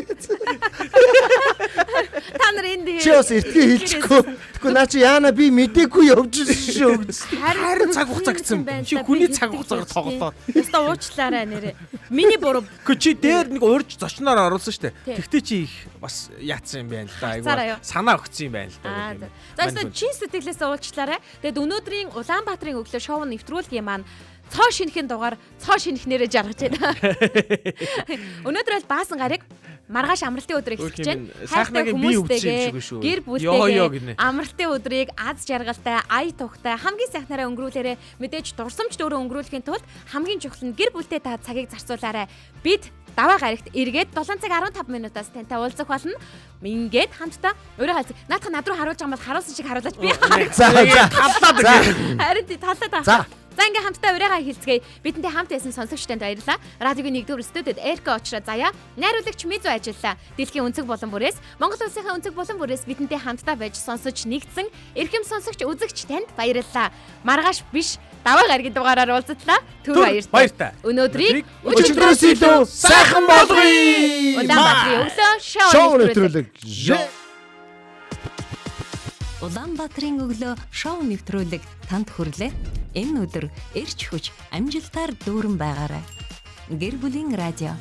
Та нар энд Чи бас эртгээ хэлчихгүй. Тэгэхгүй наа чи яана би мэдээгүй явж шүү. Харин цаг хугацаа гэсэн. Чи хүний цаг хугацаагаар тоглоод. Яста уучлаарай нэрээ. Миний буруу. Гэхдээ чи дээр нэг урьж зочноор оруулсан шүү дээ. Тэгтээ чи их бас яатсан юм байна л да. Айгуу санаа өгсөн юм байна л да. За яста чи сэтгэлээсээ уучлаарай. Тэгэд өнөөдрийн Улаанбаатарын өглөө шоу нэвтрүүлгийн маань цоо шинэхэн дугаар цоо шинэхнэрээ жаргаж байна. Өнөөдөр бол баасан гарыг маргааш амралтын өдөр эхэлж байна. Сайхнагийн бие өвдсөн юм шиг шүү. Гэр бүлтэйгээ амралтын өдрийг аз жаргалтай, ая тухтай хамгийн сайхнараа өнгөрүүлээрэ мэдээж дурсамж дөөрөө өнгөрүүлэхийн тулд хамгийн чухал нь гэр бүлтэй та цагийг зарцуулаарай. Бид даваа гарагт эргээд 7 цаг 15 минутаас тантай уулзах болно. Ингээд хамтдаа өөрөө наадах над руу харуулж байгаа юм бол харуулсан шиг харуулаач би. Таллаад ирээ. Харин таллаад. За ингээм хамтдаа урайгаа хэлцгээе. Бидэнтэй хамт байсан сонсогчтанд баярлалаа. Радиогийн 1-р студид Эрка очроо заяа. Найруулагч Мизу ажиллаа. Дэлхийн өнцөг болон бүрээс Монгол улсынхаа өнцөг болон бүрээс бидэнтэй хамтдаа байж сонсож нэгдсэн эрхэм сонсогч үзэгч танд баярлалаа. Маргааш биш даваа гаргийн дугаараар уулзтлаа. Түр баяртай. Өнөөдрийг өчигдрөөс илүү сайхан болгоё. Улаанбаатарын өглөө шоу нэвтрүүлэг. Улаанбаатарын өглөө шоу нэвтрүүлэг танд хүрлээ. Энэ өдөр эрч хүч амжилтаар дүүрэн байгаарай. Гэр бүлийн радио